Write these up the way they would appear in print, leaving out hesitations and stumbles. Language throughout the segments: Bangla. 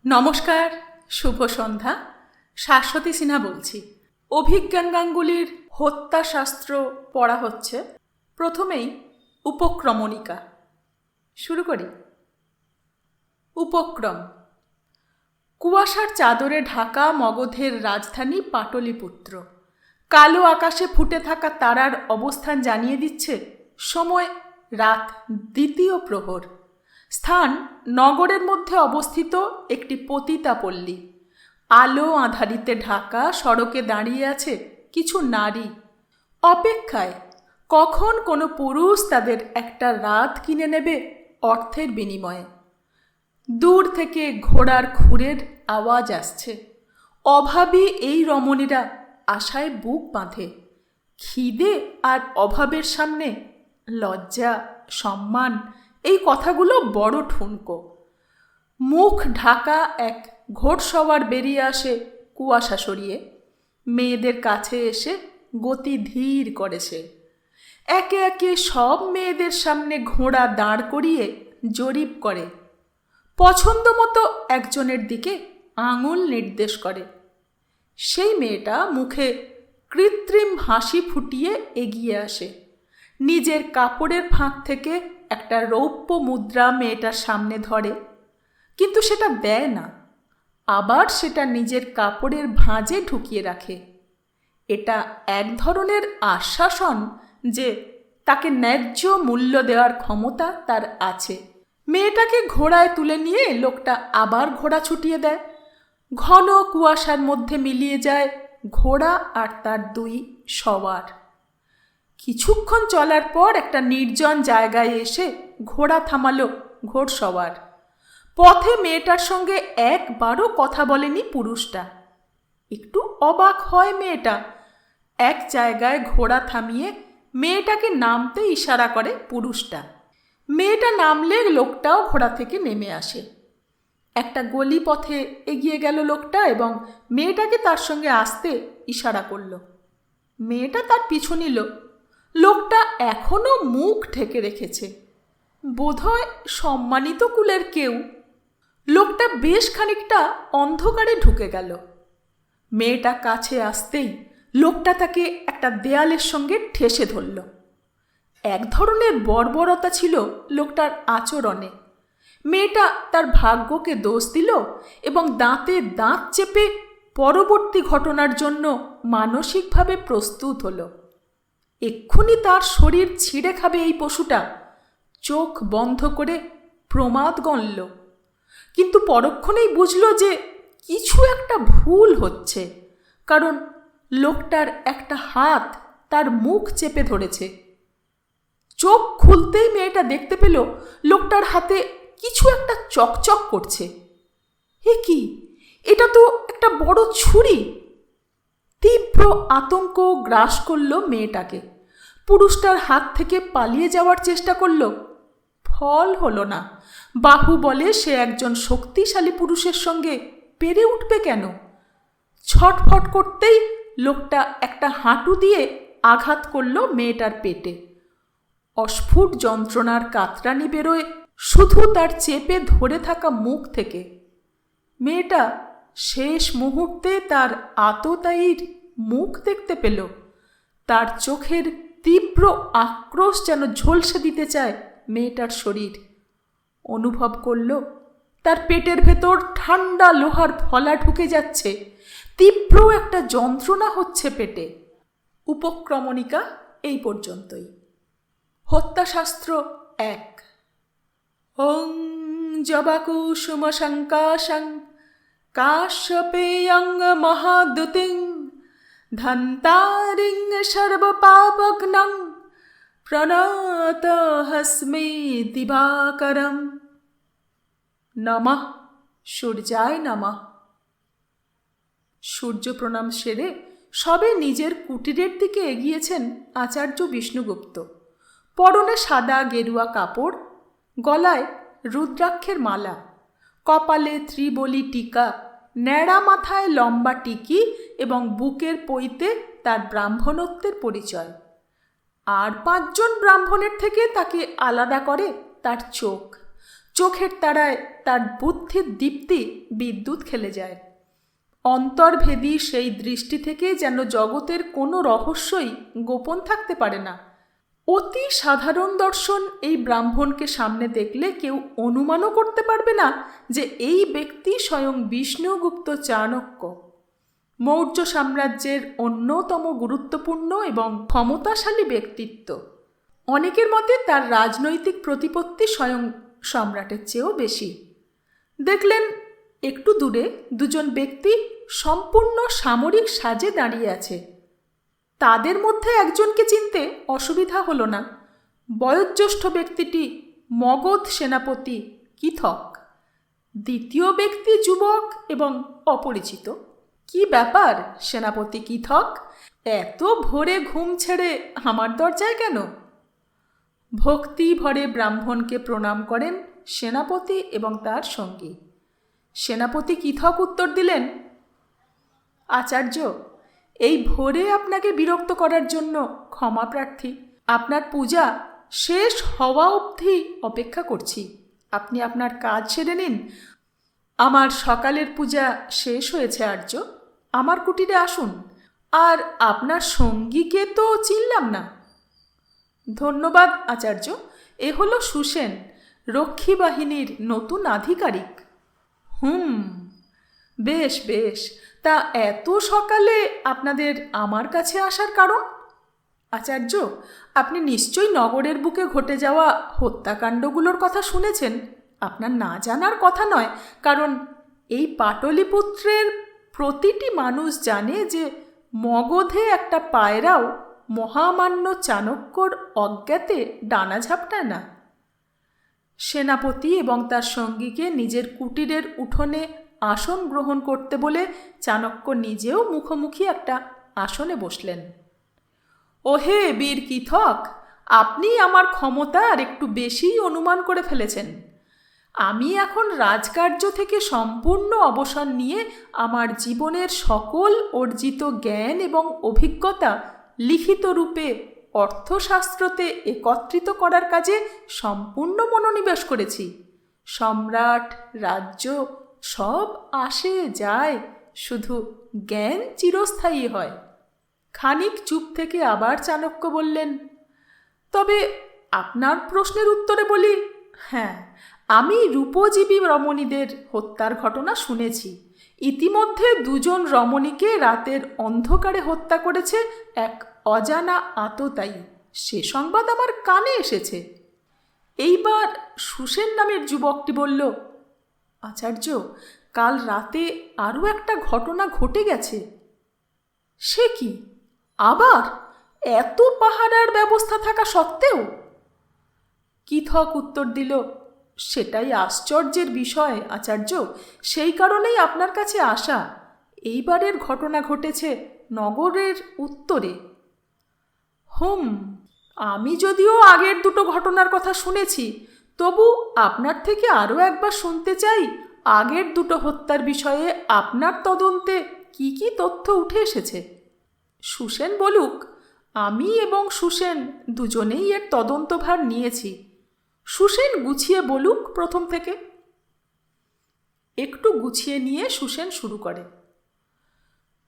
নমস্কার, শুভ সন্ধ্যা। শাশ্বতী সিনহা বলছি। অভিজ্ঞান গাঙ্গুলির হত্যাশাস্ত্র পড়া হচ্ছে। প্রথমেই উপক্রমণিকা শুরু করি। উপক্রম। কুয়াশার চাদরে ঢাকা মগধের রাজধানী পাটলিপুত্র। কালো আকাশে ফুটে থাকা তারার অবস্থান জানিয়ে দিচ্ছে সময় রাত দ্বিতীয় প্রহর। স্থান নগরের মধ্যে অবস্থিত একটি পতিতা পল্লী। আলো আঁধারিতে ঢাকা সড়কে দাঁড়িয়ে আছে কিছু নারী, অপেক্ষায় কখন কোনো পুরুষ তাদের একটা রাত কিনে নেবে অর্থের বিনিময়ে। দূর থেকে ঘোড়ার খুরের আওয়াজ আসছে। অভাবী এই রমণীরা আশায় বুক বাঁধে। খিদে আর অভাবের সামনে লজ্জা, সম্মান এই কথাগুলো বড় ঠুনকো। মুখ ঢাকা এক ঘোড়সওয়ার বেরিয়ে আসে কুয়াশা সরিয়ে। মেয়েদের কাছে এসে গতি ধীর করে সে। একে একে সব মেয়েদের সামনে ঘোড়া দাঁড় করিয়ে জরিপ করে। পছন্দ মতো একজনের দিকে আঙুল নির্দেশ করে। সেই মেয়েটা মুখে কৃত্রিম হাসি ফুটিয়ে এগিয়ে আসে। নিজের কাপড়ের ফাঁক থেকে একটা রৌপ্য মুদ্রা মেয়েটার সামনে ধরে, কিন্তু সেটা দেয় না। আবার সেটা নিজের কাপড়ের ভাঁজে ঢুকিয়ে রাখে। এটা এক ধরনের আশ্বাসন যে তাকে ন্যায্য মূল্য দেওয়ার ক্ষমতা তার আছে। মেয়েটাকে ঘোড়ায় তুলে নিয়ে লোকটা আবার ঘোড়া ছুটিয়ে দেয়। ঘন কুয়াশার মধ্যে মিলিয়ে যায় ঘোড়া আর তার দুই সওয়ার। কিছুক্ষণ চলার পর একটা নির্জন জায়গায় এসে ঘোড়া থামালো ঘোড়সওয়ার। পথে মেয়েটার সঙ্গে একবারও কথা বলেনি পুরুষটা। একটু অবাক হয় মেয়েটা। এক জায়গায় ঘোড়া থামিয়ে মেয়েটাকে নামতে ইশারা করে পুরুষটা। মেয়েটা নামলে লোকটাও ঘোড়া থেকে নেমে আসে। একটা গলি পথে এগিয়ে গেল লোকটা এবং মেয়েটাকে তার সঙ্গে আসতে ইশারা করল। মেয়েটা তার পিছু নিল। লোকটা এখনো মুখ ঢেকে রেখেছে। বোধহয় সম্মানিত কুলের কেউ। লোকটা বেশ খানিকটা অন্ধকারে ঢুকে গেল। মেয়েটা কাছে আসতেই লোকটা তাকে একটা দেয়ালের সঙ্গে ঠেসে ধরল। এক ধরনের বর্বরতা ছিল লোকটার আচরণে। মেয়েটা তার ভাগ্যকে দোষ দিল এবং দাঁতে দাঁত চেপে পরবর্তী ঘটনার জন্য মানসিকভাবে প্রস্তুত হলো। এক্ষুনি তার শরীর ছিঁড়ে খাবে এই পশুটা। চোখ বন্ধ করে প্রমাদ গণল, কিন্তু পরক্ষণেই বুঝল যে কিছু একটা ভুল হচ্ছে, কারণ লোকটার একটা হাত তার মুখ চেপে ধরেছে। চোখ খুলতেই মেয়েটা দেখতে পেল লোকটার হাতে কিছু একটা চকচক করছে। এ কি? এটা তো একটা বড় ছুরি। তীব্র আতঙ্ক গ্রাস করল মেয়েটাকে। পুরুষটার হাত থেকে পালিয়ে যাওয়ার চেষ্টা করল, ফল হলো না। বাহুবলে সে একজন শক্তিশালী পুরুষের সঙ্গে পেরে উঠবে কেন? ছটফট করতেই লোকটা একটা হাঁটু দিয়ে আঘাত করল মেয়েটার পেটে। অস্ফুট যন্ত্রণার কাতরানি বেরোয় শুধু তার চেপে ধরে থাকা মুখ থেকে। মেয়েটা শেষ মুহূর্তে তার আততায়ীর মুখ দেখতে পেল। তার চোখের তীব্র আক্রোশ যেন ঝলসে দিতে চায় মেয়েটার শরীর। অনুভব করল তার পেটের ভেতর ঠান্ডা লোহার ফলা ঢুকে যাচ্ছে। তীব্র একটা যন্ত্রণা হচ্ছে পেটে। উপক্রমণিকা এই পর্যন্তই। হত্যাশাস্ত্র 1। ওং জবাকুসুম শঙ্কাশং কাশ্যপেয়ং মহাদুতিং ধন্তারিং সর্বপাপঘ্নং প্রণতহস্মি দিবাকরম। নমঃ সূর্যায় নমঃ। সূর্য প্রণাম সেরে সবে নিজের কুটিরের দিকে এগিয়েছেন আচার্য বিষ্ণুগুপ্ত। পরনে সাদা গেরুয়া কাপড়, গলায় রুদ্রাক্ষের মালা, কপালে ত্রিবলি টিকা, ন্যাড়া মাথায় লম্বা টিকি এবং বুকের পইতে তার ব্রাহ্মণত্বের পরিচয়। আর 5 জন ব্রাহ্মণের থেকে তাকে আলাদা করে তার চোখ। চোখের তারায় তার বুদ্ধির দীপ্তি বিদ্যুৎ খেলে যায়। অন্তর্ভেদী সেই দৃষ্টি থেকে যেন জগতের কোনো রহস্যই গোপন থাকতে পারে না। অতি সাধারণ দর্শন এই ব্রাহ্মণকে সামনে দেখলে কেউ অনুমানও করতে পারবে না যে এই ব্যক্তি স্বয়ং বিষ্ণুগুপ্ত চাণক্য, মৌর্য সাম্রাজ্যের অন্যতম গুরুত্বপূর্ণ এবং ক্ষমতাশালী ব্যক্তিত্ব। অনেকের মতে তার রাজনৈতিক প্রতিপত্তি স্বয়ং সম্রাটের চেয়েও বেশি। দেখলেন একটু দূরে দুজন ব্যক্তি সম্পূর্ণ সামরিক সাজে দাঁড়িয়ে আছে। তাদের মধ্যে একজনকে চিনতে অসুবিধা হলো না। বয়োজ্যেষ্ঠ ব্যক্তিটি মগধ সেনাপতি কিথক। দ্বিতীয় ব্যক্তি যুবক এবং অপরিচিত। কি ব্যাপার সেনাপতি কিথক, এত ভোরে ঘুম ছেড়ে আমার দরজায় কেন? ভক্তি ভরে ব্রাহ্মণকে প্রণাম করেন সেনাপতি এবং তার সঙ্গী। সেনাপতি কিথক উত্তর দিলেন, আচার্য, এই ভোরে আপনাকে বিরক্ত করার জন্য ক্ষমা প্রার্থী। আপনার পূজা শেষ হওয়া অবধি অপেক্ষা করছি। আপনি আপনার কাজ সেরে নিন। আমার সকালের পূজা শেষ হয়েছে আর্য, আমার কুটিরে আসুন। আর আপনার সঙ্গীকে তো চিনলাম না। ধন্যবাদ আচার্য, এ হলো সুসেন, রক্ষী বাহিনীর নতুন আধিকারিক। বেশ বেশ, তা এত সকালে আপনাদের আমার কাছে আসার কারণ? আচার্য, আপনি নিশ্চয়ই নগরের বুকে ঘটে যাওয়া হত্যাকাণ্ডগুলোর কথা শুনেছেন। আপনার না জানার কথা নয়, কারণ এই পাটলিপুত্রের প্রতিটি মানুষ জানে যে মগধে একটা পায়রাও মহামান্য চাণক্যর অজ্ঞাতে ডানা ঝাপটায় না। সেনাপতি এবং তার সঙ্গীকে নিজের কুটিরের উঠোনে আসন গ্রহণ করতে বলে চাণক্য নিজেও মুখোমুখি একটা আসনে বসলেন। ওহে বীর কিথক, আপনি আমার ক্ষমতা আর একটু বেশিই অনুমান করে ফেলেছেন। আমি এখন রাজকার্য থেকে সম্পূর্ণ অবসর নিয়ে আমার জীবনের সকল অর্জিত জ্ঞান এবং অভিজ্ঞতা লিখিত রূপে অর্থশাস্ত্রতে একত্রিত করার কাজে সম্পূর্ণ মনোনিবেশ করেছি। সম্রাট, রাজ্য সব আসে যায়, শুধু জ্ঞান চিরস্থায়ী হয়। খানিক চুপ থেকে আবার চাণক্য বললেন, তবে আপনার প্রশ্নের উত্তরে বলি, হ্যাঁ, আমি রূপজীবী রমণীদের হত্যার ঘটনা শুনেছি। ইতিমধ্যে দুজন রমণীকে রাতের অন্ধকারে হত্যা করেছে এক অজানা আততায়ী, সে সংবাদ আমার কানে এসেছে। এইবার সুসেন নামের যুবকটি বলল, আচার্য, কাল রাতে আরও একটা ঘটনা ঘটে গেছে। সে কি? আবার এত পাহারার ব্যবস্থা থাকা সত্ত্বেও? কিথক উত্তর দিল, সেটাই আশ্চর্যের বিষয় আচার্য, সেই কারণেই আপনার কাছে আসা। এইবারের ঘটনা ঘটেছে নগরের উত্তরে। আমি যদিও আগের দুটো ঘটনার কথা শুনেছি, তবু আপনার থেকে আরও একবার শুনতে চাই আগের দুটো হত্যার বিষয়ে আপনার তদন্তে কি কি তথ্য উঠে এসেছে। সুসেন বলুক, আমি এবং সুসেন দুজনেই এর তদন্তভার নিয়েছি। সুসেন গুছিয়ে বলুক প্রথম থেকে। একটু গুছিয়ে নিয়ে সুসেন শুরু করে।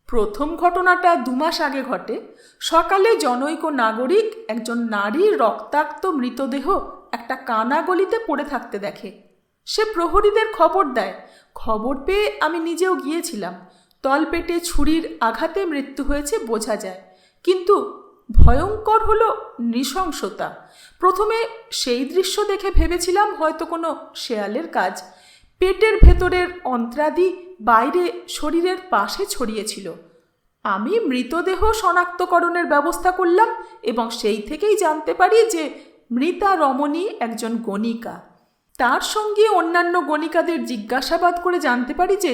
প্রথম ঘটনাটা 2 মাস আগে ঘটে। সকালে জনৈক নাগরিক একজন নারীর রক্তাক্ত মৃতদেহ একটা কানা গলিতে পড়ে থাকতে দেখে। সে প্রহরীদের খবর দেয়। খবর পেয়ে আমি নিজেও গিয়েছিলাম। তলপেটে ছুরির আঘাতে মৃত্যু হয়েছে বোঝা যায়, কিন্তু ভয়ঙ্কর হলো নৃশংসতা। প্রথমে সেই দৃশ্য দেখে ভেবেছিলাম হয়তো কোনো শেয়ালের কাজ। পেটের ভেতরের অন্ত্রাদি বাইরে শরীরের পাশে ছড়িয়েছিল। আমি মৃতদেহ শনাক্তকরণের ব্যবস্থা করলাম এবং সেই থেকেই জানতে পারি যে মৃতা রমণী একজন গণিকা। তার সঙ্গে অন্যান্য গণিকাদের জিজ্ঞাসাবাদ করে জানতে পারি যে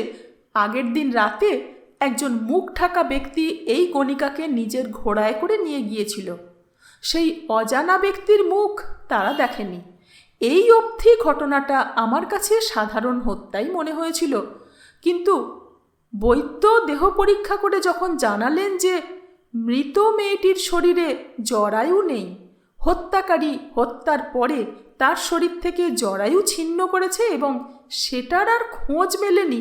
আগের দিন রাতে একজন মুখ ঢাকা ব্যক্তি এই গণিকাকে নিজের ঘোড়ায় করে নিয়ে গিয়েছিল। সেই অজানা ব্যক্তির মুখ তারা দেখেনি। এই অবধি ঘটনাটা আমার কাছে সাধারণ হত্যাই মনে হয়েছিল, কিন্তু বৈদ্য দেহ পরীক্ষা করে যখন জানালেন যে মৃত মেয়েটির শরীরে জরায়ু নেই, হত্যাকারী হত্যার পরে তার শরীর থেকে জরায়ু ছিন্ন করেছে এবং সেটার আর খোঁজ মেলেনি।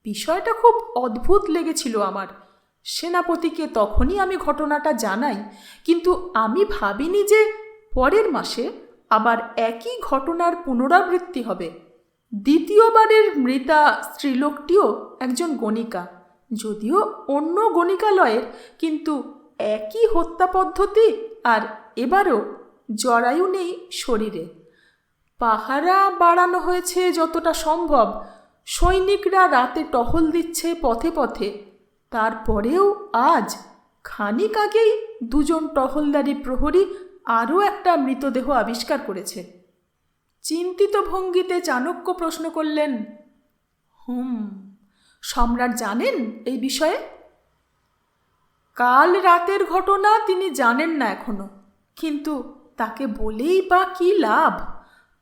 বিষয়টা খুব অদ্ভুত লেগেছিল আমার। সেনাপতিকে তখনই আমি ঘটনাটা জানাই, কিন্তু আমি ভাবিনি যে পরের মাসে আবার একই ঘটনার পুনরাবৃত্তি হবে। দ্বিতীয়বারের মৃতা স্ত্রীলোকটিও একজন গণিকা, যদিও অন্য গণিকালয়ের, কিন্তু একই হত্যা পদ্ধতি, আর এবারও জরায়ু নেই শরীরে। পাহারা বাড়ানো হয়েছে যতটা সম্ভব, সৈনিকরা রাতে টহল দিচ্ছে পথে পথে। তারপরেও আজ খানিক আগেই দুজন টহলদারি প্রহরী আরও একটা মৃতদেহ আবিষ্কার করেছে। চিন্তিত ভঙ্গিতে চাণক্য প্রশ্ন করলেন, সম্রাট জানেন এই বিষয়ে? কাল রাতের ঘটনা তিনি জানেন না এখনো, কিন্তু তাকে বলেই বা কী লাভ?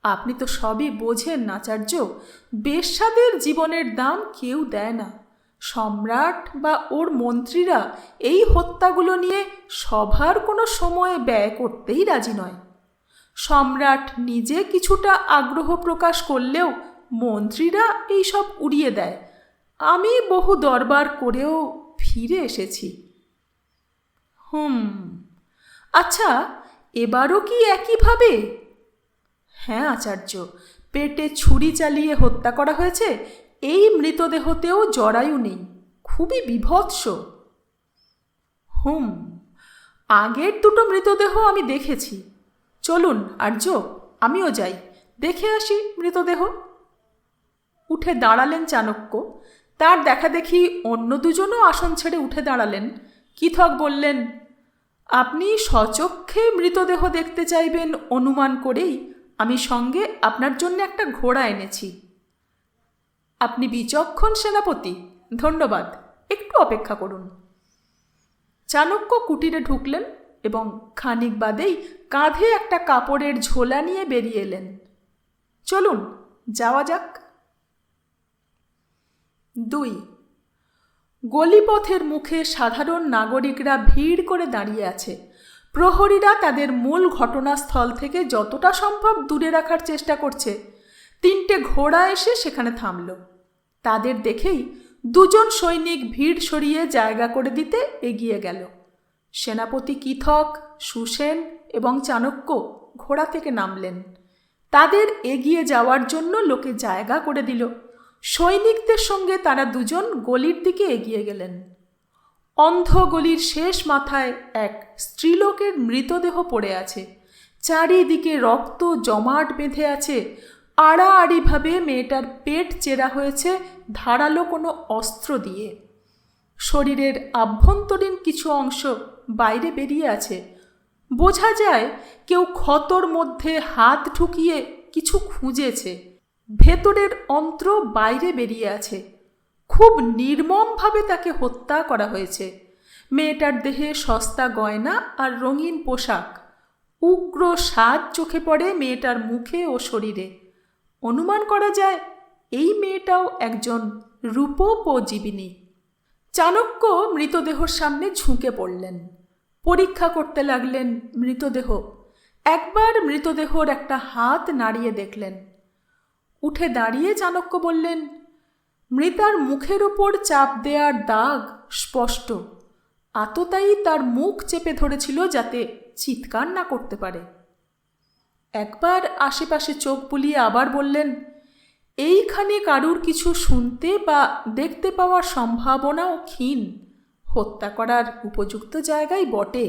আপনি তো সবই বোঝেন আচার্য, বেশ্যাদের জীবনের দাম কেউ দেয় না। সম্রাট বা ওর মন্ত্রীরা এই হত্যাগুলো নিয়ে সভার কোনো সময় ব্যয় করতেই রাজি নয়। সম্রাট নিজে কিছুটা আগ্রহ প্রকাশ করলেও মন্ত্রীরা এইসব উড়িয়ে দেয়। আমি বহু দরবার করেও ফিরে এসেছি। আচ্ছা, এবারও কি একইভাবে? হ্যাঁ আচার্য, পেটে ছুরি চালিয়ে হত্যা করা হয়েছে। এই মৃতদেহতেও জরায়ু নেই, খুবই বীভৎস। আগের দুটো মৃতদেহ আমি দেখেছি। চলুন আর্য, আমিও যাই, দেখে আসি মৃতদেহ। উঠে দাঁড়ালেন চাণক্য। তার দেখা দেখি অন্য দুজনও আসন ছেড়ে উঠে দাঁড়ালেন। কীথক বললেন, আপনি স্বচক্ষে মৃতদেহ দেখতে চাইবেন অনুমান করেই আমি সঙ্গে আপনার জন্য একটা ঘোড়া এনেছি। আপনি বিচক্ষণ সেনাপতি, ধন্যবাদ। একটু অপেক্ষা করুন। চাণক্য কুটিরে ঢুকলেন এবং খানিক বাদেই কাঁধে একটা কাপড়ের ঝোলা নিয়ে বেরিয়ে এলেন। চলুন যাওয়া যাক। 2. গলিপথের মুখে সাধারণ নাগরিকরা ভিড় করে দাঁড়িয়ে আছে। প্রহরীরা তাদের মূল ঘটনাস্থল থেকে যতটা সম্ভব দূরে রাখার চেষ্টা করছে। 3টে ঘোড়া এসে সেখানে থামল। তাদের দেখেই দুজন সৈনিক ভিড় সরিয়ে জায়গা করে দিতে এগিয়ে গেল। সেনাপতি কীথক, সুসেন এবং চাণক্য ঘোড়া থেকে নামলেন। তাদের এগিয়ে যাওয়ার জন্য লোকে জায়গা করে দিল। সৈনিকদের সঙ্গে তারা দুজন গলির দিকে এগিয়ে গেলেন। অন্ধ গলির শেষ মাথায় এক স্ত্রীলোকের মৃতদেহ পড়ে আছে। চারিদিকে রক্ত জমাট বেঁধে আছে। আড়াআড়িভাবে মেয়েটার পেট চেরা হয়েছে ধারালো কোনো অস্ত্র দিয়ে। শরীরের আভ্যন্তরীণ কিছু অংশ বাইরে বেরিয়ে আছে। বোঝা যায় কেউ ক্ষতর মধ্যে হাত ঢুকিয়ে কিছু খুঁজেছে। ভেতরের অন্ত্র বাইরে বেরিয়ে আছে। খুব নির্মমভাবে তাকে হত্যা করা হয়েছে। মেয়েটার দেহে সস্তা গয়না আর রঙিন পোশাক। উগ্র স্বাদ চোখে পড়ে মেয়েটার মুখে ও শরীরে। অনুমান করা যায় এই মেয়েটাও একজন রূপোপজীবিনী। চাণক্য মৃতদেহর সামনে ঝুঁকে পড়লেন। পরীক্ষা করতে লাগলেন মৃতদেহ। একবার মৃতদেহর একটা হাত নাড়িয়ে দেখলেন। উঠে দাঁড়িয়ে চাণক্য বললেন, মৃতার মুখের ওপর চাপ দেওয়ার দাগ স্পষ্ট। আততায়ী তার মুখ চেপে ধরেছিল যাতে চিৎকার না করতে পারে। একবার আশেপাশে চোখ বুলিয়ে আবার বললেন, এইখানে কারুর কিছু শুনতে বা দেখতে পাওয়ার সম্ভাবনাও ক্ষীণ। হত্যা করার উপযুক্ত জায়গায় বটে।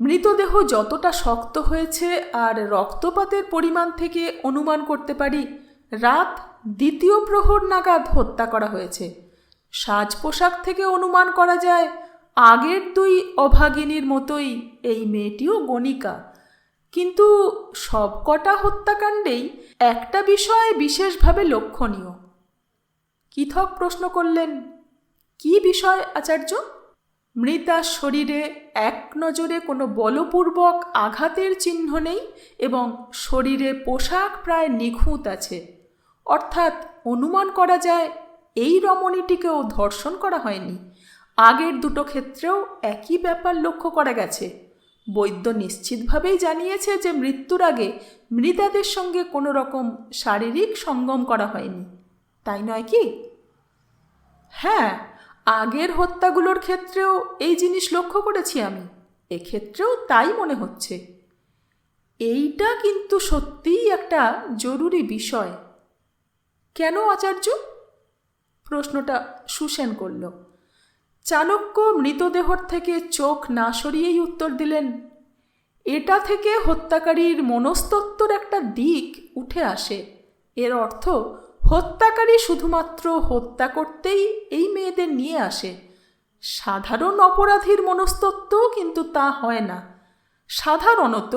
মৃতদেহ যতটা শক্ত হয়েছে আর রক্তপাতের পরিমাণ থেকে অনুমান করতে পারি রাত 2য় প্রহর নাগাদ হত্যা করা হয়েছে। সাজ পোশাক থেকে অনুমান করা যায় আগের 2 অভাগিনীর মতোই এই মেয়েটিও গণিকা। কিন্তু সবকটা হত্যাকাণ্ডেই একটা বিষয় বিশেষভাবে লক্ষণীয়। কীথক প্রশ্ন করলেন, কি বিষয় আচার্য? মৃতার শরীরে এক নজরে কোনো বলপূর্বক আঘাতের চিহ্ন নেই এবং শরীরে পোশাক প্রায় নিখুঁত আছে। অর্থাৎ অনুমান করা যায় এই রমণীটিকেও ধর্ষণ করা হয়নি। আগের 2টো ক্ষেত্রেও একই ব্যাপার লক্ষ্য করা গেছে। বৈদ্য নিশ্চিতভাবেই জানিয়েছে যে মৃত্যুর আগে মৃতাদের সঙ্গে কোনো রকম শারীরিক সঙ্গম করা হয়নি, তাই নয় কি? হ্যাঁ, আগের হত্যাগুলোর ক্ষেত্রেও এই জিনিস লক্ষ্য করেছি আমি, এক্ষেত্রেও তাই মনে হচ্ছে। এইটা কিন্তু সত্যিই একটা জরুরি বিষয়। কেন আচার্য? প্রশ্নটা সুসেন করল। চাণক্য মৃতদেহর থেকে চোখ না সরিয়েই উত্তর দিলেন, এটা থেকে হত্যাকারীর মনস্তত্ত্বর একটা দিক উঠে আসে। এর অর্থ হত্যাকারী শুধুমাত্র হত্যা করতেই এই মেয়েদের নিয়ে আসে। সাধারণ অপরাধীর মনস্তত্ত্ব কিন্তু তা হয় না। সাধারণত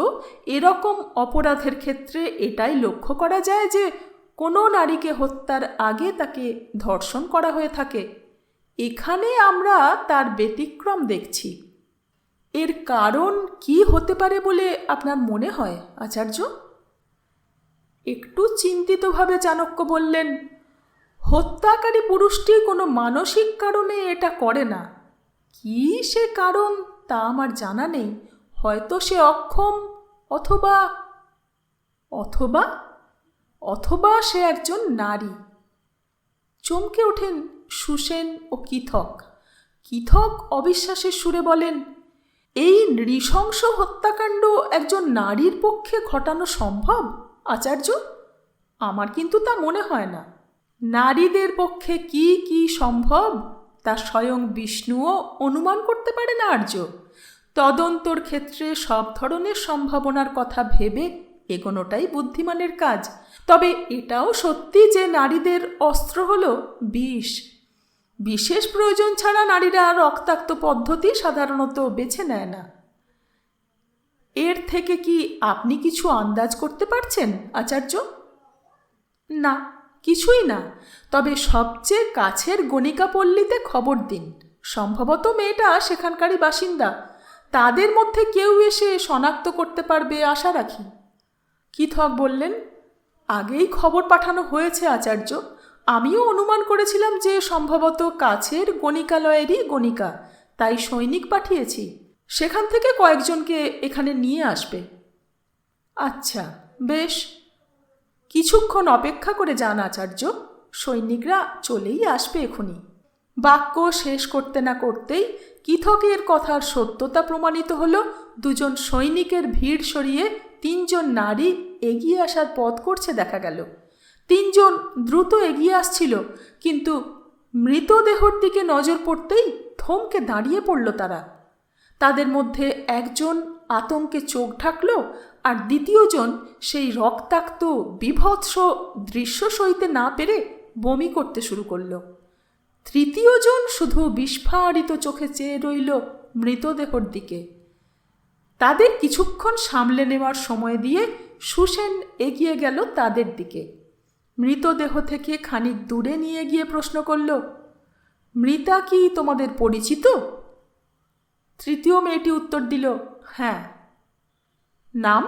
এরকম অপরাধের ক্ষেত্রে এটাই লক্ষ্য করা যায় যে কোনো নারীকে হত্যার আগে তাকে ধর্ষণ করা হয়ে থাকে। এখানে আমরা তার ব্যতিক্রম দেখছি। এর কারণ কি হতে পারে বলে আপনার মনে হয় আচার্য? একটু চিন্তিতভাবে চাণক্য বললেন, হত্যাকারী পুরুষটি কোনো মানসিক কারণে এটা করে না। কি সে কারণ তা আমার জানা নেই। হয়তো সে অক্ষম, অথবা অথবা অথবা সে একজন নারী। চমকে ওঠেন সুসেন ও কিথক। কিথক অবিশ্বাসের সুরে বলেন, এই নৃশংস হত্যাকাণ্ড একজন নারীর পক্ষে ঘটানো সম্ভব আচার্য? আমার কিন্তু তা মনে হয় না। নারীদের পক্ষে কি কি সম্ভব তা স্বয়ং বিষ্ণুও অনুমান করতে পারে না আর্য। তদন্তর ক্ষেত্রে সব ধরনের সম্ভাবনার কথা ভেবে এগোনোটাই বুদ্ধিমানের কাজ। তবে এটাও সত্যি যে নারীদের অস্ত্র হলো বিষ। বিশেষ প্রয়োজন ছাড়া নারীরা রক্তাক্ত পদ্ধতি সাধারণত বেছে নেয় না। এর থেকে কি আপনি কিছু আন্দাজ করতে পারছেন আচার্য? না, কিছুই না। তবে সবচেয়ে কাছের গণিকা পল্লীতে খবর দিন। সম্ভবত মেয়েটা সেখানকারই বাসিন্দা। তাদের মধ্যে কেউ এসে শনাক্ত করতে পারবে আশা রাখি। কিথক বললেন, আগেই খবর পাঠানো হয়েছে আচার্য। আমিও অনুমান করেছিলাম যে সম্ভবত কাছের গণিকালয়েরই গণিকা, তাই সৈনিক পাঠিয়েছি। সেখান থেকে কয়েকজনকে এখানে নিয়ে আসবে। আচ্ছা, বেশ, কিছুক্ষণ অপেক্ষা করে যান আচার্য, সৈনিকরা চলেই আসবে এখুনি। বাক্য শেষ করতে না করতেই কিথকের কথার সত্যতা প্রমাণিত হল। দুজন সৈনিকের ভিড় সরিয়ে তিনজন নারী এগিয়ে আসার পথ করছে দেখা গেল। তিনজন দ্রুত এগিয়ে আসছিল, কিন্তু মৃতদেহর দিকে নজর পড়তেই থমকে দাঁড়িয়ে পড়ল তারা। তাদের মধ্যে একজন আতঙ্কে চোখ ঢাকল, আর দ্বিতীয়জন সেই রক্তাক্ত বীভৎস দৃশ্য সইতে না পেরে বমি করতে শুরু করল। তৃতীয়জন শুধু বিস্ফারিত চোখে চেয়ে রইল মৃতদেহর দিকে। তাদের কিছুক্ষণ সামলে নেওয়ার সময় দিয়ে সুসেন এগিয়ে গেল তাদের দিকে। মৃতদেহ থেকে খানিক দূরে নিয়ে গিয়ে প্রশ্ন করল, মৃতা কি তোমাদের পরিচিত? তৃতীয় মেয়েটি উত্তর দিল, হ্যাঁ। নাম?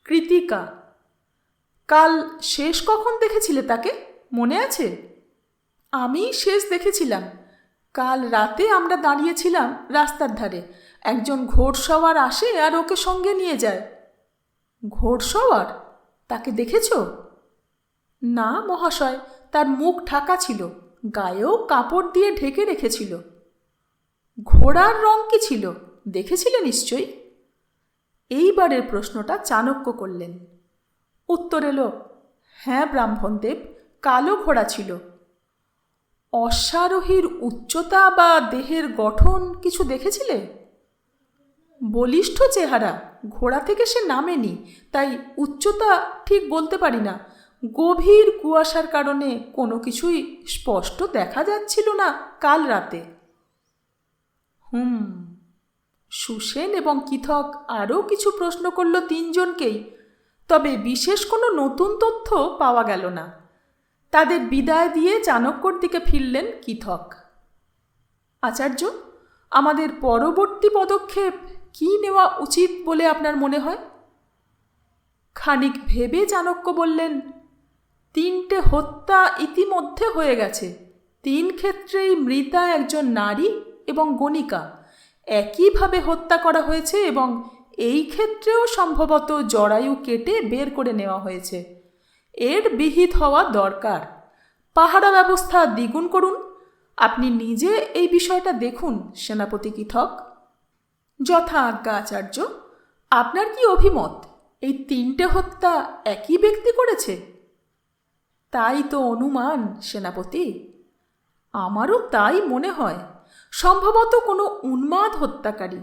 কৃতিকা। কাল শেষ কখন দেখেছিলে তাকে, মনে আছে? আমি শেষ দেখেছিলাম কাল রাতে। আমরা দাঁড়িয়েছিলাম রাস্তার ধারে। একজন ঘোড়সওয়ার আসে আর ওকে সঙ্গে নিয়ে যায়। ঘোড়সওয়ার? তাকে দেখেছ? না মহাশয়, তার মুখ ঢাকা ছিল, গায়েও কাপড় দিয়ে ঢেকে রেখেছিল। ঘোড়ার রং কি ছিল, দেখেছিলে নিশ্চয়ই? এইবারের প্রশ্নটা চাণক্য করলেন। উত্তর এলো, হ্যাঁ ব্রাহ্মণদেব, কালো ঘোড়া ছিল। অশ্বারোহীর উচ্চতা বা দেহের গঠন কিছু দেখেছিলে? বলিষ্ঠ চেহারা, ঘোড়া থেকে সে নামেনি, তাই উচ্চতা ঠিক বলতে পারি না। গভীর কুয়াশার কারণে কোনো কিছুই স্পষ্ট দেখা যাচ্ছিল না কাল রাতে। সুসেন এবং কিথক আরও কিছু প্রশ্ন করল তিনজনকেই, তবে বিশেষ কোনো নতুন তথ্য পাওয়া গেল না। তাদের বিদায় দিয়ে চাণক্যর দিকে ফিরলেন কিথক। আচার্য, আমাদের পরবর্তী পদক্ষেপ কি নেওয়া উচিত বলে আপনার মনে হয়? খানিক ভেবে চাণক্য বললেন, 3টে হত্যা ইতিমধ্যে হয়ে গেছে। 3 ক্ষেত্রেই মৃতা একজন নারী এবং গণিকা। একইভাবে হত্যা করা হয়েছে এবং এই ক্ষেত্রেও সম্ভবত জরায়ু কেটে বের করে নেওয়া হয়েছে। এর বিহিত হওয়া দরকার। পাহারা ব্যবস্থা দ্বিগুণ করুন। আপনি নিজে এই বিষয়টা দেখুন সেনাপতি কিথক। যথা আজ্ঞা আচার্য। আপনার কি অভিমত? এই 3টে হত্যা একই ব্যক্তি করেছে? তাই তো অনুমান সেনাপতি। আমারও তাই মনে হয়। সম্ভবত কোনো উন্মাদ হত্যাকারী।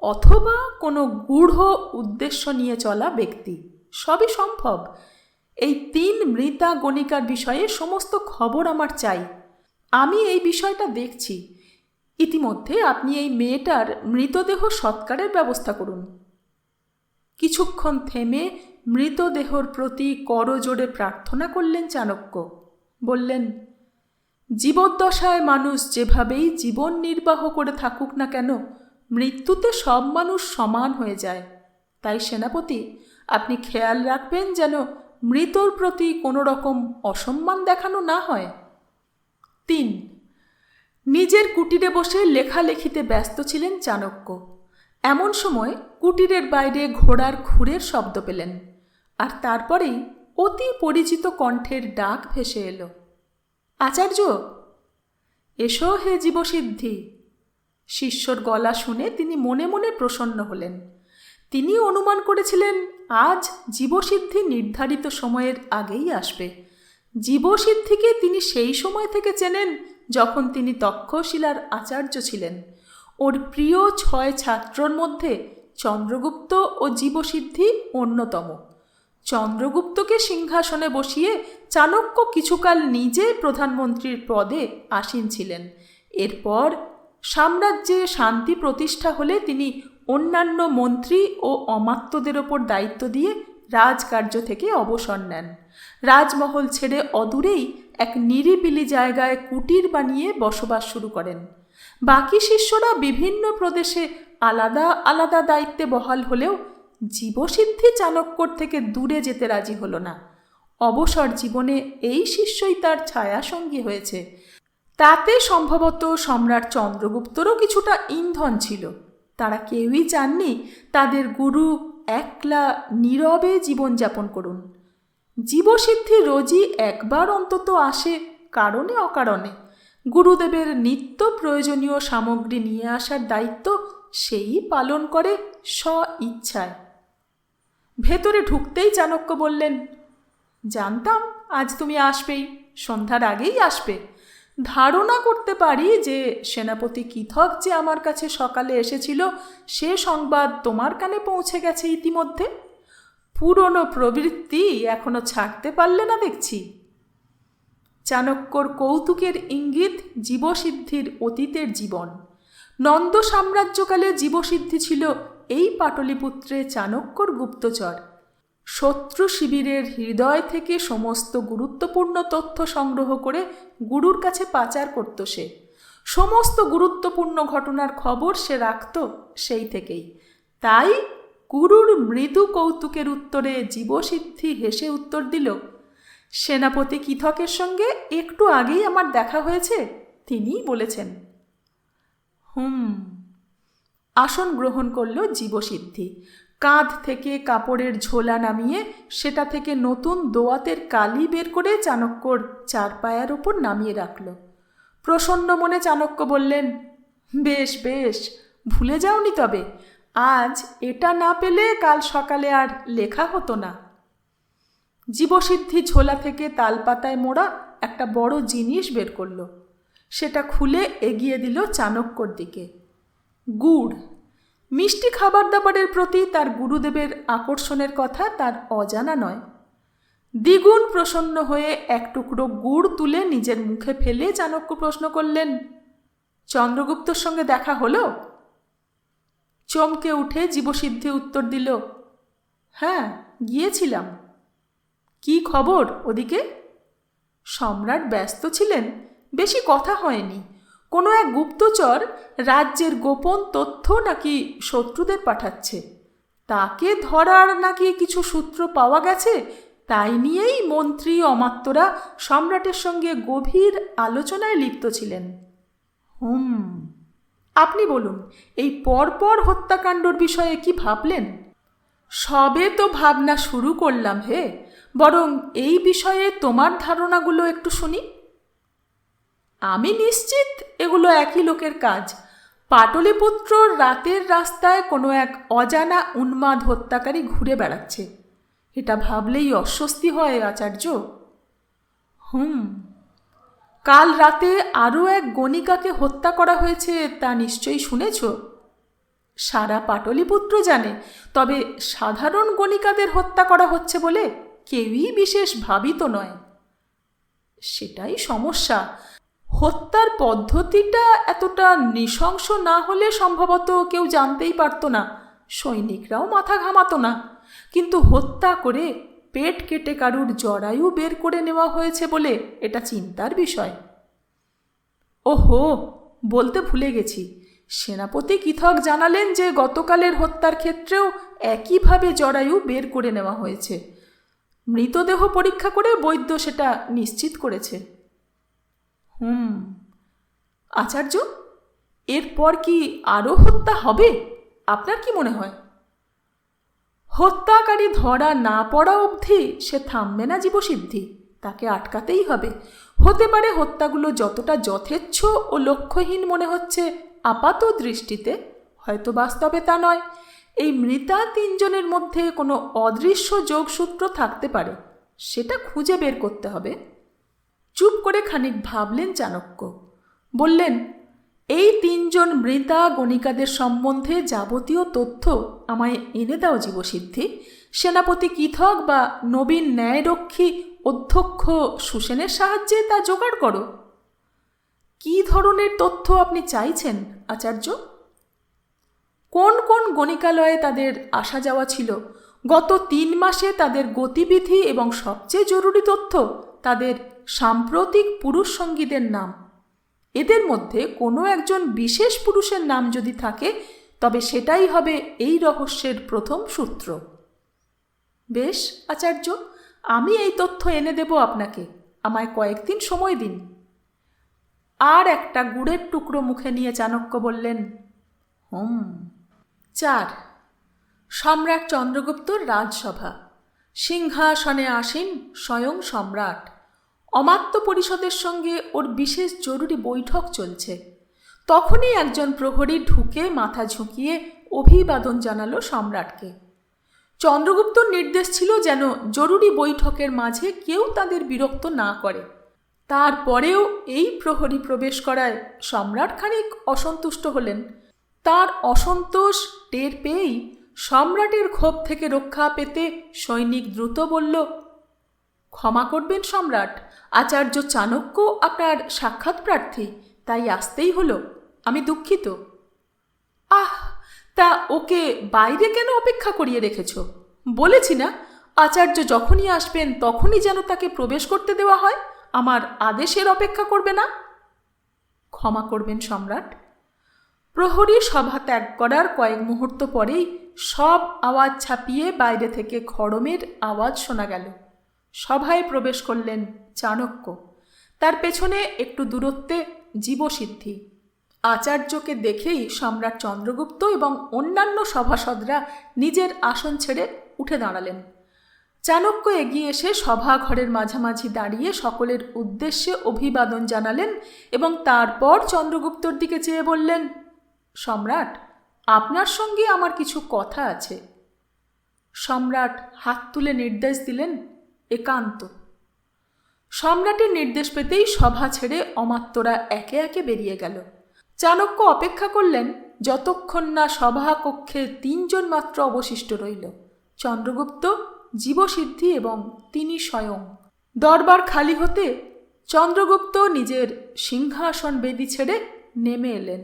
অথবা কোনো গূঢ় উদ্দেশ্য নিয়ে চলা ব্যক্তি। সবই সম্ভব। এই 3 মৃতা গণিকার বিষয়ে সমস্ত খবর আমার চাই। আমি এই বিষয়টা দেখছি। ইতিমধ্যে আপনি এই মেয়েটার মৃতদেহ সৎকারের ব্যবস্থা করুন। কিছুক্ষণ থেমে মৃতদেহর প্রতি করজোড়ে প্রার্থনা করলেন চাণক্য। বললেন, জীবদ্দশায় মানুষ যেভাবেই জীবন নির্বাহ করে থাকুক না কেন, মৃত্যুতে সব মানুষ সমান হয়ে যায়। তাই সেনাপতি, আপনি খেয়াল রাখবেন যেন মৃতর প্রতি কোনো রকম অসম্মান দেখানো না হয়। 3. নিজের কুটিরে বসে লেখালেখিতে ব্যস্ত ছিলেন চাণক্য। এমন সময় কুটিরের বাইরে ঘোড়ার খুরের শব্দ পেলেন, আর তারপরেই অতি পরিচিত কণ্ঠের ডাক ভেসে এলো। আচার্য! এসো হে জীবসিদ্ধি। শিষ্যর গলা শুনে তিনি মনে মনে প্রসন্ন হলেন। তিনি অনুমান করেছিলেন আজ জীবসিদ্ধি নির্ধারিত সময়ের আগেই আসবে। জীবসিদ্ধিকে তিনি সেই সময় থেকে চেনেন যখন তিনি তক্ষশিলার আচার্য ছিলেন। ওর প্রিয় 6 ছাত্রর মধ্যে চন্দ্রগুপ্ত ও জীবসিদ্ধি অন্যতম। চন্দ্রগুপ্তকে সিংহাসনে বসিয়ে চাণক্য কিছুকাল নিজে প্রধানমন্ত্রীর পদে আসীন ছিলেন। এরপর সাম্রাজ্যে শান্তি প্রতিষ্ঠা হলে তিনি অন্যান্য মন্ত্রী ও অমাত্যদের ওপর দায়িত্ব দিয়ে রাজকার্য থেকে অবসর নেন। রাজমহল ছেড়ে অদূরেই এক নিরিবিলি জায়গায় কুটির বানিয়ে বসবাস শুরু করেন। বাকি শিষ্যরা বিভিন্ন প্রদেশে আলাদা আলাদা দায়িত্বে বহাল হলেও জীবসিদ্ধি চাণক্যর থেকে দূরে যেতে রাজি হল না। অবসর জীবনে এই শিষ্যই তার ছায়াসঙ্গী হয়েছে। তাতে সম্ভবত সম্রাট চন্দ্রগুপ্তরও কিছুটা ইন্ধন ছিল। তারা কেউই চাননি তাদের গুরু একলা নীরবে জীবনযাপন করুন। জীবসিদ্ধি রোজই একবার অন্তত আসে কারণে অকারণে। গুরুদেবের নিত্য প্রয়োজনীয় সামগ্রী নিয়ে আসার দায়িত্ব সেই পালন করে স্ব ইচ্ছায়। ভেতরে ঢুকতেই চাণক্য বললেন, জানতাম আজ তুমি আসবেই, সন্ধ্যার আগেই আসবে। ধারণা করতে পারি যে সেনাপতি কিথক যে আমার কাছে সকালে এসেছিল সে সংবাদ তোমার কানে পৌঁছে গেছে ইতিমধ্যে। পুরনো প্রবৃত্তি এখনো ছাড়তে পারলে না দেখছি। চাণক্যর কৌতুকের ইঙ্গিত জীবসিদ্ধির অতীতের জীবন। নন্দ সাম্রাজ্যকালে জীবসিদ্ধি ছিল এই পাটলিপুত্রে চাণক্যর গুপ্তচর। শত্রু শিবিরের হৃদয় থেকে সমস্ত গুরুত্বপূর্ণ তথ্য সংগ্রহ করে গুরুর কাছে পাচার করত সে। সমস্ত গুরুত্বপূর্ণ ঘটনার খবর সে রাখত সেই থেকেই। তাই গুরুর মৃদু কৌতুকের উত্তরে জীবসিদ্ধি হেসে উত্তর দিল, সেনাপতি কিথকের সঙ্গে একটু আগেই আমার দেখা হয়েছে, তিনিই বলেছেন। আসন গ্রহণ করল জীবসিদ্ধি। কাঁধ থেকে কাপড়ের ঝোলা নামিয়ে সেটা থেকে নতুন দোয়াতের কালি বের করে চাণক্যর 4 পায়ার ওপর নামিয়ে রাখল। প্রসন্ন মনে চাণক্য বললেন, বেশ বেশ, ভুলে যাওনি তবে? আজ এটা না পেলে কাল সকালে আর লেখা হতো না। জীবসিদ্ধি ঝোলা থেকে তালপাতায় মোড়া একটা বড় জিনিস বের করল। সেটা খুলে এগিয়ে দিল চাণক্যর দিকে। গুড়। মিষ্টি খাবার দাবারের প্রতি তার গুরুদেবের আকর্ষণের কথা তার অজানা নয়। দ্বিগুণ প্রসন্ন হয়ে এক টুকরো গুড় তুলে নিজের মুখে ফেলে চাণক্য প্রশ্ন করলেন, চন্দ্রগুপ্তর সঙ্গে দেখা হলো? চমকে উঠে জীবসিদ্ধি উত্তর দিল, হ্যাঁ, গিয়েছিলাম। কি খবর ওদিকে? সম্রাট ব্যস্ত ছিলেন, বেশি কথা হয়নি। কোনো এক গুপ্তচর রাজ্যের গোপন তথ্য নাকি শত্রুদের পাঠাচ্ছে, তাকে ধরার নাকি কিছু সূত্র পাওয়া গেছে। তাই নিয়েই মন্ত্রী সম্রাটের সঙ্গে গভীর আলোচনায় লিপ্ত ছিলেন। আপনি বলুন, এই পরপর হত্যাকাণ্ডর বিষয়ে কি ভাবলেন? সবে তো ভাবনা শুরু করলাম হে, বরং এই বিষয়ে তোমার ধারণাগুলো একটু শুনি। আমি নিশ্চিত এগুলো একই লোকের কাজ। পাটলিপুত্র রাতের রাস্তায় কোনো এক অজানা উন্মাদ হত্যাকারী ঘুরে বেড়াচ্ছে, এটা ভাবলেই অস্বস্তি হয় আচার্য। কাল রাতে আরও এক গণিকাকে হত্যা করা হয়েছে, তা নিশ্চয়ই শুনেছ। সারা পাটলিপুত্র জানে, তবে সাধারণ গণিকাদের হত্যা করা হচ্ছে বলে কেউই বিশেষ ভাবিত নয়। সেটাই সমস্যা। হত্যার পদ্ধতিটা এতটা নৃশংস না হলে সম্ভবত কেউ জানতেই পারত না, সৈনিকরাও মাথা ঘামাতো না। কিন্তু হত্যা করে পেট কেটে কারুর জরায়ু বের করে নেওয়া হয়েছে বলে এটা চিন্তার বিষয়। ওহো, বলতে ভুলে গেছি, সেনাপতি কৃথক জানালেন যে গতকালের হত্যার ক্ষেত্রেও একইভাবে জরায়ু বের করে নেওয়া হয়েছে। মৃতদেহ পরীক্ষা করে বৈদ্য সেটা নিশ্চিত করেছে। আচার্য, এরপর কি আরও হত্যা হবে? আপনার কি মনে হয়? হত্যাকারী ধরা না পড়া অবধি সে থামবে না জীবসিদ্ধি, তাকে আটকাতেই হবে। হতে পারে হত্যাগুলো যতটা যথেচ্ছ ও লক্ষ্যহীন মনে হচ্ছে আপাত দৃষ্টিতে, হয়তো বাস্তবে তা নয়। এই মৃতা তিনজনের মধ্যে কোনো অদৃশ্য যোগসূত্র থাকতে পারে, সেটা খুঁজে বের করতে হবে। চুপ করে খানিক ভাবলেন চাণক্য। বললেন, এই তিনজন মৃতা গণিকাদের সম্বন্ধে যাবতীয় তথ্য আমায় এনে দাও জীবসিদ্ধি। সেনাপতি কৃথক বা নবীন ন্যায়রক্ষী অধ্যক্ষ সুসেনের সাহায্যে তা জোগাড় করো। কি ধরনের তথ্য আপনি চাইছেন আচার্য? কোন কোন গণিকালয়ে তাদের আসা যাওয়া ছিল, গত 3 মাসে তাদের গতিবিধি এবং সবচেয়ে জরুরি তথ্য তাদের সাম্প্রতিক পুরুষ সঙ্গীদের নাম। এদের মধ্যে কোনো একজন বিশেষ পুরুষের নাম যদি থাকে, তবে সেটাই হবে এই রহস্যের প্রথম সূত্র। বেশ আচার্য, আমি এই তথ্য এনে দেব আপনাকে, আমায় কয়েকদিন সময় দিন। আর একটা গুড়ের টুকরো মুখে নিয়ে চাণক্য বললেন, 4 সম্রাট চন্দ্রগুপ্তর রাজসভা। সিংহাসনে আসীন স্বয়ং সম্রাট। অমাত্য পরিষদের সঙ্গে ওর বিশেষ জরুরি বৈঠক চলছে। তখনই একজন প্রহরী ঢুকে মাথা ঝুঁকিয়ে অভিবাদন জানালো সম্রাটকে। চন্দ্রগুপ্তর নির্দেশ ছিল যেন জরুরি বৈঠকের মাঝে কেউ তাদের বিরক্ত না করে। তারপরেও এই প্রহরী প্রবেশ করায় সম্রাট খানিক অসন্তুষ্ট হলেন। তার অসন্তোষ টের পেয়েই সম্রাটের ক্ষোভ থেকে রক্ষা পেতে সৈনিক দ্রুত বলল, ক্ষমা করবেন সম্রাট, আচার্য চাণক্য আপনার সাক্ষাৎ প্রার্থী, তাই আসতেই হলো, আমি দুঃখিত। আহ, তা ওকে বাইরে কেন অপেক্ষা করিয়ে রেখেছ? বলেছি না, আচার্য যখনই আসবেন তখনই যেন তাকে প্রবেশ করতে দেওয়া হয়, আমার আদেশের অপেক্ষা করবে না। ক্ষমা করবেন সম্রাট। প্রহরী সভা ত্যাগ করার কয়েক মুহূর্ত পরেই সব আওয়াজ ছাপিয়ে বাইরে থেকে খড়মের আওয়াজ শোনা গেল। সভায় প্রবেশ করলেন চাণক্য, তার পেছনে একটু দূরত্বে জীবসিদ্ধি। আচার্যকে দেখেই সম্রাট চন্দ্রগুপ্ত এবং অন্যান্য সভাসদরা নিজের আসন ছেড়ে উঠে দাঁড়ালেন। চাণক্য এগিয়ে এসে সভাঘরের মাঝামাঝি দাঁড়িয়ে সকলের উদ্দেশ্যে অভিবাদন জানালেন এবং তারপর চন্দ্রগুপ্তর দিকে চেয়ে বললেন, সম্রাট, আপনার সঙ্গে আমার কিছু কথা আছে। সম্রাট হাত তুলে নির্দেশ দিলেন, একান্ত। সম্রাটের নির্দেশ পেতেই সভা ছেড়ে অমাত্যরা একে একে বেরিয়ে গেল। চাণক্য অপেক্ষা করলেন যতক্ষণ না সভাকক্ষে 3 জন মাত্র অবশিষ্ট রইল, চন্দ্রগুপ্ত, জীবসিদ্ধি এবং তিনি স্বয়ং। দরবার খালি হতে চন্দ্রগুপ্ত নিজের সিংহাসন বেদি ছেড়ে নেমে এলেন।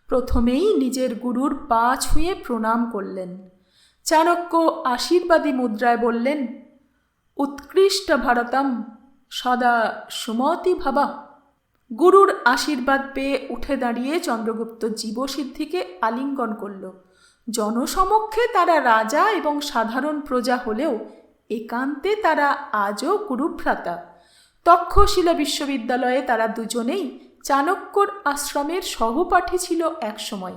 প্রথমেই নিজের গুরুর পা ছুঁয়ে প্রণাম করলেন। চাণক্য আশীর্বাদী মুদ্রায় বললেন, উৎকৃষ্ট ভারতম সদা সুমতি ভাবা। গুরুর আশীর্বাদ পেয়ে উঠে দাঁড়িয়ে চন্দ্রগুপ্ত জীবসিদ্ধিকে আলিঙ্গন করল। জনসমক্ষে তারা রাজা এবং সাধারণ প্রজা হলেও একান্তে তারা আজও গুরুভ্রাতা। তক্ষশিলা বিশ্ববিদ্যালয়ে তারা দুজনেই চাণক্যর আশ্রমের সহপাঠী ছিল একসময়।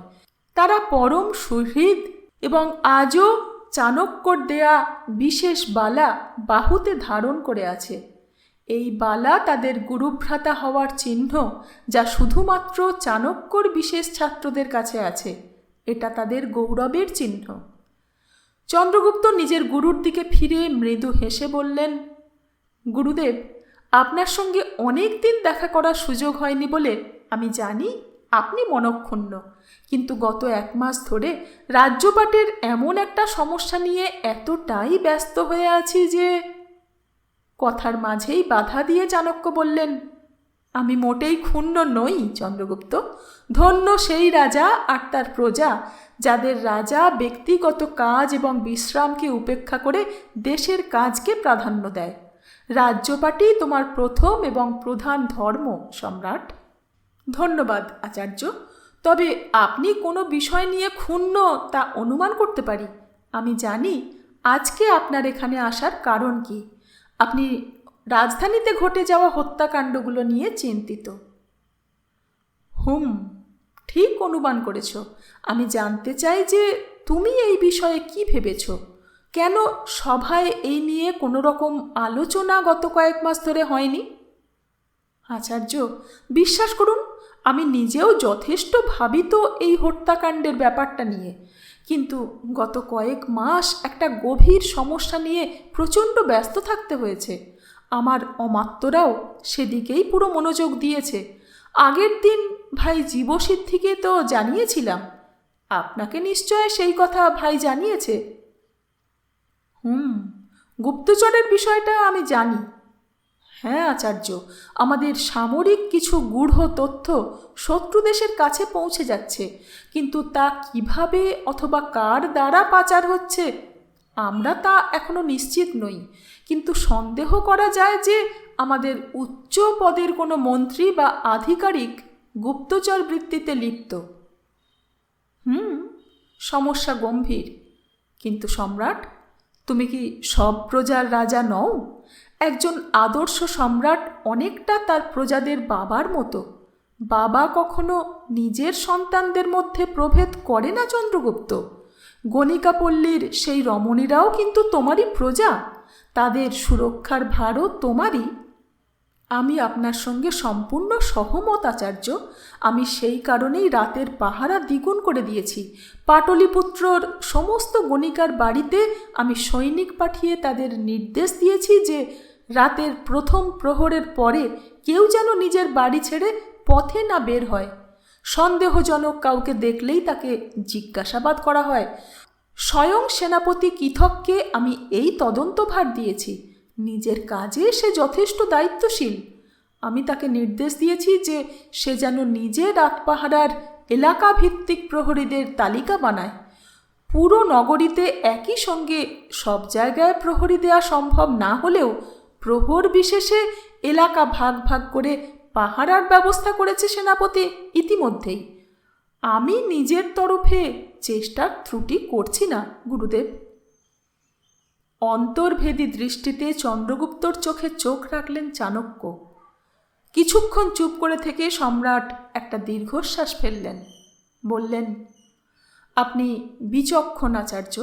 তারা পরম সুহৃদ এবং আজও চাণক্যর দেয়া বিশেষ বালা বাহুতে ধারণ করে আছে। এই বালা তাদের গুরুভ্রাতা হওয়ার চিহ্ন, যা শুধুমাত্র চাণক্যর বিশেষ ছাত্রদের কাছে আছে। এটা তাদের গৌরবের চিহ্ন। চন্দ্রগুপ্ত নিজের গুরুর দিকে ফিরে মৃদু হেসে বললেন, গুরুদেব, আপনার সঙ্গে অনেক দিন দেখা করার সুযোগ হয়নি বলে আমি জানি আপনি মনক্ষুণ্ণ, কিন্তু গত 1 মাস ধরে রাজ্যপাটের এমন একটা সমস্যা নিয়ে এতটাই ব্যস্ত হয়ে আছি যে... কথার মাঝেই বাধা দিয়ে চাণক্য বললেন, আমি মোটেই ক্ষুণ্ণ নই চন্দ্রগুপ্ত। ধন্য সেই রাজা আর তার প্রজা, যাদের রাজা ব্যক্তিগত কাজ এবং বিশ্রামকে উপেক্ষা করে দেশের কাজকে প্রাধান্য দেয়। রাজ্যপাটই তোমার প্রথম এবং প্রধান ধর্ম, সম্রাট। ধন্যবাদ আচার্য, তবে আপনি কোনো বিষয় নিয়ে ক্ষুণ্ণ তা অনুমান করতে পারি। আমি জানি আজকে আপনার এখানে আসার কারণ কি। আপনি রাজধানীতে ঘটে যাওয়া হত্যাকাণ্ডগুলো নিয়ে চিন্তিত। ঠিক অনুমান করেছ। আমি জানতে চাই যে তুমি এই বিষয়ে কি ভেবেছ। কেন সভায় এই নিয়ে কোনো রকম আলোচনা গত কয়েক মাস ধরে হয়নি? আচার্য, বিশ্বাস করুন, আমি নিজেও যথেষ্ট ভাবিত এই হত্যাকাণ্ডের ব্যাপারটা নিয়ে, কিন্তু গত কয়েক মাস একটা গভীর সমস্যা নিয়ে প্রচণ্ড ব্যস্ত থাকতে হয়েছে। আমার অমাত্যরাও সেদিকেই পুরো মনোযোগ দিয়েছে। আগের দিন ভাই জীবসিদ্ধিকে তো জানিয়েছিলাম। আপনাকে নিশ্চয় সেই কথা ভাই জানিয়েছে। গুপ্তচরের বিষয়টা আমি জানি। হ্যাঁ আচার্য, আমাদের সামরিক কিছু গূঢ় তথ্য শত্রু দেশের কাছে পৌঁছে যাচ্ছে, কিন্তু তা কিভাবে অথবা কার দ্বারা পাচার হচ্ছে আমরা তা এখনো নিশ্চিত নই। কিন্তু সন্দেহ করা যায় যে আমাদের উচ্চ পদের কোনো মন্ত্রী বা আধিকারিক গুপ্তচর বৃত্তিতে লিপ্ত। সমস্যা গম্ভীর। কিন্তু সম্রাট, তুমি কি সব প্রজার রাজা নও? একজন আদর্শ সম্রাট অনেকটা তার প্রজাদের বাবার মতো। বাবা কখনো নিজের সন্তানদের মধ্যে প্রভেদ করে না চন্দ্রগুপ্ত। গণিকাপল্লীর সেই রমণীরাও কিন্তু তোমারই প্রজা। তাদের সুরক্ষার ভারও তোমারই। আমি আপনার সঙ্গে সম্পূর্ণ সহমত আচার্য। আমি সেই কারণেই রাতের পাহারা দ্বিগুণ করে দিয়েছি। পাটলিপুত্রর সমস্ত গণিকার বাড়িতে আমি সৈনিক পাঠিয়ে তাদের নির্দেশ দিয়েছি যে রাতের প্রথম প্রহরের পরে কেউ যেন নিজের বাড়ি ছেড়ে পথে না বের হয়। সন্দেহজনক কাউকে দেখলেই তাকে জিজ্ঞাসাবাদ করা হয়। স্বয়ং সেনাপতি কিথককে আমি এই তদন্তভার দিয়েছি। নিজের কাজে সে যথেষ্ট দায়িত্বশীল। আমি তাকে নির্দেশ দিয়েছি যে সে যেন নিজে রাত পাহারার এলাকাভিত্তিক প্রহরীদের তালিকা বানায়। পুরো নগরীতে একই সঙ্গে সব জায়গায় প্রহরী দেওয়া সম্ভব না হলেও প্রহর বিশেষে এলাকা ভাগ ভাগ করে পাহারার ব্যবস্থা করেছে সেনাপতি ইতিমধ্যেই। আমি নিজের তরফে চেষ্টার ত্রুটি করছি না গুরুদেব। অন্তর্ভেদী দৃষ্টিতে চন্দ্রগুপ্তর চোখে চোখ রাখলেন চাণক্য। কিছুক্ষণ চুপ করে থেকে সম্রাট একটা দীর্ঘশ্বাস ফেললেন। বললেন, আপনি বিচক্ষণ আচার্য।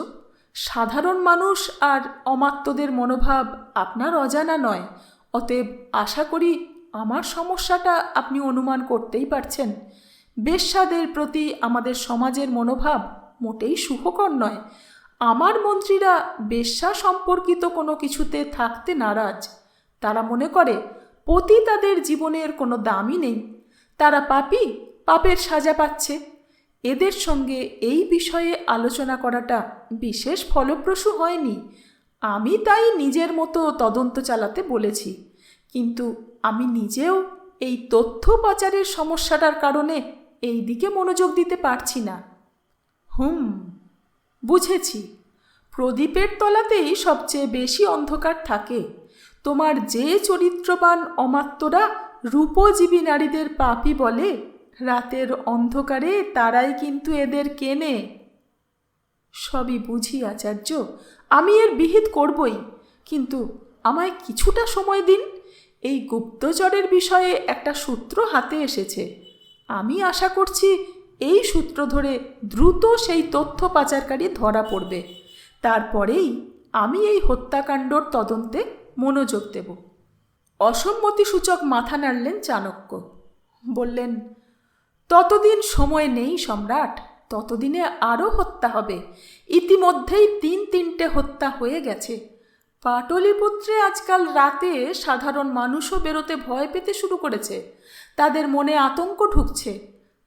সাধারণ মানুষ আর অমাত্যদের মনোভাব আপনার অজানা নয়। অতএব আশা করি আমার সমস্যাটা আপনি অনুমান করতেই পারছেন। বেশ্যাদের প্রতি আমাদের সমাজের মনোভাব মোটেই সুখকর নয়। আমার মন্ত্রীরা বেশ্যা সম্পর্কিত কোনো কিছুতে থাকতে নারাজ। তারা মনে করে পতি তাদের জীবনের কোনো দামই নেই। তারা পাপী, পাপের সাজা পাচ্ছে। এদের সঙ্গে এই বিষয়ে আলোচনা করাটা বিশেষ ফলপ্রসূ হয়নি। আমি তাই নিজের মতো তদন্ত চালাতে বলেছি, কিন্তু আমি নিজেও এই তথ্য পাচারের সমস্যাটার কারণে এই দিকে মনোযোগ দিতে পারছি না। বুঝেছি। প্রদীপের তলাতেই সবচেয়ে বেশি অন্ধকার থাকে। তোমার যে চরিত্রবান অমাত্যরা রূপজীবী নারীদের পাপী বলে, রাতের অন্ধকারে তারাই কিন্তু এদের কেনে। সবই বুঝি আচার্য, আমি এর বিহিত করবই, কিন্তু আমায় কিছুটা সময় দিন। এই গুপ্তচরের বিষয়ে একটা সূত্র হাতে এসেছে। আমি আশা করছি এই সূত্র ধরে দ্রুত সেই তথ্য পাচারকারী ধরা পড়বে। তারপরেই আমি এই হত্যাকাণ্ডর তদন্তে মনোযোগ দেব। অসম্মতিসূচক মাথা নাড়লেন চাণক্য। বললেন, ততদিন সময় নেই সম্রাট, ততদিনে আরও হত্যা হবে। ইতিমধ্যেই 3-3টে হত্যা হয়ে গেছে। পাটলিপুত্রে আজকাল রাতে সাধারণ মানুষও বেরোতে ভয় পেতে শুরু করেছে। তাদের মনে আতঙ্ক ঢুকছে।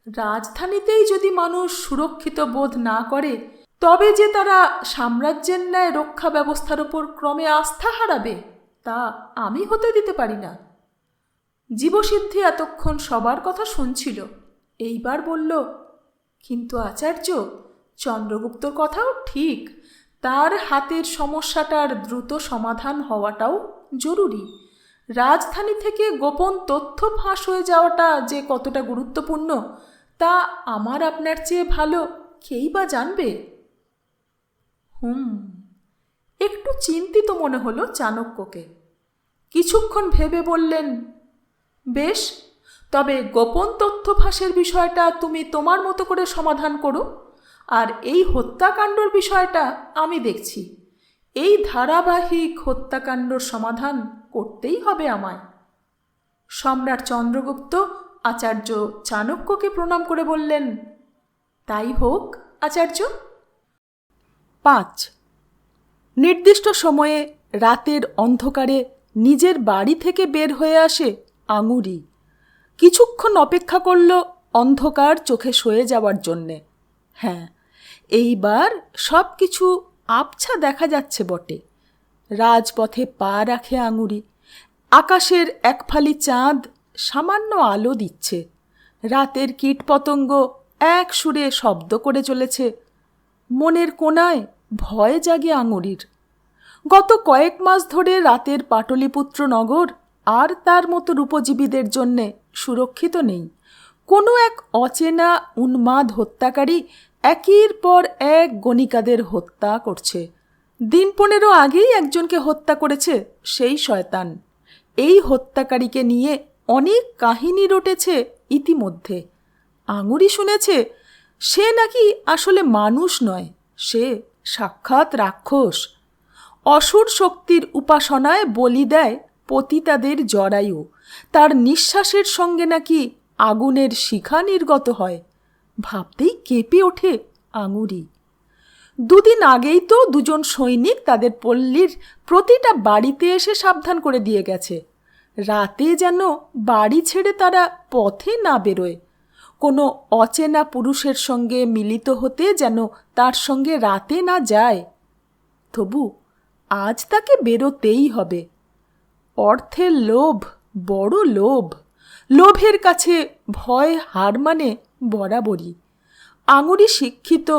রাজধানীতেই যদি মানুষ সুরক্ষিত বোধ না করে, তবে যে তারা সাম্রাজ্যের ন্যায় রক্ষা ব্যবস্থার ওপর ক্রমে আস্থা হারাবে, তা আমি হতে দিতে পারি না। জীবসিদ্ধি এতক্ষণ সবার কথা শুনছিল। এইবার বলল, কিন্তু আচার্য, চন্দ্রগুপ্তর কথাও ঠিক। তার হাতের সমস্যাটার দ্রুত সমাধান হওয়াটাও জরুরি। রাজধানী থেকে গোপন তথ্য ফাঁস হয়ে যাওয়াটা যে কতটা গুরুত্বপূর্ণ, তা আমার আপনার চেয়ে ভালো কেই বা জানবে। একটু চিন্তিত মনে হলো চাণক্যকে। কিছুক্ষণ ভেবে বললেন, বেশ, তবে গোপন তথ্য ফাঁসের বিষয়টা তুমি তোমার মতো করে সমাধান করো, আর এই হত্যাকাণ্ডর বিষয়টা আমি দেখছি। এই ধারাবাহিক হত্যাকাণ্ডর সমাধান করতেই হবে আমায়। সম্রাট চন্দ্রগুপ্ত আচার্য চাণক্যকে প্রণাম করে বললেন, তাই হোক আচার্য। 5 নির্দিষ্ট সময়ে রাতের অন্ধকারে নিজের বাড়ি থেকে বের হয়ে আসে আঙুরি। কিছুক্ষণ অপেক্ষা করল অন্ধকার চোখে সয়ে যাওয়ার জন্যে। হ্যাঁ, এইবার সব কিছু আবছা দেখা যাচ্ছে বটে। রাজপথে পা রাখে আঙুরি। আকাশের এক ফালি চাঁদ সামান্য আলো দিচ্ছে। রাতের কীটপতঙ্গ এক সুরে শব্দ করে চলেছে। মনের কোণায় ভয় জাগে আঙুরির। গত কয়েক মাস ধরে রাতের পাটলিপুত্র নগর আর তার মতো রূপজীবীদের জন্যে সুরক্ষিত নেই। কোনো এক অচেনা উন্মাদ হত্যাকারী একের পর এক গণিকাদের হত্যা করছে। দিন 15 আগেই একজনকে হত্যা করেছে সেই শয়তান। এই হত্যাকারীকে নিয়ে অনেক কাহিনী রটেছে ইতিমধ্যে। আঙুরি শুনেছে সে নাকি আসলে মানুষ নয়, সে সাক্ষাৎ রাক্ষস। অসুর শক্তির উপাসনায় বলি দেয় পতিতাদের জরায়ু। তার নিঃশ্বাসের সঙ্গে নাকি আগুনের শিখা নির্গত হয়। ভাবতেই কেঁপে ওঠে আঙুরি। 2 দিন আগেই তো 2জন সৈনিক তাদের পল্লীর প্রতিটা বাড়িতে এসে সাবধান করে দিয়ে গেছে, রাতে যেন বাড়ি ছেড়ে তারা পথে না বেরোয়। কোনো অচেনা পুরুষের সঙ্গে মিলিত হতে যেন তার সঙ্গে রাতে না যায়। তবু আজ তাকে বেরোতেই হবে। অর্থের লোভ, বড় লোভ। লোভের কাছে ভয় হার মানে বরাবরই। আঙুরি শিক্ষিত,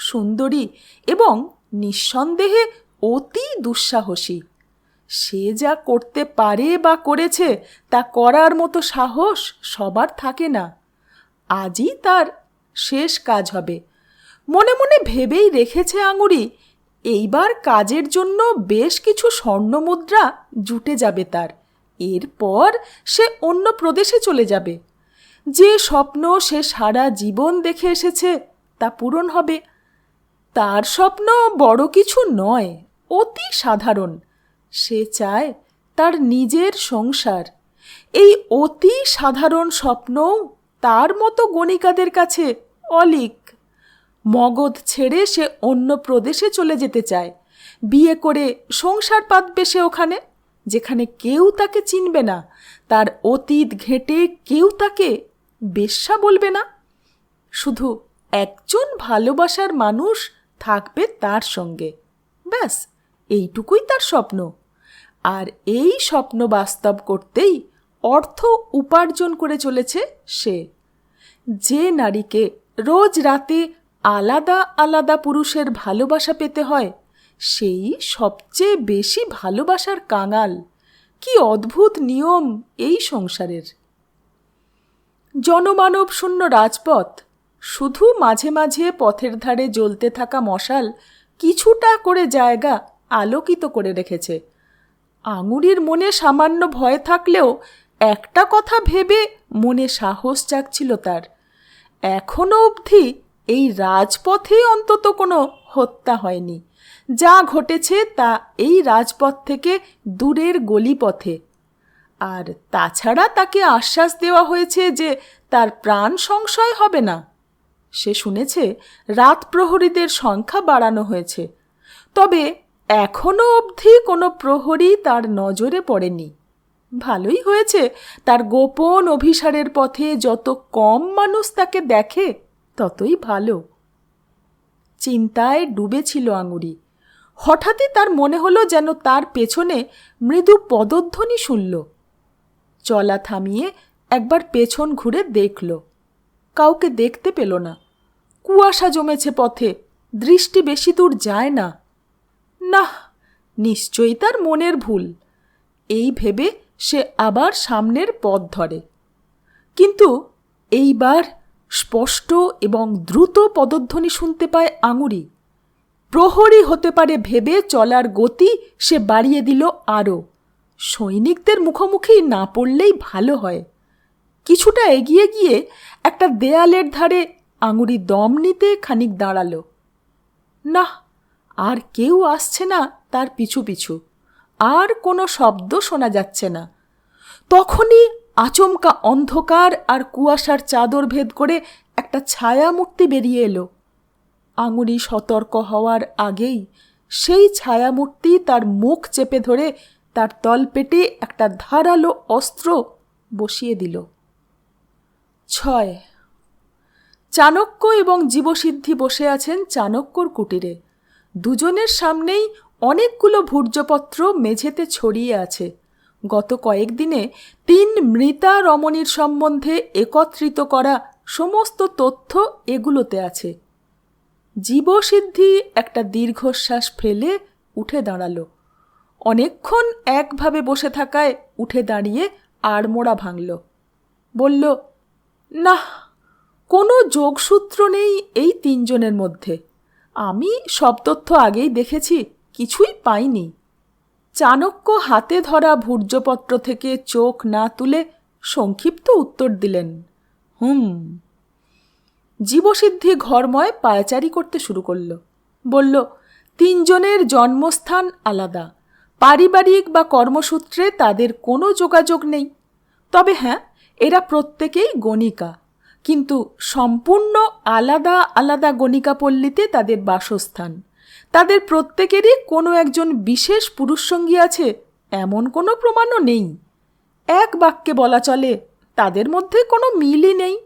সুন্দরী এবং নিঃসন্দেহে অতি দুঃসাহসী। সে যা করতে পারে বা করেছে তা করার মতো সাহস সবার থাকে না। আজই তার শেষ কাজ হবে। মনে মনে ভেবেই রেখেছে আঙুরি, এইবার কাজের জন্য বেশ কিছু স্বর্ণমুদ্রা জুটে যাবে তার। এরপর সে অন্য প্রদেশে চলে যাবে। যে স্বপ্ন সে সারা জীবন দেখে এসেছে তা পূরণ হবে। তার স্বপ্ন বড় কিছু নয়, অতি সাধারণ। সে চায় তার নিজের সংসার। এই অতি সাধারণ স্বপ্নও তার মতো গণিকাদের কাছে অলিক। মগধ ছেড়ে সে অন্য প্রদেশে চলে যেতে চায়। বিয়ে করে সংসার পাতবে সে ওখানে, যেখানে কেউ তাকে চিনবে না। তার অতীত ঘেঁটে কেউ তাকে বেশ্যা বলবে না। শুধু একজন ভালোবাসার মানুষ থাকবে তার সঙ্গে। ব্যাস, এইটুকুই তার স্বপ্ন। আর এই স্বপ্ন বাস্তব করতেই অর্থ উপার্জন করে চলেছে সে। যে নারীকে রোজ রাতে আলাদা আলাদা পুরুষের ভালোবাসা পেতে হয়, সেই সবচেয়ে বেশি ভালোবাসার কাঙাল। কি অদ্ভুত নিয়ম এই সংসারের! জনমানব শূন্য রাজপথ। শুধু মাঝে মাঝে পথের ধারে জ্বলতে থাকা মশাল কিছুটা করে জায়গা আলোকিত করে রেখেছে। আঙুরির মনে সামান্য ভয় থাকলেও একটা কথা ভেবে মনে সাহস জাগছিল তার। এখনো অবধি এই রাজপথে অন্তত কোনো হত্যা হয়নি। যা ঘটেছে তা এই রাজপথ থেকে দূরের গলিপথে। আর তাছাড়া তাকে আশ্বাস দেওয়া হয়েছে যে তার প্রাণ সংশয় হবে না। সে শুনেছে রাত প্রহরীদের সংখ্যা বাড়ানো হয়েছে, তবে এখনো অবধি কোনো প্রহরী তার নজরে পড়েনি। ভালোই হয়েছে, তার গোপন অভিসারের পথে যত কম মানুষ তাকে দেখে ততই ভালো। চিন্তায় ডুবেছিল আঙুরি। হঠাৎই তার মনে হলো যেন তার পেছনে মৃদু পদধ্বনি শুনল। চলা থামিয়ে একবার পেছন ঘুরে দেখল, কাউকে দেখতে পেল না। কুয়াশা জমেছে পথে, দৃষ্টি বেশি দূর যায় না। না, নিশ্চয়ই তার মনের ভুল। এই ভেবে সে আবার সামনের পথ ধরে। কিন্তু এইবার স্পষ্ট এবং দ্রুত পদধ্বনি শুনতে পায় আঙুরি। প্রহরী হতে পারে ভেবে চলার গতি সে বাড়িয়ে দিল আরও। সৈনিকদের মুখোমুখি না পড়লেই ভালো হয়। কিছুটা এগিয়ে গিয়ে একটা দেয়ালের ধারে আঙুরি দম নিতে খানিক দাঁড়ালো। না, আর কেউ আসছে না তার পিছু পিছু, আর কোনো শব্দ শোনা যাচ্ছে না। তখনই আচমকা অন্ধকার আর কুয়াশার চাদর ভেদ করে একটা ছায়ামূর্তি বেরিয়ে এলো। আঙুরি সতর্ক হওয়ার আগেই সেই ছায়ামূর্তি তার মুখ চেপে ধরে তার তলপেটে একটা ধারালো অস্ত্র বসিয়ে দিল। 6 চাণক্য এবং জীবসিদ্ধি বসে আছেন চাণক্যর কুটিরে। দুজনের সামনেই অনেকগুলো ভূর্জপত্র মেঝেতে ছড়িয়ে আছে। গত কয়েকদিনে 3 মৃতা রমণীর সম্বন্ধে একত্রিত করা সমস্ত তথ্য এগুলোতে আছে। জীবসিদ্ধি একটা দীর্ঘশ্বাস ফেলে উঠে দাঁড়ালো। অনেকক্ষণ একভাবে বসে থাকায় উঠে দাঁড়িয়ে আড়মোড়া ভাঙল। বলল, না, কোনো যোগসূত্র নেই এই 3 জনের মধ্যে। আমি সব তথ্য আগেই দেখেছি, কিছুই পাইনি। চাণক্য হাতে ধরা ভূর্জপত্র থেকে চোখ না তুলে সংক্ষিপ্ত উত্তর দিলেন, জীবসিদ্ধি ঘরময় পায়চারি করতে শুরু করল। বলল, 3 জনের জন্মস্থান আলাদা, পারিবারিক বা কর্মসূত্রে তাদের কোনো যোগাযোগ নেই। তবে হ্যাঁ, এরা প্রত্যেকেই গণিকা, কিন্তু সম্পূর্ণ আলাদা আলাদা গণিকাপল্লীতে তাদের বাসস্থান। তাদের প্রত্যেকেরই কোনো একজন বিশেষ পুরুষসঙ্গী আছে এমন কোনো প্রমাণও নেই। এক বাক্যে বলা চলে তাদের মধ্যে কোনো মিলই নেই।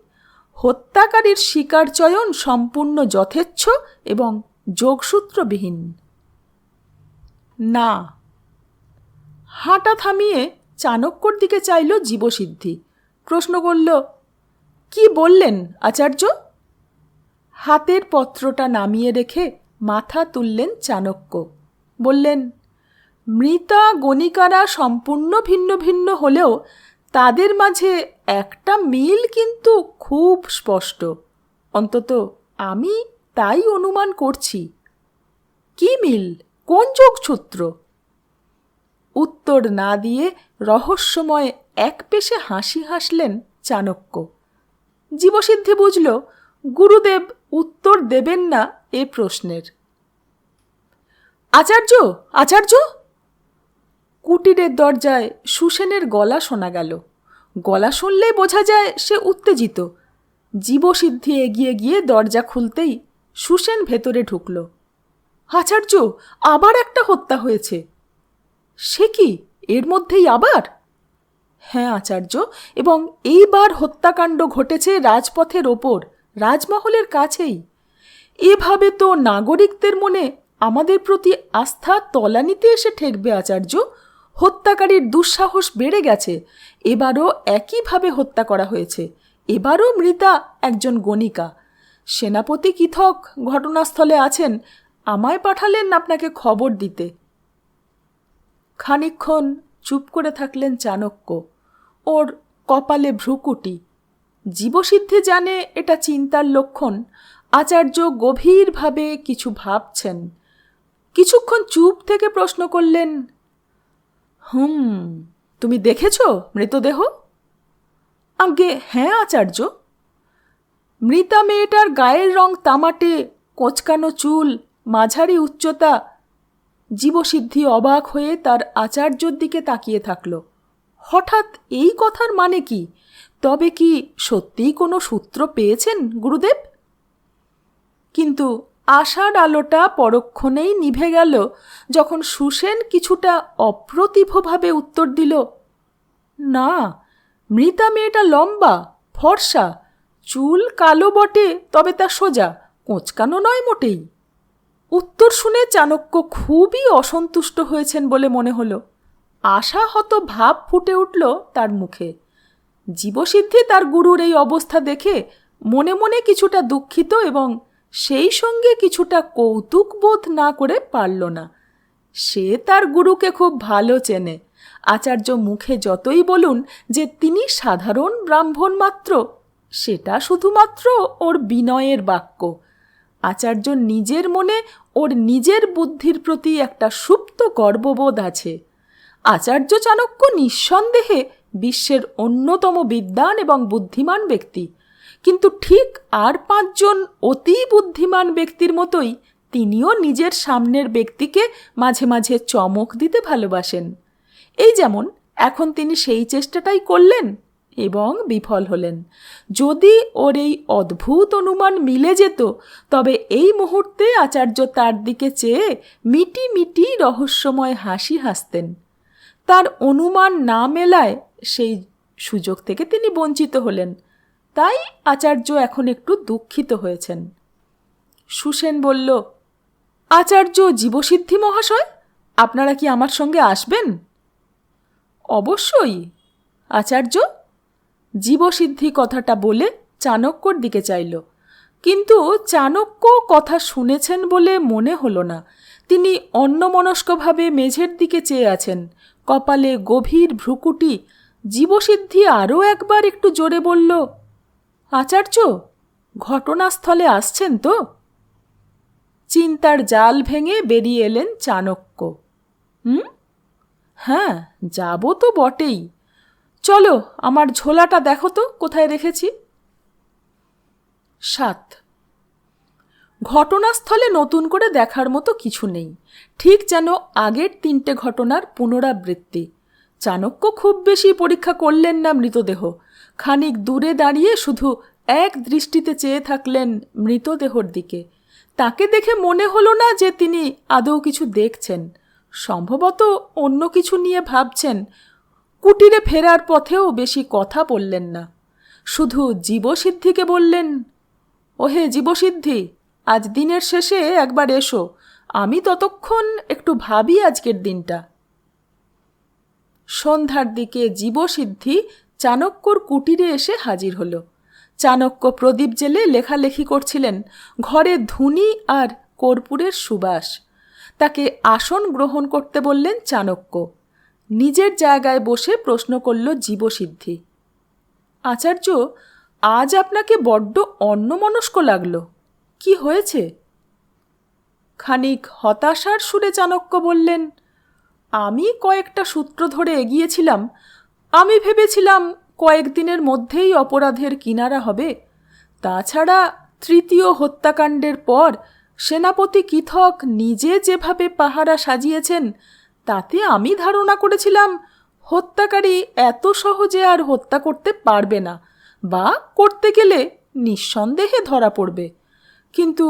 হত্যাকারীর শিকার চয়ন সম্পূর্ণ যথেচ্ছ এবং যোগসূত্রবিহীন। না। হাঁটা থামিয়ে চাণক্যর দিকে চাইল জীবসিদ্ধি। প্রশ্ন করল, কি বললেন আচার্য? হাতের পত্রটা নামিয়ে রেখে মাথা তুললেন চাণক্য। বললেন, মৃতা গণিকারা সম্পূর্ণ ভিন্ন ভিন্ন হলেও তাদের মাঝে একটা মিল কিন্তু খুব স্পষ্ট। অন্তত আমি তাই অনুমান করছি। কি মিল? কোন যোগসূত্র? উত্তর না দিয়ে রহস্যময় এক পেশে হাসি হাসলেন চাণক্য। জীবসিদ্ধি বুঝল গুরুদেব উত্তর দেবেন না এ প্রশ্নের। আচার্য, আচার্য! কুটিরের দরজায় সুসেনের গলা শোনা গেল। গলা শুনলেই বোঝা যায় সে উত্তেজিত। জীবসিদ্ধি এগিয়ে গিয়ে দরজা খুলতেই সুসেন ভেতরে ঢুকল। আচার্য, আবার একটা হত্যা হয়েছে। সে কি, এর মধ্যেই আবার? হ্যাঁ আচার্য, এবং এইবার হত্যাকাণ্ড ঘটেছে রাজপথের ওপর, রাজমহলের কাছেই। এভাবে তো নাগরিকদের মনে আমাদের প্রতি আস্থা তলানিতে এসে ঠেকবে আচার্য। হত্যাকারীর দুঃসাহস বেড়ে গেছে। এবারও একইভাবে হত্যা করা হয়েছে। এবারও মৃতা একজন গণিকা। সেনাপতি কিথক ঘটনাস্থলে আছেন, আমায় পাঠালেন আপনাকে খবর দিতে। খানিকক্ষণ চুপ করে থাকলেন চাণক্য। ওর কপালে ভ্রুকুটি। জীবসিদ্ধি জানে এটা চিন্তার লক্ষণ। আচার্য গভীরভাবে কিছু ভাবছেন। কিছুক্ষণ চুপ থেকে প্রশ্ন করলেন, তুমি দেখেছ মৃতদেহ? আজ্ঞে হ্যাঁ আচার্য। মৃতা মেয়েটার গায়ের রং তামাটে, কোঁচকানো চুল, মাঝারি উচ্চতা। জীবসিদ্ধি অবাক হয়ে তার আচার্যর দিকে তাকিয়ে থাকল। হঠাৎ এই কথার মানে কি? তবে কি সত্যিই কোনো সূত্র পেয়েছেন গুরুদেব? কিন্তু আশার আলোটা পরক্ষণেই নিভে গেল যখন সুসেন কিছুটা অপ্রতিভভাবে উত্তর দিল, না, মৃতা মেয়েটা লম্বা, ফর্সা, চুল কালো বটে, তবে তা সোজা, কোঁচকানো নয় মোটেই। উত্তর শুনে চাণক্য খুবই অসন্তুষ্ট হয়েছেন বলে মনে হলো। আশাহত ভাব ফুটে উঠল তার মুখে। জীবসিদ্ধি তার গুরুর এই অবস্থা দেখে মনে মনে কিছুটা দুঃখিত এবং সেই সঙ্গে কিছুটা কৌতুক বোধ না করে পারল না। সে তার গুরুকে খুব ভালো চেনে। আচার্য মুখে যতই বলুন যে তিনি সাধারণ ব্রাহ্মণ মাত্র, সেটা শুধুমাত্র ওর বিনয়ের বাক্য। আচার্য নিজের মনে ওর নিজের বুদ্ধির প্রতি একটা সুপ্ত গর্ববোধ আছে। আচার্য চাণক্য নিঃসন্দেহে বিশ্বের অন্যতম বিদ্বান এবং বুদ্ধিমান ব্যক্তি, কিন্তু ঠিক আর 5 জন অতি বুদ্ধিমান ব্যক্তির মতোই তিনিও নিজের সামনের ব্যক্তিকে মাঝে মাঝে চমক দিতে ভালোবাসেন। এই যেমন এখন তিনি সেই চেষ্টাটাই করলেন এবং বিফল হলেন। যদি ওর এই অদ্ভুত অনুমান মিলে যেত, তবে এই মুহূর্তে আচার্য তার দিকে চেয়ে মিটি মিটি রহস্যময় হাসি হাসতেন। তার অনুমান না মেলায় সেই সুযোগ থেকে তিনি বঞ্চিত হলেন। তাই আচার্য এখন একটু দুঃখিত হয়েছেন। সুসেন বলল, আচার্য জীবসিদ্ধি মহাশয়, আপনারা কি আমার সঙ্গে আসবেন? অবশ্যই আচার্য। জীবসিদ্ধি কথাটা বলে চাণক্যর দিকে চাইল, কিন্তু চাণক্য কথা শুনেছেন বলে মনে হলো না। তিনি অন্যমনস্কভাবে মেঝের দিকে চেয়ে আছেন, কপালে গভীর ভ্রুকুটি। জীবসিদ্ধি আরও একবার একটু জোরে বলল, আচার্য, ঘটনাস্থলে আসছেন তো? চিন্তার জাল ভেঙে বেরিয়ে এলেন চাণক্য। হ্যাঁ, যাব তো বটেই। চলো, আমার ঝোলাটা দেখো তো কোথায় রেখেছি। 7 ঘটনাস্থলে নতুন করে দেখার মতো কিছু নেই, ঠিক যেন আগের 3টে ঘটনার পুনরাবৃত্তি। চাণক্য খুব বেশি পরীক্ষা করলেন না মৃতদেহ। খানিক দূরে দাঁড়িয়ে শুধু এক দৃষ্টিতে চেয়ে থাকলেন মৃতদেহর দিকে। তাকে দেখে মনে হলো না যে তিনি আদৌ কিছু দেখছেন। সম্ভবত অন্য কিছু নিয়ে ভাবছেন। কুটিরে ফেরার পথেও বেশি কথা বললেন না, শুধু জীবসিদ্ধিকে বললেন, ওহে জীবসিদ্ধি, আজ দিনের শেষে একবার এসো, আমি ততক্ষণ একটু ভাবি আজকের দিনটা। সন্ধ্যার দিকে জীবসিদ্ধি চাণক্যর কুটিরে এসে হাজির হল। চাণক্য প্রদীপ জেলে লেখালেখি করছিলেন। ঘরে ধুনি আর কর্পূরের সুবাস। তাকে আসন গ্রহণ করতে বললেন চাণক্য। নিজের জায়গায় বসে প্রশ্ন করল জীবসিদ্ধি, আচার্য, আজ আপনাকে বড্ড অন্যমনস্ক লাগল, কি হয়েছে? খানিক হতাশার সুরে চাণক্য বললেন, আমি কয়েকটা সূত্র ধরে এগিয়েছিলাম। আমি ভেবেছিলাম কয়েকদিনের মধ্যেই অপরাধের কিনারা হবে। তাছাড়া 3য় হত্যাকাণ্ডের পর সেনাপতি কৃথক নিজে যেভাবে পাহারা সাজিয়েছেন, তাতে আমি ধারণা করেছিলাম হত্যাকারী এত সহজে আর হত্যা করতে পারবে না, বা করতে গেলে নিঃসন্দেহে ধরা পড়বে। কিন্তু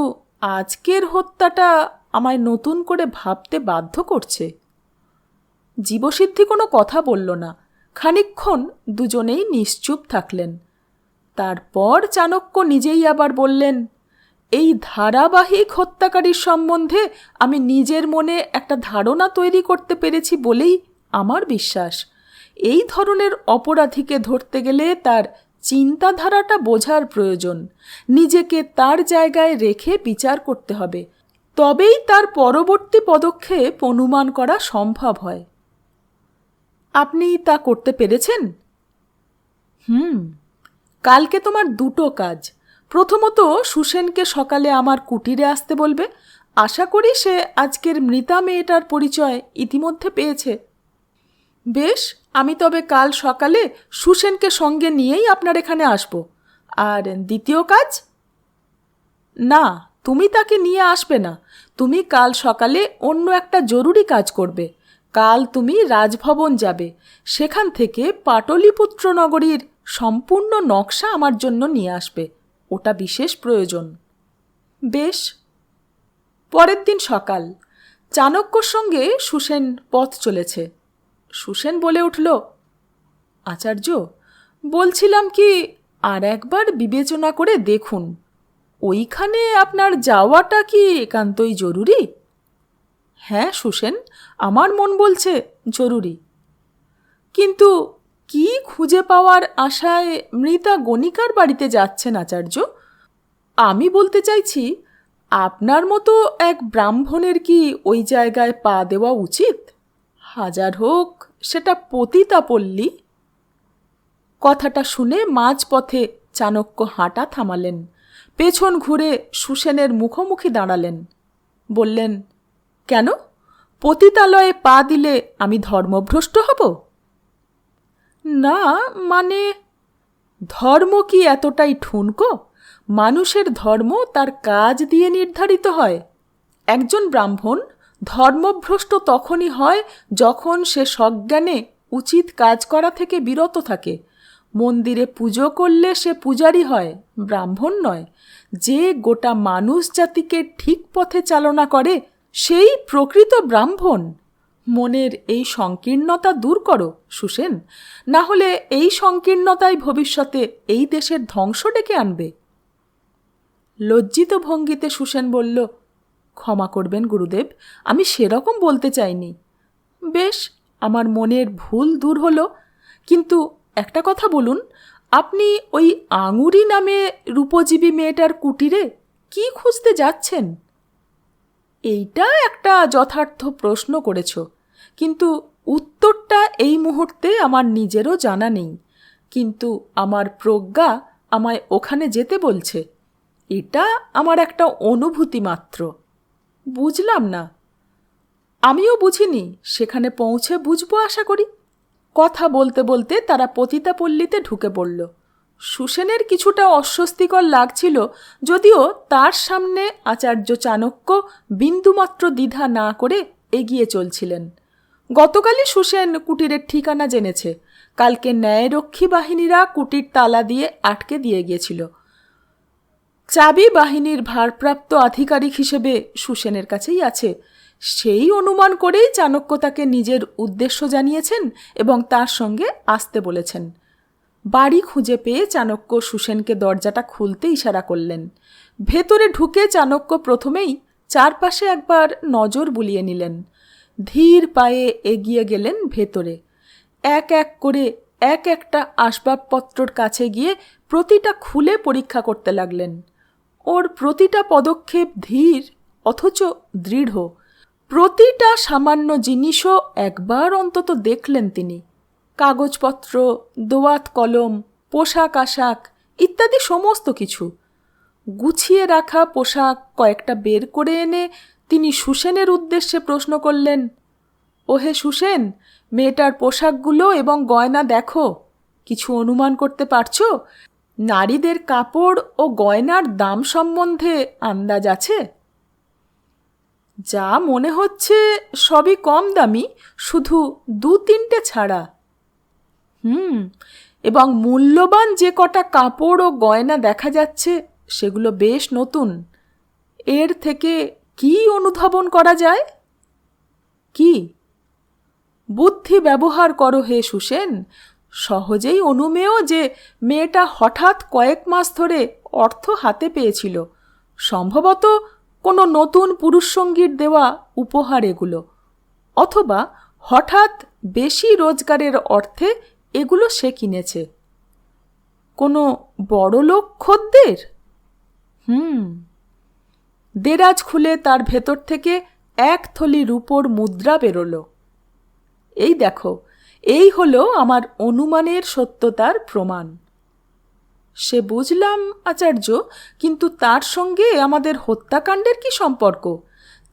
আজকের হত্যাটা আমায় নতুন করে ভাবতে বাধ্য করছে। জীবসিদ্ধি কোনো কথা বলল না। খানিকক্ষণ দুজনেই নিশ্চুপ থাকলেন। তারপর চাণক্য নিজেই আবার বললেন, এই ধারাবাহিক হত্যাকারীর সম্বন্ধে আমি নিজের মনে একটা ধারণা তৈরি করতে পেরেছি বলেই আমার বিশ্বাস। এই ধরনের অপরাধীকে ধরতে গেলে তার চিন্তাধারাটা বোঝার প্রয়োজন। নিজেকে তার জায়গায় রেখে বিচার করতে হবে, তবেই তার পরবর্তী পদক্ষেপ অনুমান করা সম্ভব হয়। আপনি তা করতে পেরেছেন? কালকে তোমার 2টো কাজ। প্রথমত, সুসেনকে সকালে আমার কুটিরে আসতে বলবে। আশা করি সে আজকের মৃতা মেয়েটার পরিচয় ইতিমধ্যে পেয়েছে। বেশ, আমি তবে কাল সকালে সুসেনকে সঙ্গে নিয়েই আপনার এখানে আসব। আর দ্বিতীয় কাজ? না, তুমি তাকে নিয়ে আসবে না। তুমি কাল সকালে অন্য একটা জরুরি কাজ করবে। কাল তুমি রাজভবন যাবে, সেখান থেকে পাটলিপুত্র নগরীর সম্পূর্ণ নকশা আমার জন্য নিয়ে আসবে। ওটা বিশেষ প্রয়োজন। বেশ। পরের দিন সকাল। চাণক্যর সঙ্গে সুসেন পথ চলেছে। সুসেন বলে উঠল, আচার্য, বলছিলাম কি, আর একবার বিবেচনা করে দেখুন, ওইখানে আপনার যাওয়াটা কি একান্তই জরুরি? হ্যাঁ সুসেন, আমার মন বলছে জরুরি। কিন্তু কি খুঁজে পাওয়ার আশায় মৃতা গণিকার বাড়িতে যাচ্ছেন আচার্য? আমি বলতে চাইছি, আপনার মতো এক ব্রাহ্মণের কি ওই জায়গায় পা দেওয়া উচিত? হাজার হোক সেটা পতিতাপল্লী। কথাটা শুনে মাঝপথে চাণক্য হাঁটা থামালেন, পেছন ঘুরে সুসেনের মুখোমুখি দাঁড়ালেন। বললেন, কেন? পতিতালয়ে পা দিলে আমি ধর্মভ্রষ্ট হব? না, মানে ধর্ম কি এতটাই ঠুনকো? মানুষের ধর্ম তার কাজ দিয়ে নির্ধারিত হয়। একজন ব্রাহ্মণ ধর্মভ্রষ্ট তখনই হয় যখন সে সজ্ঞানে উচিত কাজ করা থেকে বিরত থাকে। মন্দিরে পুজো করলে সে পূজারী হয়, ব্রাহ্মণ নয়। যে গোটা মানুষ জাতিকে ঠিক পথে চালনা করে সেই প্রকৃত ব্রাহ্মণ। মনের এই সংকীর্ণতা দূর করো সুসেন, না হলে এই সংকীর্ণতাই ভবিষ্যতে এই দেশের ধ্বংস ডেকে আনবে। লজ্জিত ভঙ্গিতে সুসেন বলল, ক্ষমা করবেন গুরুদেব, আমি সেরকম বলতে চাইনি। বেশ, আমার মনের ভুল দূর হলো। কিন্তু একটা কথা বলুন, আপনি ওই আঙুরি নামে রূপজীবী মেয়েটার কুটিরে কি খুঁজতে যাচ্ছেন? এইটা একটা যথার্থ প্রশ্ন করেছ, কিন্তু উত্তরটা এই মুহূর্তে আমার নিজেরও জানা নেই। কিন্তু আমার প্রজ্ঞা আমায় ওখানে যেতে বলছে। এটা আমার একটা অনুভূতি মাত্র। বুঝলাম না। আমিও বুঝিনি, সেখানে পৌঁছে বুঝবো আশা করি। কথা বলতে বলতে তারা পতিতাপল্লীতে ঢুকে পড়ল। সুসেনের কিছুটা অস্বস্তিকর লাগছিল, যদিও তার সামনে আচার্য চাণক্য বিন্দুমাত্র দ্বিধা না করে এগিয়ে চলছিলেন। গতকালই সুসেন কুটিরের ঠিকানা জেনেছে। কালকে ন্যায়রক্ষী বাহিনীরা কুটির তালা দিয়ে আটকে দিয়ে গিয়েছিল। চাবি বাহিনীর ভারপ্রাপ্ত আধিকারিক হিসেবে সুসেনের কাছেই আছে। সেই অনুমান করেই চাণক্য তাকে নিজের উদ্দেশ্য জানিয়েছেন এবং তার সঙ্গে আসতে বলেছেন। বাড়ি খুঁজে পেয়ে চাণক্য সুসেনকে দরজাটা খুলতে ইশারা করলেন। ভেতরে ঢুকে চাণক্য প্রথমেই চারপাশে একবার নজর বুলিয়ে নিলেন। ধীর পায়ে এগিয়ে গেলেন ভেতরে। এক এক করে এক একটা আসবাবপত্রর কাছে গিয়ে প্রতিটা খুলে পরীক্ষা করতে লাগলেন। ওর প্রতিটা পদক্ষেপ ধীর অথচ দৃঢ়। প্রতিটা সামান্য জিনিসও একবার অন্তত দেখলেন তিনি। কাগজপত্র, দোয়াত কলম, পোশাক আশাক ইত্যাদি সমস্ত কিছু। গুছিয়ে রাখা পোশাক কয়েকটা বের করে এনে তিনি সুসেনের উদ্দেশ্যে প্রশ্ন করলেন, ওহে সুসেন, মেয়েটার পোশাকগুলো এবং গয়না দেখো। কিছু অনুমান করতে পারছো? নারীদের কাপড় ও গয়নার দাম সম্বন্ধে আন্দাজ আছে? যা মনে হচ্ছে সবই কম দামি, শুধু 2-3টে ছাড়া। এবং মূল্যবান যে কটা কাপড় ও গয়না দেখা যাচ্ছে সেগুলো বেশ নতুন। এর থেকে কি অনুধাবন করা যায়? কি? বুদ্ধি ব্যবহার করো হে সুসেন। সহজেই অনুমেয় যে মেয়েটা হঠাৎ কয়েক মাস ধরে অর্থ হাতে পেয়েছিল। সম্ভবত কোনো নতুন পুরুষসঙ্গীর দেওয়া উপহার এগুলো, অথবা হঠাৎ বেশি রোজগারের অর্থে এগুলো সে কিনেছে। কোনো বড়লোক খদ্দের? দেরাজ খুলে তার ভেতর থেকে এক থলি রূপোর মুদ্রা বেরোলো। এই দেখো, এই হলো আমার অনুমানের সত্যতার প্রমাণ। সে বুঝলাম আচার্য, কিন্তু তার সঙ্গে আমাদের হত্যাকাণ্ডের কি সম্পর্ক?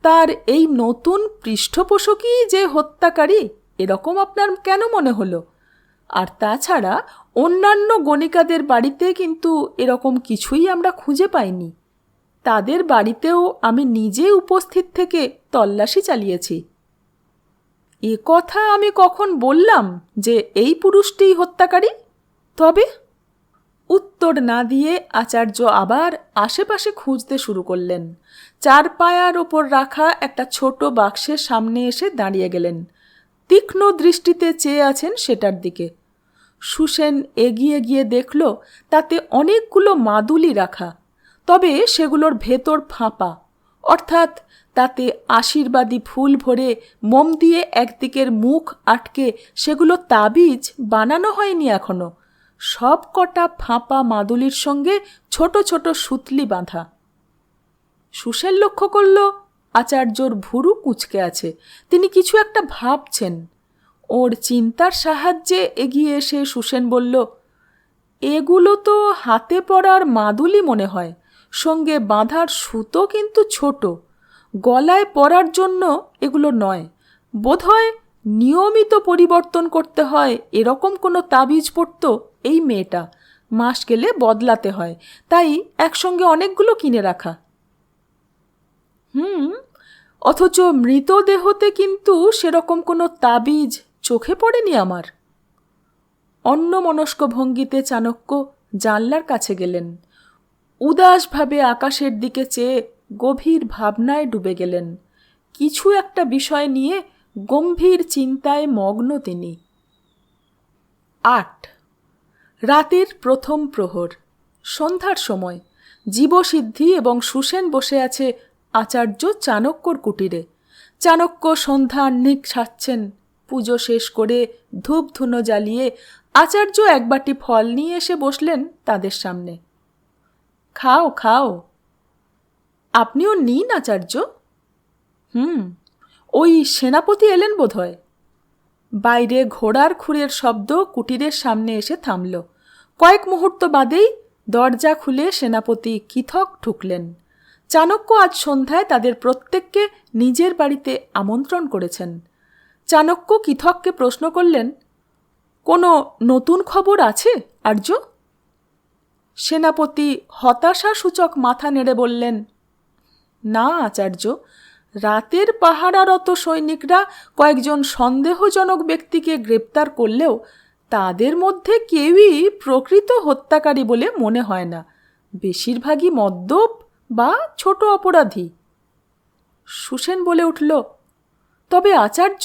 তার এই নতুন পৃষ্ঠপোষকই যে হত্যাকারী এরকম আপনার কেন মনে হলো? আর তাছাড়া অন্যান্য গণিকাদের বাড়িতে কিন্তু এরকম কিছুই আমরা খুঁজে পাইনি। তাদের বাড়িতেও আমি নিজে উপস্থিত থেকে তল্লাশি চালিয়েছি। এ কথা আমি কখন বললাম যে এই পুরুষটিই হত্যাকারী? তবে উত্তর না দিয়ে আচার্য আবার আশেপাশে খুঁজতে শুরু করলেন। 4 পায়ার ওপর রাখা একটা ছোট বাক্সের সামনে এসে দাঁড়িয়ে গেলেন। তীক্ষ্ণ দৃষ্টিতে চেয়ে আছেন সেটার দিকে। সুসেন এগিয়ে গিয়ে দেখল তাতে অনেকগুলো মাদুলি রাখা, তবে সেগুলোর ভেতর ফাঁপা, অর্থাৎ তাতে আশীর্বাদী ফুল ভরে মোম দিয়ে একদিকের মুখ আটকে সেগুলো তাবিজ বানানো হয়নি এখনো। সব কটা ফাঁপা মাদুলির সঙ্গে ছোট ছোট সুতলি বাঁধা। সুসেন লক্ষ্য করল আচার্যর ভুরু কুঁচকে আছে, তিনি কিছু একটা ভাবছেন। ওর চিন্তার সাহায্যে এগিয়ে এসে সুসেন বলল, এগুলো তো হাতে পরার মাদুলি মনে হয়, সঙ্গে বাঁধার সুতো কিন্তু ছোট, গলায় পরার জন্য এগুলো নয়। বোধহয় নিয়মিত পরিবর্তন করতে হয় এরকম কোনো তাবিজ পড়ত এই মেয়েটা, মাস গেলে বদলাতে হয়, তাই একসঙ্গে অনেকগুলো কিনে রাখা। অথচ মৃতদেহতে কিন্তু সেরকম কোনো তাবিজ চোখে পড়েনি আমার। অন্যমনস্ক ভঙ্গিতে চাণক্য জানলার কাছে গেলেন। উদাসভাবে আকাশের দিকে চেয়ে গভীর ভাবনায় ডুবে গেলেন। কিছু একটা বিষয় নিয়ে গম্ভীর চিন্তায় মগ্ন তিনি। 8 রাতের প্রথম প্রহর, সন্ধ্যার সময়। জীবসিদ্ধি এবং সুসেন বসে আছে আচার্য চাণক্যর কুটিরে। চাণক্য সন্ধ্যাহ্নিক সাচ্ছেন। পুজো শেষ করে ধূপ ধুনো জ্বালিয়ে আচার্য এক বাটি ফল নিয়ে এসে বসলেন তাদের সামনে। খাও খাও। আপনিও নিন আচার্য। ওই সেনাপতি এলেন বোধহয়। বাইরে ঘোড়ার খুরের শব্দ কুটিরের সামনে এসে থামল। কয়েক মুহূর্ত বাদেই দরজা খুলে সেনাপতি কিথক ঢুকলেন। চাণক্য আজ সন্ধ্যায় তাদের প্রত্যেককে নিজের বাড়িতে আমন্ত্রণ করেছেন। চাণক্য কিথককে প্রশ্ন করলেন, কোনো নতুন খবর আছে আর্য? সেনাপতি হতাশাসূচক মাথা নেড়ে বললেন, না আচার্য, রাতের পাহারারত সৈনিকরা কয়েকজন সন্দেহজনক ব্যক্তিকে গ্রেপ্তার করলেও তাদের মধ্যে কেউই প্রকৃত হত্যাকারী বলে মনে হয় না। বেশিরভাগই মদ্যপ বা ছোট অপরাধী। সুসেন বলে উঠল, তবে আচার্য,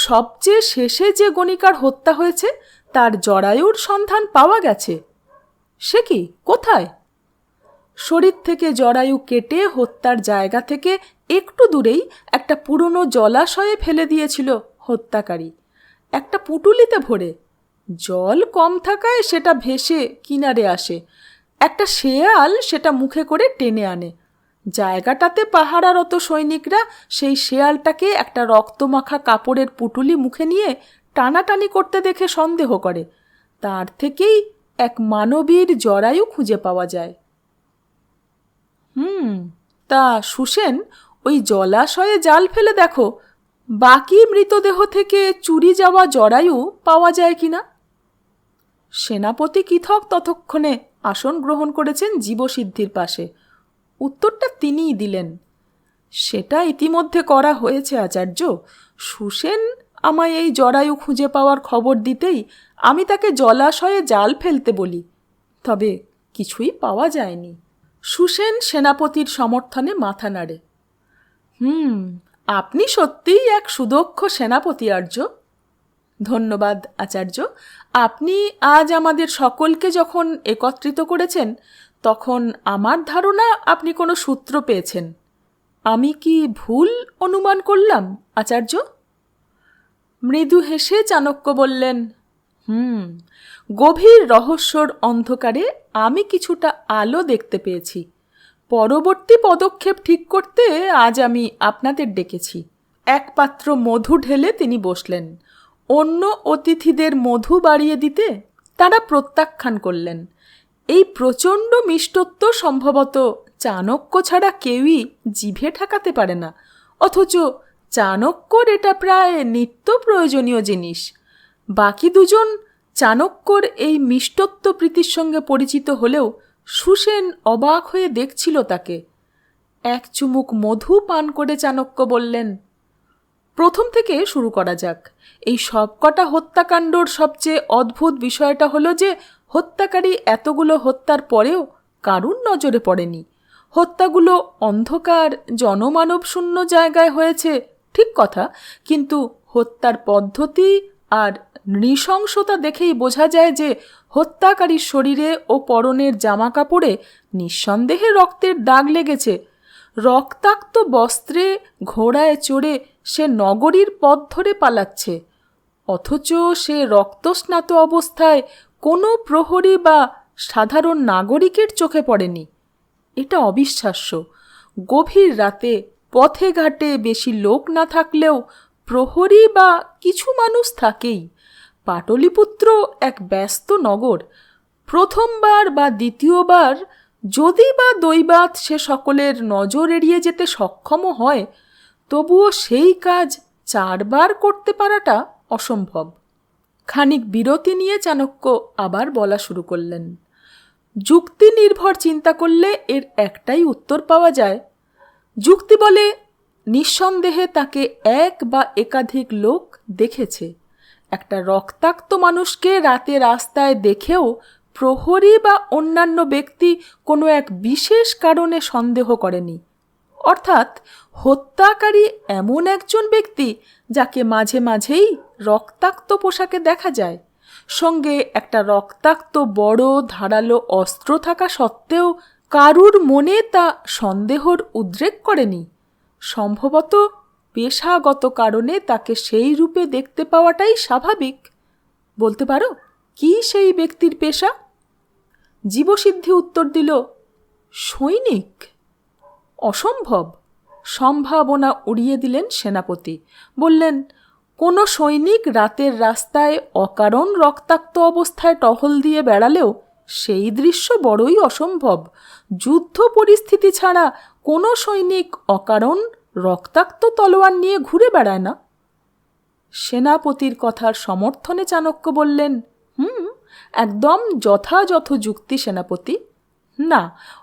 সবচেয়ে শেষে যে গণিকার হত্যা হয়েছে তার জরায়ুর সন্ধান পাওয়া গেছে। সে কি, কোথায়? শরীর থেকে জরায়ু কেটে হত্যার জায়গা থেকে একটু দূরেই একটা পুরনো জলাশয়ে ফেলে দিয়েছিল হত্যাকারী, একটা পুঁটুলিতে ভরে। জল কম থাকায় সেটা ভেসে কিনারে আসে। একটা শেয়াল সেটা মুখে করে টেনে আনে। জায়গাটাতে পাহারারত সৈনিকরা সেই শেয়ালটাকে একটা রক্তমাখা কাপড়ের পুঁটুলি মুখে নিয়ে টানাটানি করতে দেখে সন্দেহ করে। তার থেকেই এক মানবীর জরায়ু খুঁজে পাওয়া যায়। তা সুসেন, ওই জলাশয়ে জাল ফেলে দেখো বাকি মৃতদেহ থেকে চুরি যাওয়া জরায়ু পাওয়া যায় কিনা। সেনাপতি কিথক ততক্ষণে আসন গ্রহণ করেছেন জীবসিদ্ধির পাশে। উত্তরটা তিনিই দিলেন, সেটা ইতিমধ্যে করা হয়েছে আচার্য। সুসেন আমায় এই জরায়ু খুঁজে পাওয়ার খবর দিতেই আমি তাকে জলাশয়ে জাল ফেলতে বলি, তবে কিছুই পাওয়া যায়নি। সুসেন সেনাপতির সমর্থনে মাথা নাড়ে। আপনি সত্যিই এক সুদক্ষ সেনাপতি আর্য। ধন্যবাদ আচার্য। আপনি আজ আমাদের সকলকে যখন একত্রিত করেছেন তখন আমার ধারণা আপনি কোনো সূত্র পেয়েছেন। আমি কি ভুল অনুমান করলাম আচার্য? মৃদু হেসে চাণক্য বললেন, গভীর রহস্যর অন্ধকারে আমি কিছুটা আলো দেখতে পেয়েছি। পরবর্তী পদক্ষেপ ঠিক করতে আজ আমি আপনাদের ডেকেছি। এক পাত্র মধু ঢেলে তিনি বসলেন। অন্য অতিথিদের মধু বাড়িয়ে দিতে তারা প্রত্যাখ্যান করলেন। এই প্রচণ্ড মিষ্টত্ব সম্ভবত চাণক্য ছাড়া কেউই জিভে ঠেকাতে পারে না, অথচ চাণক্যর এটা প্রায় নিত্য প্রয়োজনীয় জিনিস। বাকি দুজন চাণক্যর এই মিষ্টত্ব প্রীতির সঙ্গে পরিচিত হলেও সুসেন অবাক হয়ে দেখছিল তাকে। এক চুমুক মধু পান করে চাণক্য বললেন, প্রথম থেকে শুরু করা যাক। এই সবকটা হত্যাকাণ্ডর সবচেয়ে অদ্ভুত বিষয়টা হলো যে হত্যাকারী এতগুলো হত্যার পরেও কারুর নজরে পড়েনি। হত্যাগুলো অন্ধকার জনমানব শূন্য জায়গায় হয়েছে ঠিক কথা, কিন্তু হত্যার পদ্ধতি আর নৃশংসতা দেখেই বোঝা যায় যে হত্যাকারীর শরীরে ও পরনের জামা কাপড়ে নিঃসন্দেহে রক্তের দাগ লেগেছে। রক্তাক্ত বস্ত্রে ঘোড়ায় চড়ে সে নগরীর পথ ধরে পালাচ্ছে, অথচ সে রক্তস্নাত অবস্থায় কোনো প্রহরী বা সাধারণ নাগরিকের চোখে পড়েনি। এটা অবিশ্বাস্য। গভীর রাতে পথে ঘাটে বেশি লোক না থাকলেও প্রহরী বা কিছু মানুষ থাকেই। পাটলিপুত্র এক ব্যস্ত নগর। প্রথমবার বা দ্বিতীয়বার যদি বা দৈবাৎ সে সকলের নজর এড়িয়ে যেতে সক্ষম হয়, তবুও সেই কাজ 4 বার করতে পারাটা অসম্ভব। খানিক বিরতি নিয়ে চাণক্য আবার বলা শুরু করলেন, যুক্তি নির্ভর চিন্তা করলে এর একটাই উত্তর পাওয়া যায়। যুক্তি বলে নিঃসন্দেহে তাকে এক বা একাধিক লোক দেখেছে। একটা রক্তাক্ত মানুষকে রাতে রাস্তায় দেখেও প্রহরী বা অন্যান্য ব্যক্তি কোনো এক বিশেষ কারণে সন্দেহ করেনি। অর্থাৎ হত্যাকারী এমন একজন ব্যক্তি যাকে মাঝে মাঝেই রক্তাক্ত পোশাকে দেখা যায়, সঙ্গে একটা রক্তাক্ত বড় ধারালো অস্ত্র থাকা সত্ত্বেও কারুর মনে তা সন্দেহর উদ্রেক করেনি। সম্ভবত পেশাগত কারণে তাকে সেই রূপে দেখতে পাওয়াটাই স্বাভাবিক। বলতে পারো কি সেই ব্যক্তির পেশা? জীবসিদ্ধি উত্তর দিল, সৈনিক। অসম্ভব। সম্ভাবনা উড়িয়ে দিলেন সেনাপতি। বললেন, কোনো সৈনিক রাতের রাস্তায় অকারণ রক্তাক্ত অবস্থায় টহল দিয়ে বেড়ালেও সেই দৃশ্য বড়ই অসম্ভব। যুদ্ধ পরিস্থিতি ছাড়া কোনো সৈনিক অকারণ রক্তাক্ত তলোয়ার নিয়ে ঘুরে বেড়ায় না। সেনাপতির কথার সমর্থনে চাণক্য বললেন, একদম যথাযথ যুক্তি সেনাপতি। না,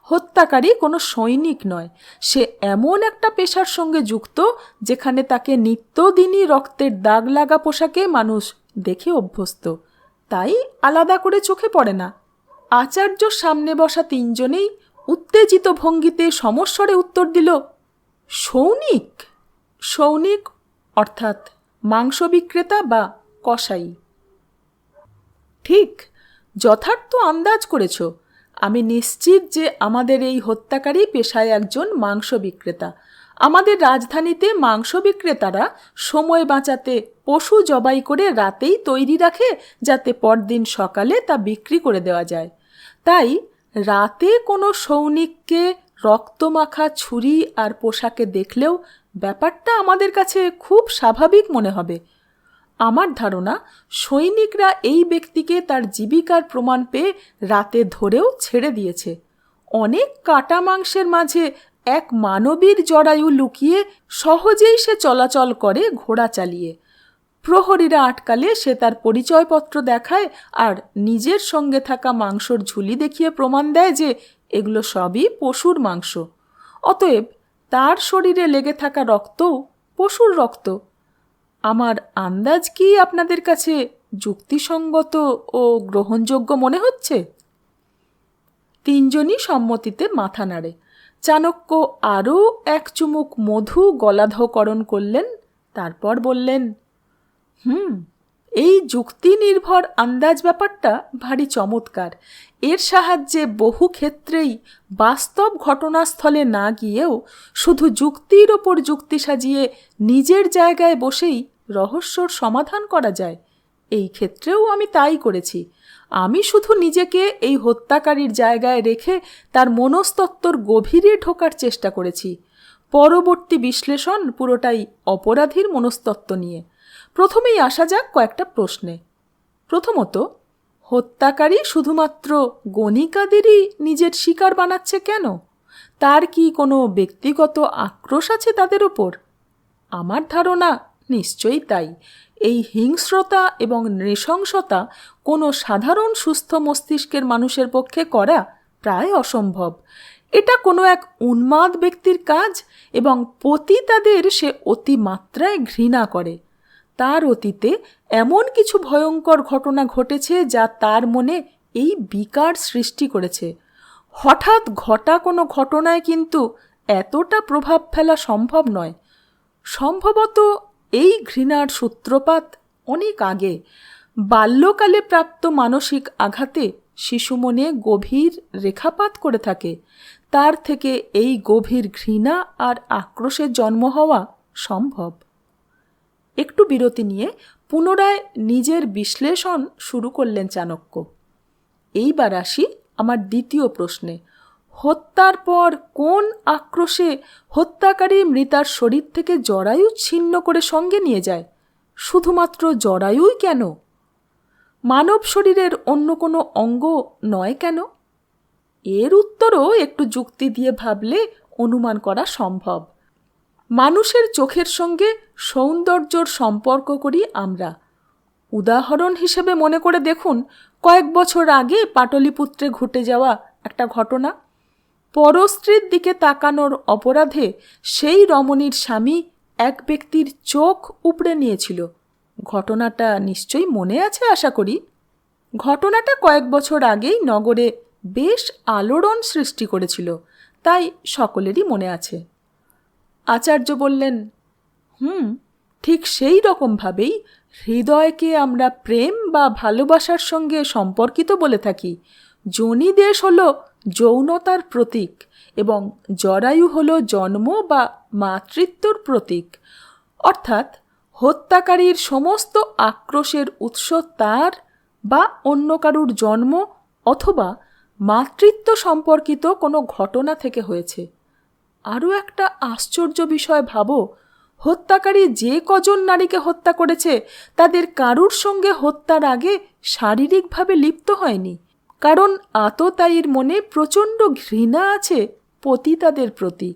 হত্যাকারী কোনো সৈনিক নয়। সে এমন একটা পেশার সঙ্গে যুক্ত যেখানে তাকে নিত্যদিনই রক্তের দাগ লাগা পোশাকে মানুষ দেখে অভ্যস্ত, তাই আলাদা করে চোখে পড়ে না। আচার্যর সামনে বসা 3 জনেই উত্তেজিত ভঙ্গিতে সমস্বরে উত্তর দিল, সৈনিক। সৈনিক অর্থাৎ মাংস বিক্রেতা বা কসাই। ঠিক, যথার্থ আন্দাজ করেছ। আমি নিশ্চিত যে আমাদের এই হত্যাকারী পেশায় একজন মাংস বিক্রেতা। আমাদের রাজধানীতে মাংস বিক্রেতারা সময় বাঁচাতে পশু জবাই করে রাতেই তৈরি রাখে, যাতে পরদিন সকালে তা বিক্রি করে দেওয়া যায়। তাই রাতে কোনো সৈনিককে রক্তমাখা ছুরি আর পোশাকে দেখলেও ব্যাপারটা আমাদের কাছে খুব স্বাভাবিক মনে হবে। আমার ধারণা সৈনিকরা এই ব্যক্তিকে তার জীবিকার প্রমাণ পেয়ে রাতে ধরেও ছেড়ে দিয়েছে। অনেক কাটা মাংসের মাঝে এক মানবীর জরায়ু লুকিয়ে সহজেই সে চলাচল করে ঘোড়া চালিয়ে। প্রহরীরা আটকালে সে তার পরিচয়পত্র দেখায় আর নিজের সঙ্গে থাকা মাংসর ঝুলি দেখিয়ে প্রমাণ দেয় যে এগুলো সবই পশুর মাংস। অতএব তার শরীরে লেগে থাকা রক্তও পশুর রক্ত। আমার আন্দাজ কি আপনাদের কাছে যুক্তিসঙ্গত ও গ্রহণযোগ্য মনে হচ্ছে? 3 জনই সম্মতিতে মাথা নাড়ে। চাণক্য আরও এক চুমুক মধু গলাধঃকরণ করলেন, তারপর বললেন, এই যুক্তি নির্ভর আন্দাজ ব্যাপারটা ভারী চমৎকার। এর সাহায্যে বহু ক্ষেত্রেই বাস্তব ঘটনাস্থলে না গিয়েও শুধু যুক্তির ওপর যুক্তি সাজিয়ে নিজের জায়গায় বসেই রহস্যর সমাধান করা যায়। এই ক্ষেত্রেও আমি তাই করেছি। আমি শুধু নিজেকে এই হত্যাকারীর জায়গায় রেখে তার মনস্তত্ত্বর গভীরে ঢোকার চেষ্টা করেছি। পরবর্তী বিশ্লেষণ পুরোটাই অপরাধীর মনস্তত্ত্ব নিয়ে। প্রথমেই আসা যাক কয়েকটা প্রশ্নে। প্রথমত, হত্যাকারী শুধুমাত্র গণিকাদেরই নিজের শিকার বানাচ্ছে কেন? তার কি কোনো ব্যক্তিগত আক্রোশ আছে তাদের ওপর? আমার ধারণা নিশ্চয়ই তাই। এই হিংস্রতা এবং নৃশংসতা কোনো সাধারণ সুস্থ মস্তিষ্কের মানুষের পক্ষে করা প্রায় অসম্ভব। এটা কোনো এক উন্মাদ ব্যক্তির কাজ এবং পতিতাদের সে অতিমাত্রায় ঘৃণা করে। তার অতীতে এমন কিছু ভয়ঙ্কর ঘটনা ঘটেছে যা তার মনে এই বিকার সৃষ্টি করেছে। হঠাৎ ঘটা কোনো ঘটনায় কিন্তু এতটা প্রভাব ফেলা সম্ভব নয়। সম্ভবত এই ঘৃণার সূত্রপাত অনেক আগে। বাল্যকালে প্রাপ্ত মানসিক আঘাতে শিশু মনে গভীর রেখাপাত করে থাকে। তার থেকে এই গভীর ঘৃণা আর আক্রোশের জন্ম হওয়া সম্ভব। একটু বিরতি নিয়ে পুনরায় নিজের বিশ্লেষণ শুরু করলেন চাণক্য। এইবার আসি আমার দ্বিতীয় প্রশ্নে। হত্যার পর কোন আক্রোশে হত্যাকারী মৃতার শরীর থেকে জরায়ু ছিন্ন করে সঙ্গে নিয়ে যায়? শুধুমাত্র জরায়ুই কেন? মানব শরীরের অন্য কোনো অঙ্গ নয় কেন? এর উত্তরও একটু যুক্তি দিয়ে ভাবলে অনুমান করা সম্ভব। মানুষের চোখের সঙ্গে সৌন্দর্যর সম্পর্ক করি আমরা। উদাহরণ হিসেবে মনে করে দেখুন, কয়েক বছর আগে পাটলিপুত্রে ঘটে যাওয়া একটা ঘটনা। পরস্ত্রীর দিকে তাকানোর অপরাধে সেই রমণীর স্বামী এক ব্যক্তির চোখ উপড়ে নিয়েছিল। ঘটনাটা নিশ্চয়ই মনে আছে আশা করি। ঘটনাটা কয়েক বছর আগেই নগরে বেশ আলোড়ন সৃষ্টি করেছিল, তাই সকলেরই মনে আছে। আচার্য বললেন, ঠিক সেই রকমভাবেই হৃদয়কে আমরা প্রেম বা ভালোবাসার সঙ্গে সম্পর্কিত বলে থাকি। যোনিদেশ হল যৌনতার প্রতীক এবং জরায়ু হল জন্ম বা মাতৃত্বর প্রতীক। অর্থাৎ হত্যাকারীর সমস্ত আক্রোশের উৎস তার বা অন্য কারুর জন্ম অথবা মাতৃত্ব সম্পর্কিত কোনো ঘটনা থেকে হয়েছে। আরও একটা আশ্চর্য বিষয় ভাবো, হত্যাকারী যে কজন নারীকে হত্যা করেছে তাদের কারুর সঙ্গে হত্যার আগে শারীরিকভাবে লিপ্ত হয়নি, কারণ আততায়ীর মনে প্রচণ্ড ঘৃণা আছে পতিতাদের প্রতি।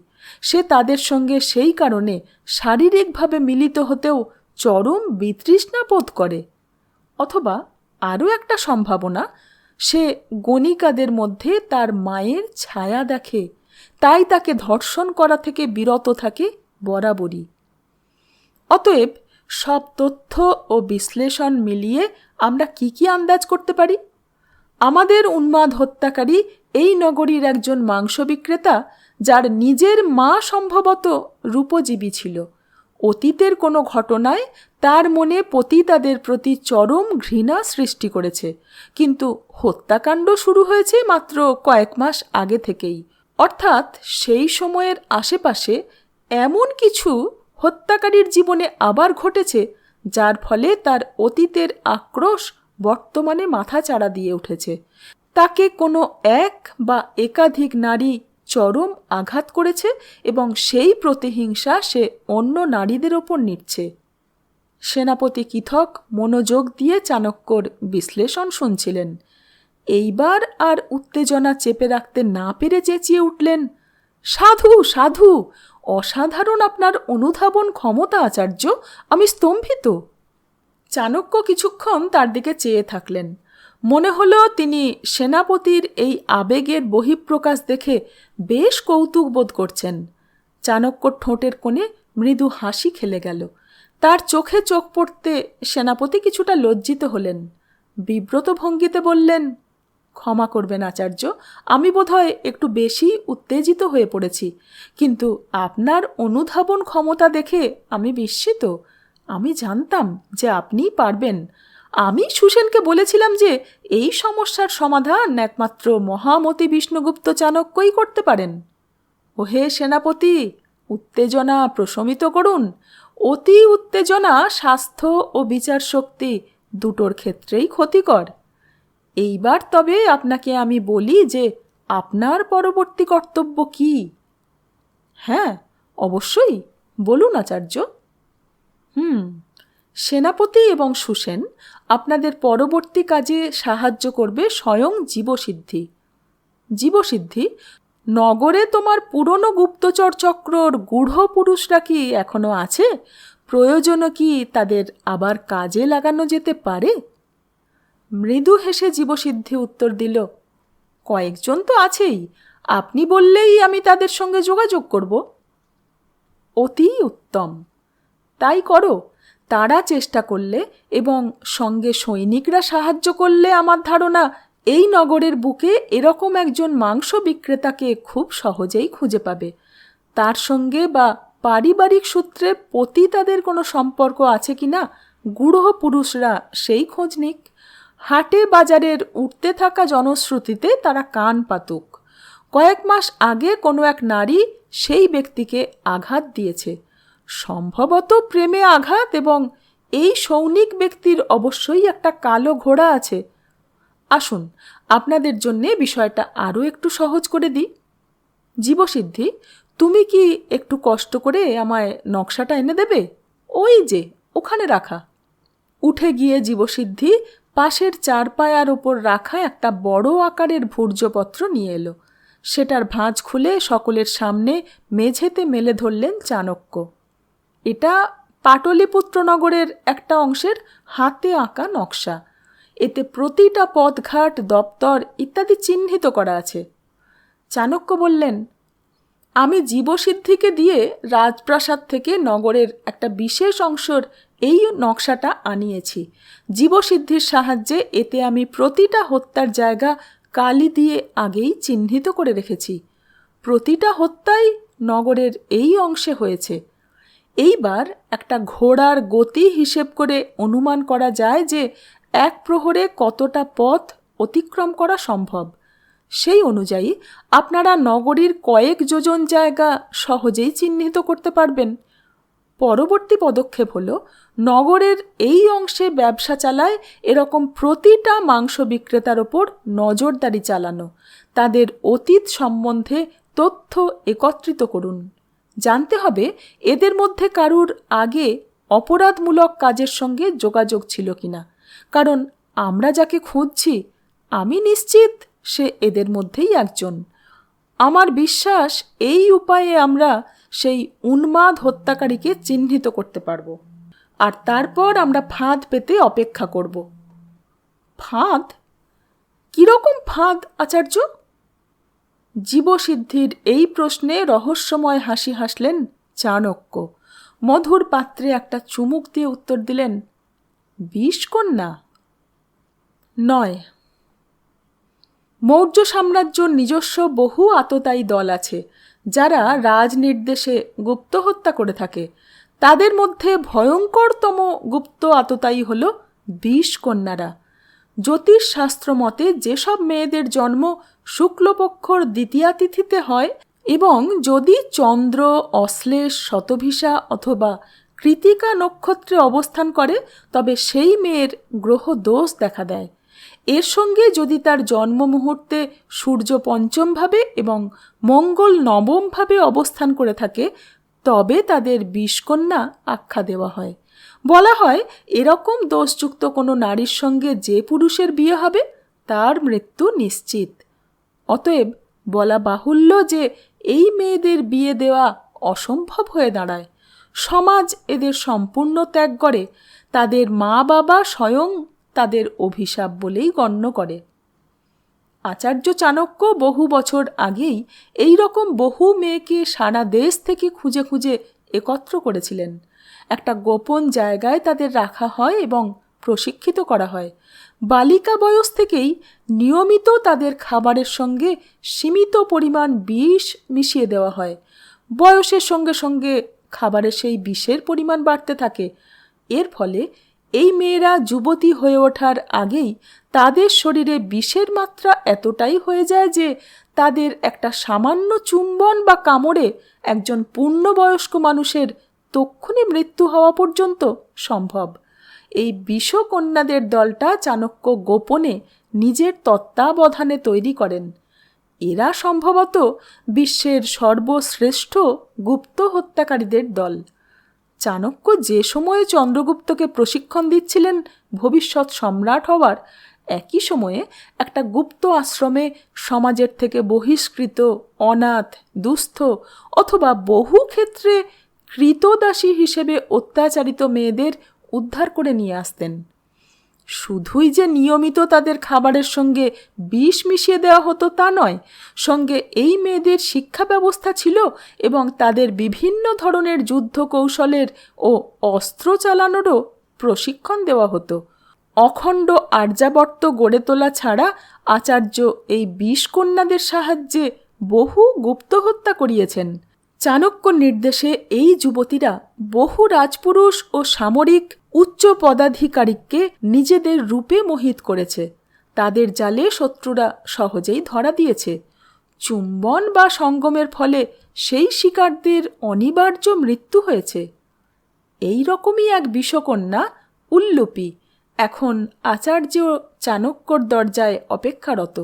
সে তাদের সঙ্গে সেই কারণে শারীরিকভাবে মিলিত হতেও চরম বিতৃষ্ণা বোধ করে। অথবা আরও একটা সম্ভাবনা, সে গণিকাদের মধ্যে তার মায়ের ছায়া দেখে, তাই তাকে ধর্ষণ করা থেকে বিরত থাকে বরাবরই। অতএব সব তথ্য ও বিশ্লেষণ মিলিয়ে আমরা কি আন্দাজ করতে পারি? আমাদের উন্মাদ হত্যাকারী এই নগরীর একজন মাংস বিক্রেতা, যার নিজের মা সম্ভবত রূপজীবী ছিল। অতীতের কোনো ঘটনায় তার মনে পতিতাদের প্রতি চরম ঘৃণা সৃষ্টি করেছে, কিন্তু হত্যাকাণ্ড শুরু হয়েছে মাত্র কয়েক মাস আগে থেকেই। অর্থাৎ সেই সময়ের আশেপাশে এমন কিছু হত্যাকারীর জীবনে আবার ঘটেছে, যার ফলে তার অতীতের আক্রোশ বর্তমানে মাথাচাড়া দিয়ে উঠেছে। তাকে কোনো এক বা একাধিক নারী চরম আঘাত করেছে এবং সেই প্রতিহিংসা সে অন্য নারীদের ওপর নিচ্ছে। সেনাপতি কৃথক মনোযোগ দিয়ে চাণক্যর বিশ্লেষণ শুনছিলেন। এইবার আর উত্তেজনা চেপে রাখতে না পেরে চেঁচিয়ে উঠলেন, সাধু সাধু, অসাধারণ আপনার অনুধাবন ক্ষমতা আচার্য, আমি স্তম্ভিত। চাণক্য কিছুক্ষণ তার দিকে চেয়ে থাকলেন। মনে হলো তিনি সেনাপতির এই আবেগের বহিঃপ্রকাশ দেখে বেশ কৌতুক বোধ করছেন। চাণক্যর ঠোঁটের কোণে মৃদু হাসি খেলে গেল। তার চোখে চোখ পড়তে সেনাপতি কিছুটা লজ্জিত হলেন। বিব্রত ভঙ্গিতে বললেন, ক্ষমা করবেন আচার্য, আমি বোধহয় একটু বেশি উত্তেজিত হয়ে পড়েছি, কিন্তু আপনার অনুধাবন ক্ষমতা দেখে আমি বিস্মিত। আমি জানতাম যে আপনিই পারবেন। আমি সুসেনকে বলেছিলাম যে এই সমস্যার সমাধান একমাত্র মহামতি বিষ্ণুগুপ্ত চাণক্যই করতে পারেন। ওহে সেনাপতি, উত্তেজনা প্রশমিত করুন। অতি উত্তেজনা স্বাস্থ্য ও বিচার শক্তি দুটোর ক্ষেত্রেই ক্ষতিকর। এইবার তবে আপনাকে আমি বলি যে আপনার পরবর্তী কর্তব্য কি? হ্যাঁ, অবশ্যই বলুন আচার্য। সেনাপতি এবং সুসেন আপনাদের পরবর্তী কাজে সাহায্য করবে স্বয়ং জীবসিদ্ধি। জীবসিদ্ধি নগরে তোমার পুরনো গুপ্তচর চক্রর গূঢ় পুরুষরা কি এখনো আছে? প্রয়োজনও কি তাদের আবার কাজে লাগানো যেতে পারে? মৃদু হেসে জীবসিদ্ধি উত্তর দিল, কয়েকজন তো আছেই, আপনি বললেই আমি তাদের সঙ্গে যোগাযোগ করব। অতি উত্তম, তাই করো। তারা চেষ্টা করলে এবং সঙ্গে সৈনিকরা সাহায্য করলে আমার ধারণা এই নগরের বুকে এরকম একজন মাংস বিক্রেতাকে খুব সহজেই খুঁজে পাবে। তার সঙ্গে বা পারিবারিক সূত্রে পতিতাদের কোনো সম্পর্ক আছে কি না গূঢ় পুরুষরা সেই খোঁজ নিক। হাটে বাজারের উঠতে থাকা জনশ্রুতিতে তারা কান পাতুক। কয়েক মাস আগে কোনো এক নারী সেই ব্যক্তিকে আঘাত দিয়েছে, সম্ভবত প্রেমে আঘাত, এবং এই সৌনিক ব্যক্তির অবশ্যই একটা কালো ঘোড়া আছে। আসুন আপনাদের জন্যে বিষয়টা আরও একটু সহজ করে দিই। জীবসিদ্ধি, তুমি কি একটু কষ্ট করে আমায় নকশাটা এনে দেবে? ওই যে ওখানে রাখা। উঠে গিয়ে জীবসিদ্ধি পাশের চারপায়ার ওপর রাখা একটা বড় আকারের ভূর্জপত্র নিয়ে এলো। সেটার ভাঁজ খুলে সকলের সামনে মেঝেতে মেলে ধরলেন চাণক্য। এটা পাটলিপুত্র নগরের একটা অংশের হাতে আঁকা নকশা। এতে প্রতিটা পথঘাট, দপ্তর ইত্যাদি চিহ্নিত করা আছে। চাণক্য বললেন, আমি জীবসিদ্ধিকে দিয়ে রাজপ্রাসাদ থেকে নগরের একটা বিশেষ অংশের এই নকশাটা আনিয়েছি। জীবসিদ্ধির সাহায্যে এতে আমি প্রতিটা হত্যার জায়গা কালি দিয়ে আগেই চিহ্নিত করে রেখেছি। প্রতিটা হত্যাই নগরের এই অংশে হয়েছে। এইবার একটা ঘোড়ার গতি হিসেব করে অনুমান করা যায় যে এক প্রহরে কতটা পথ অতিক্রম করা সম্ভব। সেই অনুযায়ী আপনারা নগরীর কয়েক যোজন জায়গা সহজেই চিহ্নিত করতে পারবেন। পরবর্তী পদক্ষেপ হলো নগরের এই অংশে ব্যবসা চালায় এরকম প্রতিটা মাংস বিক্রেতার ওপর নজরদারি চালানো। তাদের অতীত সম্বন্ধে তথ্য একত্রিত করুন। জানতে হবে এদের মধ্যে কারুর আগে অপরাধমূলক কাজের সঙ্গে যোগাযোগ ছিল কিনা, কারণ আমরা যাকে খুঁজছি আমি নিশ্চিত সে এদের মধ্যেই একজন। আমার বিশ্বাস এই উপায়ে আমরা সেই উন্মাদ হত্যাকারীকে চিহ্নিত করতে পারব, আর তারপর আমরা ফাঁদ পেতে অপেক্ষা করব। ফাঁদ? কিরকম ফাঁদ আচার্য? জীবসিদ্ধির এই প্রশ্নে রহস্যময় হাসি হাসলেন চাণক্য। মধুর পাত্রে একটা চুমুক দিয়ে উত্তর দিলেন, বিষকন্যা নয়। মৌর্য সাম্রাজ্যর নিজস্ব বহু আততায়ী দল আছে যারা রাজনির্দেশে গুপ্ত হত্যা করে থাকে। তাদের মধ্যে ভয়ঙ্করতম গুপ্ত আততায়ী হল বিষকন্যারা। জ্যোতিষশাস্ত্র মতে যেসব মেয়েদের জন্ম শুক্লপক্ষর দ্বিতীয়া তিথিতে হয় এবং যদি চন্দ্র, অশ্লেষ, শতভিসা অথবা কৃতিকা নক্ষত্রে অবস্থান করে তবে সেই মেয়ের গ্রহ দোষ দেখা দেয়। এর সঙ্গে যদি তার জন্ম মুহূর্তে সূর্য পঞ্চমভাবে এবং মঙ্গল নবমভাবে অবস্থান করে থাকে তবে তাদের বিষকন্যা আখ্যা দেওয়া হয়। বলা হয় এরকম দোষযুক্ত কোনো নারীর সঙ্গে যে পুরুষের বিয়ে হবে তার মৃত্যু নিশ্চিত। অতএব বলা বাহুল্য যে এই মেয়েদের বিয়ে দেওয়া অসম্ভব হয়ে দাঁড়ায়। সমাজ এদের সম্পূর্ণ ত্যাগ করে। তাদের মা বাবা স্বয়ং তাদের অভিশাপ বলেই গণ্য করে। আচার্য চাণক্য বহু বছর আগেই এই রকম বহু মেয়েকে সারা দেশ থেকে খুঁজে খুঁজে একত্র করেছিলেন। একটা গোপন জায়গায় তাদের রাখা হয় এবং প্রশিক্ষিত করা হয়। বালিকা বয়স থেকেই নিয়মিত তাদের খাবারের সঙ্গে সীমিত পরিমাণ বিষ মিশিয়ে দেওয়া হয়। বয়সের সঙ্গে সঙ্গে খাবারের সেই বিষের পরিমাণ বাড়তে থাকে। এর ফলে এই মেয়েরা যুবতী হয়ে ওঠার আগেই তাদের শরীরে বিষের মাত্রা এতটাই হয়ে যায় যে তাদের একটা সামান্য চুম্বন বা কামড়ে একজন পূর্ণবয়স্ক মানুষের তক্ষুনি মৃত্যু হওয়া পর্যন্ত সম্ভব। এই বিষকন্যাদের দলটা চাণক্য গোপনে নিজের তত্ত্বাবধানে তৈরি করেন। এরা সম্ভবত বিশ্বের সর্বশ্রেষ্ঠ গুপ্ত হত্যাকারীদের দল। চাণক্য যে সময়ে চন্দ্রগুপ্তকে প্রশিক্ষণ দিচ্ছিলেন ভবিষ্যৎ সম্রাট হওয়ার, একই সময়ে একটা গুপ্ত আশ্রমে সমাজের থেকে বহিষ্কৃত, অনাথ, দুস্থ অথবা বহু ক্ষেত্রে কৃতদাসী হিসেবে অত্যাচারিত মেয়েদের উদ্ধার করে নিয়ে আসতেন। শুধুই যে নিয়মিত তাদের খাবারের সঙ্গে বিষ মিশিয়ে দেওয়া হতো তা নয়, সঙ্গে এই মেয়েদের শিক্ষা ব্যবস্থা ছিল এবং তাদের বিভিন্ন ধরনের যুদ্ধ কৌশলের ও অস্ত্র চালানোরও প্রশিক্ষণ দেওয়া হতো। অখণ্ড আর্যাবর্ত গড়ে তোলা ছাড়া আচার্য এই ২০ কন্যাদের সাহায্যে বহু গুপ্ত হত্যা করিয়েছেন। চাণক্য নির্দেশে এই যুবতীরা বহু রাজপুরুষ ও সামরিক উচ্চ পদাধিকারীকে নিজেদের রূপে মোহিত করেছে। তাদের জালে শত্রুরা সহজেই ধরা দিয়েছে। চুম্বন বা সঙ্গমের ফলে সেই শিকারদের অনিবার্য মৃত্যু হয়েছে। এই রকমই এক বিষকন্যা উল্লুপী এখন আচার্য চাণক্যর দরজায় অপেক্ষারত।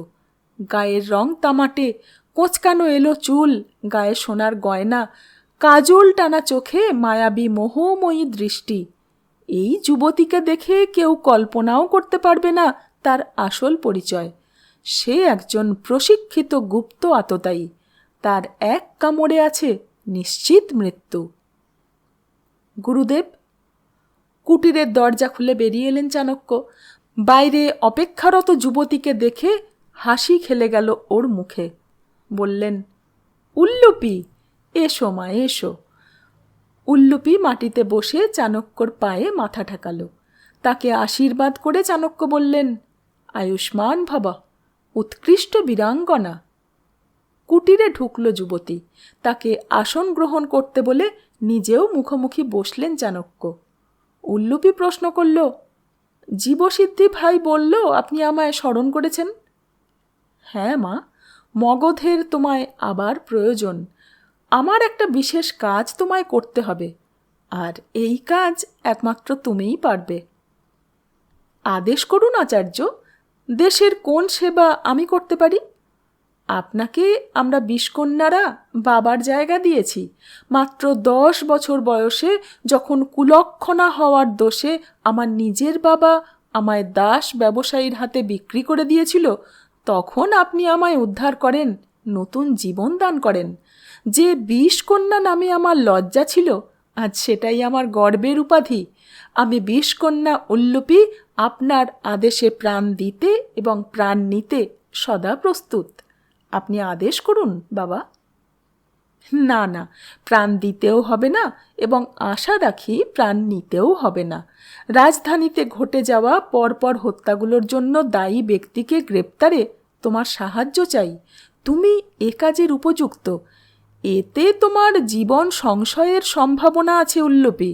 গায়ের রং তামাটে, কোঁচকানো এলো চুল, গায়ে সোনার গয়না, কাজল টানা চোখে মায়াবী মোহময়ী দৃষ্টি। এই যুবতীকে দেখে কেউ কল্পনাও করতে পারবে না তার আসল পরিচয়। সে একজন প্রশিক্ষিত গুপ্ত আততায়ী। তার এক কামড়ে আছে নিশ্চিত মৃত্যু। গুরুদেব। কুটিরের দরজা খুলে বেরিয়ে এলেন চাণক্য। বাইরে অপেক্ষারত যুবতীকে দেখে হাসি খেলে গেল ওর মুখে। বললেন, উল্লুপী, এসো মা, এসো। উল্লুপী মাটিতে বসে চাণক্যর পায়ে মাথা ঠেকালো। তাকে আশীর্বাদ করে চাণক্য বললেন, আয়ুষ্মান ভবা, উৎকৃষ্ট বীরাঙ্গনা। কুটিরে ঢুকল যুবতী। তাকে আসন গ্রহণ করতে বলে নিজেও মুখোমুখি বসলেন চাণক্য। উল্লুপী প্রশ্ন করল, জীবসিদ্ধি ভাই বলল আপনি আমায় স্মরণ করেছেন? হ্যাঁ মা, মগধের তোমায় আবার প্রয়োজন। আমার একটা বিশেষ কাজ তোমায় করতে হবে, আর এই কাজ একমাত্র তুমিই পারবে। আদেশ করুন আচার্য, দেশের কোন সেবা আমি করতে পারি? আপনাকে আমরা ২০ কন্যারা বাবার জায়গা দিয়েছি। মাত্র ১০ বছর বয়সে যখন কুলক্ষণা হওয়ার দোষে আমার নিজের বাবা আমায় দাস ব্যবসায়ীর হাতে বিক্রি করে দিয়েছিল, তখন আপনি আমায় উদ্ধার করেন, নতুন জীবন দান করেন। যে ২০ কন্যা নামে আমার লজ্জা ছিল, আজ সেটাই আমার গর্বের উপাধি। আমি ২০ কন্যা উল্লুপী আপনার আদেশে প্রাণ দিতে এবং প্রাণ নিতে সদা প্রস্তুত। আপনি আদেশ করুন বাবা। না না, প্রাণ দিতেও হবে না এবং আশা রাখি প্রাণ নিতেও হবে না। রাজধানীতে ঘটে যাওয়া পরপর হত্যাগুলোর জন্য দায়ী ব্যক্তিকে গ্রেপ্তারে তোমার সাহায্য চাই। তুমি এ কাজের উপযুক্ত। এতে তোমার জীবন সংশয়ের সম্ভাবনা আছে উল্লুপী,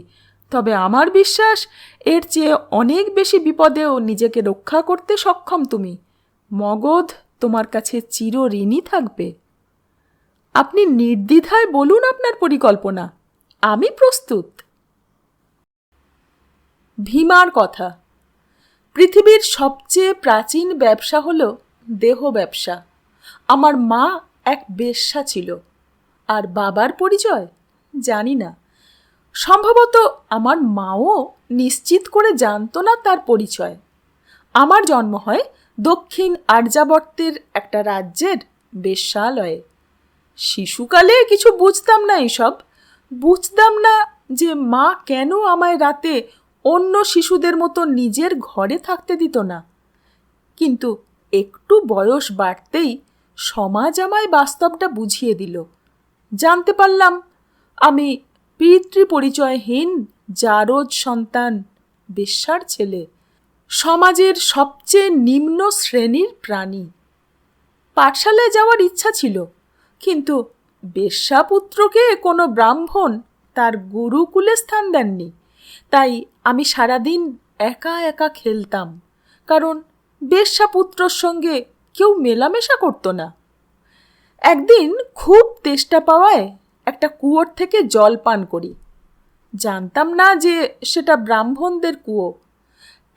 তবে আমার বিশ্বাস এর চেয়ে অনেক বেশি বিপদেও নিজেকে রক্ষা করতে সক্ষম তুমি। মগধ তোমার কাছে চিরঋণী থাকবে। আপনি নির্দ্বিধায় বলুন আপনার পরিকল্পনা, আমি প্রস্তুত। ভীমার কথা। পৃথিবীর সবচেয়ে প্রাচীন ব্যবসা হলো দেহ ব্যবসা। আমার মা এক বেশ্যা ছিল। আর বাবার পরিচয় জানি না। সম্ভবত আমার মাও নিশ্চিত করে জানত না তার পরিচয়। আমার জন্ম হয় দক্ষিণ আর্যাবর্তের একটা রাজ্যের বেশ্যালয়ে। শিশুকালে কিছু বুঝতাম না এসব। বুঝতাম না যে মা কেন আমায় রাতে অন্য শিশুদের মতো নিজের ঘরে থাকতে দিত না। কিন্তু একটু বয়স বাড়তেই সমাজ আমায় বাস্তবটা বুঝিয়ে দিল। জানতে পারলাম আমি পিতৃপরিচয়হীন জারজ সন্তান, বেশ্যার ছেলে, সমাজের সবচেয়ে নিম্ন শ্রেণীর প্রাণী। পাঠশালায় যাওয়ার ইচ্ছা ছিল, কিন্তু বেশ্যাপুত্রকে কোনো ব্রাহ্মণ তার গুরুকুলে স্থান দেননি। তাই আমি সারাদিন একা একা খেলতাম, কারণ বেশ্যাপুত্রর সঙ্গে কেউ মেলামেশা করতো না। একদিন খুব তেষ্টা পাওয়ায় একটা কুয়োর থেকে জল পান করি। জানতাম না যে সেটা ব্রাহ্মণদের কুয়ো।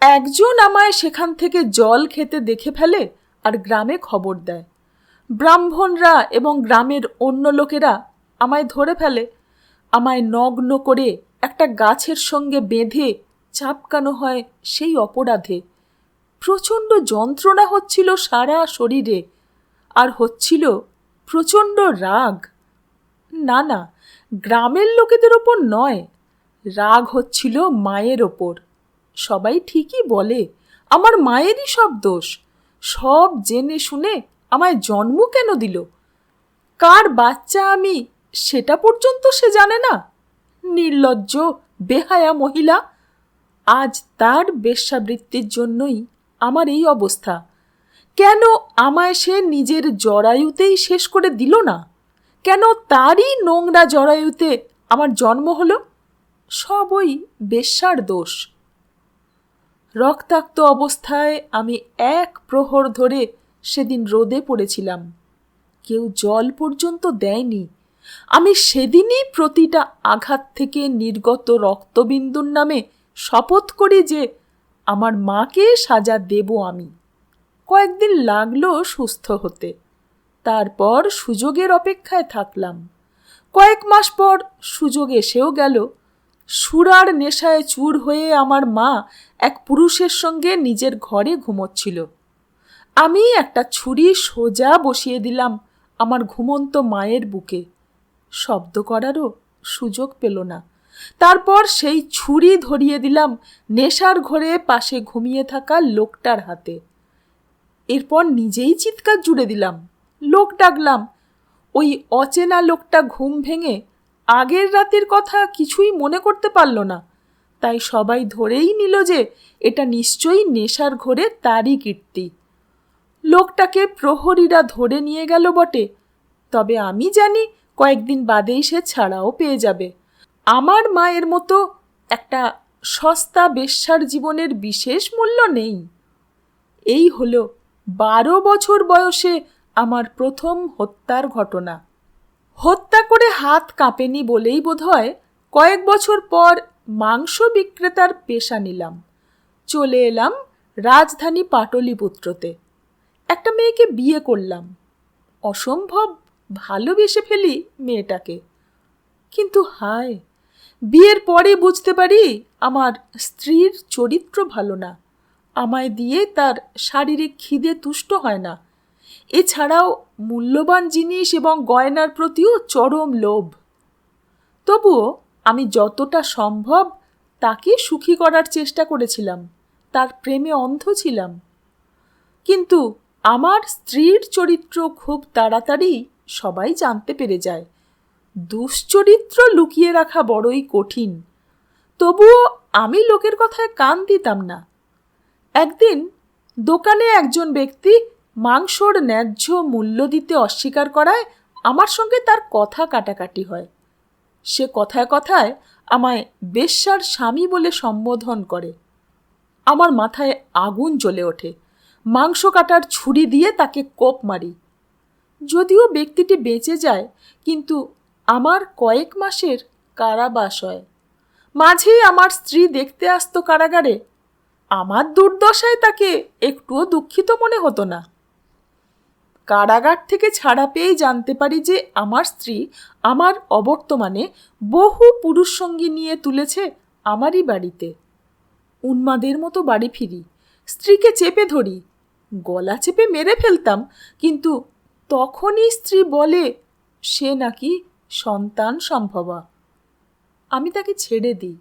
একজন আমায় সেখান থেকে জল খেতে দেখে ফেলে আর গ্রামে খবর দেয়। ব্রাহ্মণরা এবং গ্রামের অন্য লোকেরা আমায় ধরে ফেলে। আমায় নগ্ন করে একটা গাছের সঙ্গে বেঁধে চাপকানো হয় সেই অপরাধে। প্রচণ্ড যন্ত্রণা হচ্ছিল সারা শরীরে, আর হচ্ছিল প্রচণ্ড রাগ। না না, গ্রামের লোকেদের ওপর নয়, রাগ হচ্ছিল মায়ের ওপর। সবাই ঠিকই বলে আমার মায়েরই সব দোষ। সব জেনে শুনে আমায় জন্ম কেন দিল? কার বাচ্চা আমি সেটা পর্যন্ত সে জানে না। নির্লজ্জ বেহায়া মহিলা। আজ তার বেশ্যাবৃত্তির জন্যই আমার এই অবস্থা। কেন আমায় সে নিজের জরায়ুতেই শেষ করে দিল না? কেন তারই নোংরা জরায়ুতে আমার জন্ম হলো? সবই বেশ্যার দোষ। রক্তাক্ত অবস্থায় আমি এক প্রহর ধরে সেদিন রোদে পড়েছিলাম। কেউ জল পর্যন্ত দেয়নি। আমি সেদিনই প্রতিটা আঘাত থেকে নির্গত রক্তবিন্দুর নামে শপথ করি যে আমার মাকে সাজা দেব আমি। কয়েকদিন লাগলো সুস্থ হতে। তারপর সুযোগের অপেক্ষায় থাকলাম। কয়েক মাস পর সুযোগ এসেও গেল। সুরার নেশায় চুর হয়ে আমার মা এক পুরুষের সঙ্গে নিজের ঘরে ঘুমোচ্ছিল। আমি একটা ছুরি সোজা বসিয়ে দিলাম আমার ঘুমন্ত মায়ের বুকে। শব্দ করারও সুযোগ পেল না। তারপর সেই ছুরি ধরিয়ে দিলাম নেশার ঘরে পাশে ঘুমিয়ে থাকা লোকটার হাতে। এরপর নিজেই চিৎকার জুড়ে দিলাম, লোক ডাকলাম। ওই অচেনা লোকটা ঘুম ভেঙে আগের রাতের কথা কিছুই মনে করতে পারল না। তাই সবাই ধরেই নিল যে এটা নিশ্চয়ই নেশার ঘরে তারই কীর্তি। লোকটাকে প্রহরীরা ধরে নিয়ে গেল বটে, তবে আমি জানি কয়েকদিন বাদেই সে ছাড়াও পেয়ে যাবে। আমার মায়ের মতো একটা সস্তা বেশ্যার জীবনের বিশেষ মূল্য নেই। এই হলো 12 বছর বয়সে আমার প্রথম হত্যার ঘটনা। হত্যা করে হাত কাঁপেনি বলেই বোধহয় কয়েক বছর পর মাংস বিক্রেতার পেশা নিলাম। চলে এলাম রাজধানী পাটলিপুত্রতে। একটা মেয়েকে বিয়ে করলাম। অসম্ভব ভালোবেসে ফেলি মেয়েটাকে। কিন্তু হায়, বিয়ের পরে বুঝতে পারি আমার স্ত্রীর চরিত্র ভালো না। আমায় দিয়ে তার শারীরিক খিদে তুষ্ট হয় না। এছাড়াও মূল্যবান জিনিস এবং গয়নার প্রতিও চরম লোভ। তবুও আমি যতটা সম্ভব তাকে সুখী করার চেষ্টা করেছিলাম, তার প্রেমে অন্ধ ছিলাম। কিন্তু আমার স্ত্রীর চরিত্র খুব তাড়াতাড়ি সবাই জানতে পেরে যায়। দুশ্চরিত্র লুকিয়ে রাখা বড়ই কঠিন। তবুও আমি লোকের কথায় কান দিতাম না। একদিন দোকানে একজন ব্যক্তি মাংসর ন্যায্য মূল্য দিতে অস্বীকার করায় আমার সঙ্গে তার কথা কাটাকাটি হয়। সে কথায় কথায় আমায় বেশ্যার স্বামী বলে সম্বোধন করে। আমার মাথায় আগুন জ্বলে ওঠে। মাংস কাটার ছুরি দিয়ে তাকে কোপ মারি। যদিও ব্যক্তিটি বেঁচে যায়, কিন্তু আমার কয়েক মাসের কারাবাস হয়। মাঝেই আমার স্ত্রী দেখতে আসতো কারাগারে। আমার দুর্দশায় তাকে একটুও দুঃখিত মনে হতো না। কারাগার থেকে ছাড়া পেয়েই জানতে পারি যে আমার স্ত্রী আমার অবর্তমানে বহু পুরুষ সঙ্গী নিয়ে তুলেছে আমারই বাড়িতে। উন্মাদের মতো বাড়ি ফিরি, স্ত্রীকে চেপে ধরি, গলা চেপে মেরে ফেলতাম। কিন্তু তখনই স্ত্রী বলে সে নাকি সন্তান সম্ভবা। আমি তাকে ছেড়ে দিই।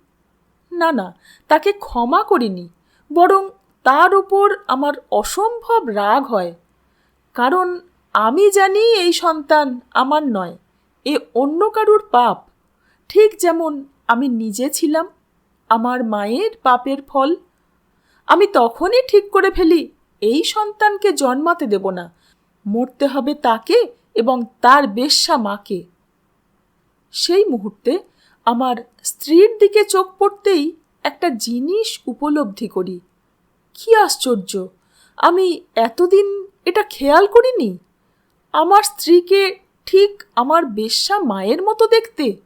না না, তাকে ক্ষমা করিনি, বরং তার উপর আমার অসম্ভব রাগ হয়। কারণ আমি জানি এই সন্তান আমার নয়, এ অন্য কারুর পাপ। ঠিক যেমন আমি নিজে ছিলাম আমার মায়ের পাপের ফল। আমি তখনই ঠিক করে ফেলি এই সন্তানকে জন্মাতে দেব না। মরতে হবে তাকে এবং তার বেশ্যা মাকে। সেই মুহূর্তে আমার স্ত্রীর দিকে চোখ পড়তেই একটা জিনিস উপলব্ধি করি। কি আশ্চর্য, আমি এতদিন এটা খেয়াল করিনি। আমার স্ত্রীকে ঠিক আমার বেশ্যা মায়ের মতো দেখতে।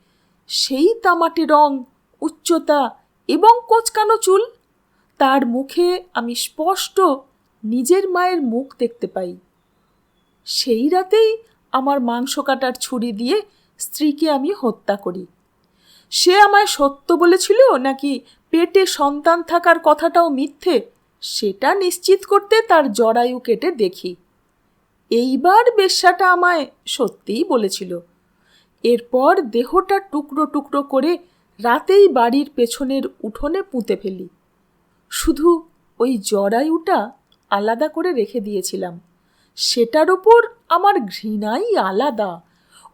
সেই তামাটে রং, উচ্চতা এবং কোঁচকানো চুল। তার মুখে আমি স্পষ্ট নিজের মায়ের মুখ দেখতে পাই। সেই রাতেই আমার মাংস কাটার ছুরি দিয়ে স্ত্রীকে আমি হত্যা করি। সে আমায় সত্য বলেছিল নাকি পেটে সন্তান থাকার কথাটাও মিথ্যে, সেটা নিশ্চিত করতে তার জরায়ু কেটে দেখি। এইবার বেশ্যাটা আমায় সত্যিই বলেছিল। এরপর দেহটা টুকরো টুকরো করে রাতেই বাড়ির পেছনের উঠোনে পুঁতে ফেলি। শুধু ওই জরায়ুটা আলাদা করে রেখে দিয়েছিলাম। সেটার ওপর আমার ঘৃণাই আলাদা।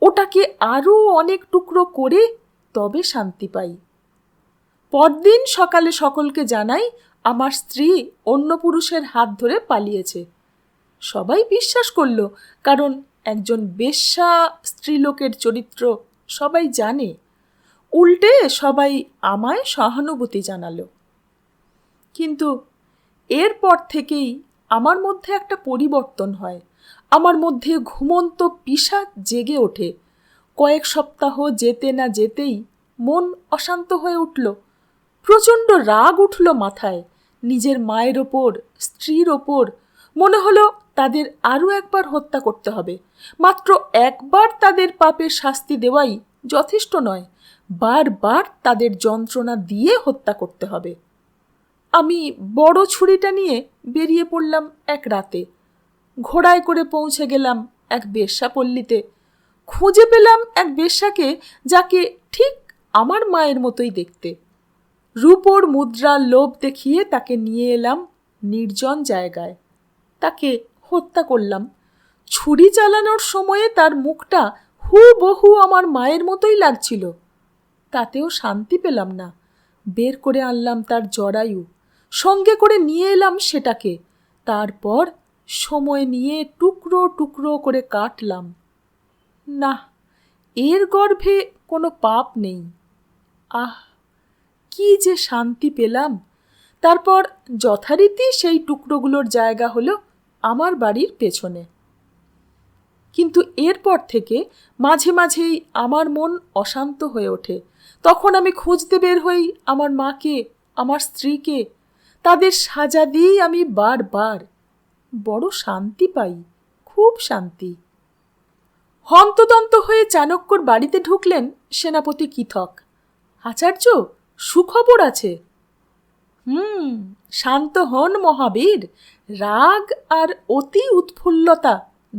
ওটাকে আরও অনেক টুকরো করে তবে শান্তি পাই। পরদিন সকালে সকলকে জানাই আমার স্ত্রী অন্য পুরুষের হাত ধরে পালিয়েছে। সবাই বিশ্বাস করল, কারণ একজন বেশ্যা স্ত্রীলোকের চরিত্র সবাই জানে। উল্টে সবাই আমায় সহানুভূতি জানালো। কিন্তু এরপর থেকেই আমার মধ্যে একটা পরিবর্তন হয়। আমার মধ্যে ঘুমন্ত পিশাচ জেগে ওঠে। কয়েক সপ্তাহ যেতে না যেতেই মন অশান্ত হয়ে উঠল। প্রচণ্ড রাগ উঠল মাথায়, নিজের মায়ের ওপর, স্ত্রীর ওপর। মনে হলো তাদের আরও একবার হত্যা করতে হবে। মাত্র একবার তাদের পাপের শাস্তি দেওয়াই যথেষ্ট নয়, বারবার তাদের যন্ত্রণা দিয়ে হত্যা করতে হবে। আমি বড় ছুরিটা নিয়ে বেরিয়ে পড়লাম এক রাতে। ঘোড়ায় করে পৌঁছে গেলাম এক বেশ্যাপল্লীতে। খুঁজে পেলাম এক বেশ্যাকে, যাকে ঠিক আমার মায়ের মতোই দেখতে। রূপোর মুদ্রার লোভ দেখিয়ে তাকে নিয়ে এলাম নির্জন জায়গায়। তাকে হত্যা করলাম। ছুরি চালানোর সময়ে তার মুখটা হুবহু আমার মায়ের মতোই লাগছিল। তাতেও শান্তি পেলাম না। বের করে আনলাম তার জরায়ু, সঙ্গে করে নিয়ে এলাম সেটাকে। তারপর সময় নিয়ে টুকরো টুকরো করে কাটলাম। না, এর গর্ভে কোনো পাপ নেই। আহ, কি যে শান্তি পেলাম! তারপর যথারীতি সেই টুকরোগুলোর জায়গা হলো আমার বাড়ির পেছনে। কিন্তু এরপর থেকে মাঝে মাঝেই আমার মন অশান্ত হয়ে ওঠে। তখন আমি খুঁজতে বের হই আমার মাকে, আমার স্ত্রীকে। তাদের সাজা দিয়েই আমি বারবার বড় শান্তি পাই, খুব শান্তি। হন্তদন্ত হয়ে চাণক্যর বাড়িতে ঢুকলেন সেনাপতি কিথক। আচার্য, সুখবর আছে। শান্ত হন মহাবীর। রাগ আর অতি উৎফুল্লতা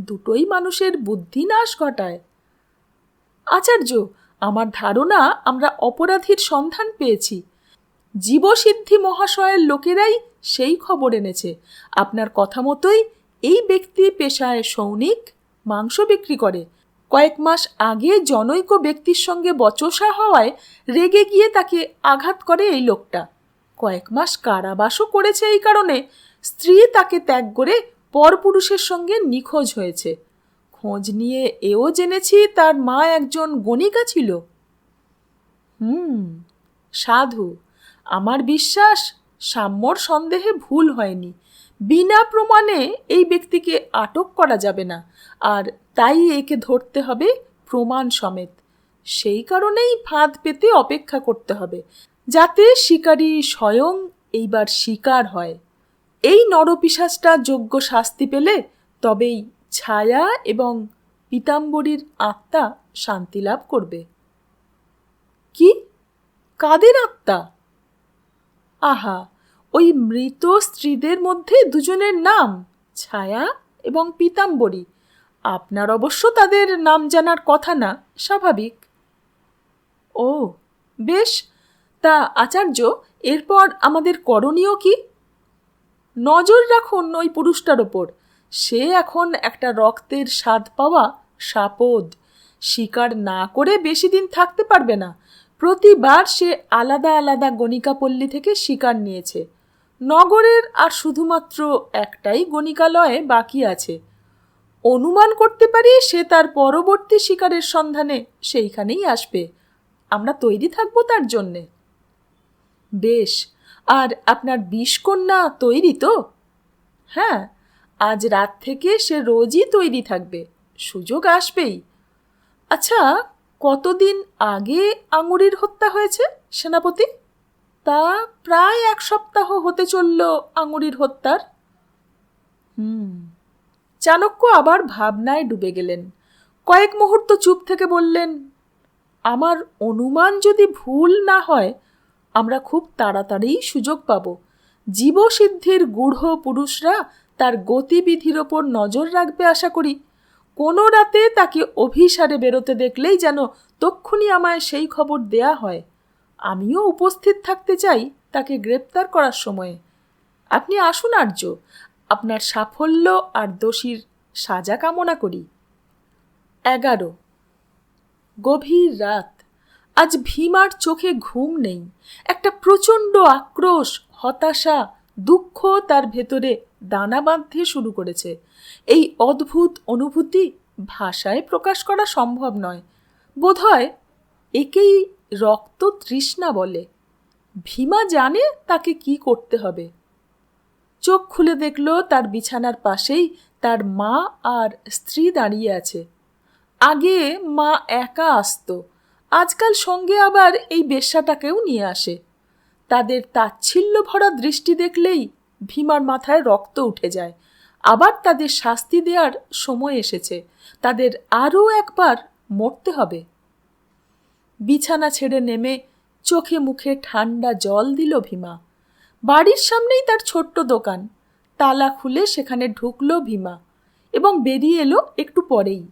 দুটোই মানুষের বুদ্ধি নাশ ঘটায়। আচার্য, আমার ধারণা আমরা অপরাধীর সন্ধান পেয়েছি। জীবসিদ্ধি মহাশয়ের লোকেরাই সেই খবর এনেছে। আপনার কথা মতোই এই ব্যক্তি পেশায় সৈনিক, মাংস বিক্রি করে। কয়েক মাস আগে জনৈক ব্যক্তির সঙ্গে বচসা হওয়ায় রেগে গিয়ে তাকে আঘাত করে এই লোকটা। কয়েক মাস কারাবাসও করেছে এই কারণে। স্ত্রী তাকে ত্যাগ করে পরপুরুষের সঙ্গে নিখোঁজ হয়েছে। খোঁজ নিয়ে এও জেনেছি তার মা একজন গণিকা ছিল। সাধু। আমার বিশ্বাস সাম্যর সন্দেহে ভুল হয়নি। বিনা প্রমাণে এই ব্যক্তিকে আটক করা যাবে না, আর তাই একে ধরতে হবে প্রমাণ সমেত। সেই কারণেই ফাঁদ পেতে অপেক্ষা করতে হবে, যাতে শিকারী স্বয়ং এইবার শিকার হয়। এই নরপিশাচটা যোগ্য শাস্তি পেলে তবেই ছায়া এবং পীতাম্বরীর আত্মা শান্তি লাভ করবে। কি? কাদের আত্মা? আহা, ওই মৃত স্ত্রীদের মধ্যে দুজনের নাম ছায়া এবং পীতাম্বরী। আপনার অবশ্য তাদের নাম জানার কথা না, স্বাভাবিক। ও বেশ, তা আচার্য, এরপর আমাদের করণীয় কি? নজর রাখুন ওই পুরুষটার ওপর। সে এখন একটা রক্তের স্বাদ পাওয়া সাপদ। শিকার না করে বেশি দিন থাকতে পারবে না। প্রতিবার সে আলাদা আলাদা গণিকাপল্লী থেকে শিকার নিয়েছে। নগরের আর শুধুমাত্র একটাই গণিকালয়ে বাকি আছে। অনুমান করতে পারি সে তার পরবর্তী শিকারের সন্ধানে সেইখানেই আসবে। আমরা তৈরি থাকবো তার জন্যে। বেশ, আর আপনার বিষকন্যা তৈরি তো? হ্যাঁ, আজ রাত থেকে সে রোজই তৈরি থাকবে, সুযোগ আসবেই। আচ্ছা, কতদিন আগে আঙুরির হত্যা হয়েছে সেনাপতি? তা প্রায় 1 সপ্তাহ হতে চলল আঙুরির হত্যার। চাণক্য আবার ভাবনায় ডুবে গেলেন। কয়েক মুহূর্ত চুপ থেকে বললেন, আমার অনুমান যদি ভুল না হয়, আমরা খুব তাড়াতাড়ি সুযোগ পাব। জীবসিদ্ধির গূঢ় পুরুষরা তার গতিবিধির ওপর নজর রাখবে আশা করি। কোনো রাতে তাকে অভিসারে বেরোতে দেখলেই যেন তক্ষুনি আমায় সেই খবর দেয়া হয়। আমিও উপস্থিত থাকতে চাই তাকে গ্রেপ্তার করার সময়ে। আপনি আসুন আর্য, আপনার সাফল্য আর দোষীর সাজা কামনা করি। 11। গভীর রাত। আজ ভীমার চোখে ঘুম নেই। একটা প্রচণ্ড আক্রোশ, হতাশা, দুঃখ তার ভেতরে দানা বাঁধতে শুরু করেছে। এই অদ্ভুত অনুভূতি ভাষায় প্রকাশ করা সম্ভব নয়। বোধহয় একেই রক্ত তৃষ্ণা বলে। ভীমা জানে তাকে কি করতে হবে। চোখ খুলে দেখল তার বিছানার পাশেই তার মা আর স্ত্রী দাঁড়িয়ে আছে। আগে মা একা আসতো, আজকাল সঙ্গে আবার এই বেশ্যাটাকেও নিয়ে আসে। তাদের তাচ্ছিল্য ভরা দৃষ্টি দেখলেই ভীমার মাথায় রক্ত উঠে যায়। আবার তাদের শাস্তি দেওয়ার সময় এসেছে। তাদের আরও একবার মরতে হবে। বিছানা ছেড়ে নেমে চোখে মুখে ঠান্ডা জল দিল ভীমা। বাড়ির সামনেই তার ছোট্ট দোকান। তালা খুলে সেখানে ঢুকলো ভীমা এবং বেরিয়ে এলো একটু পরেই।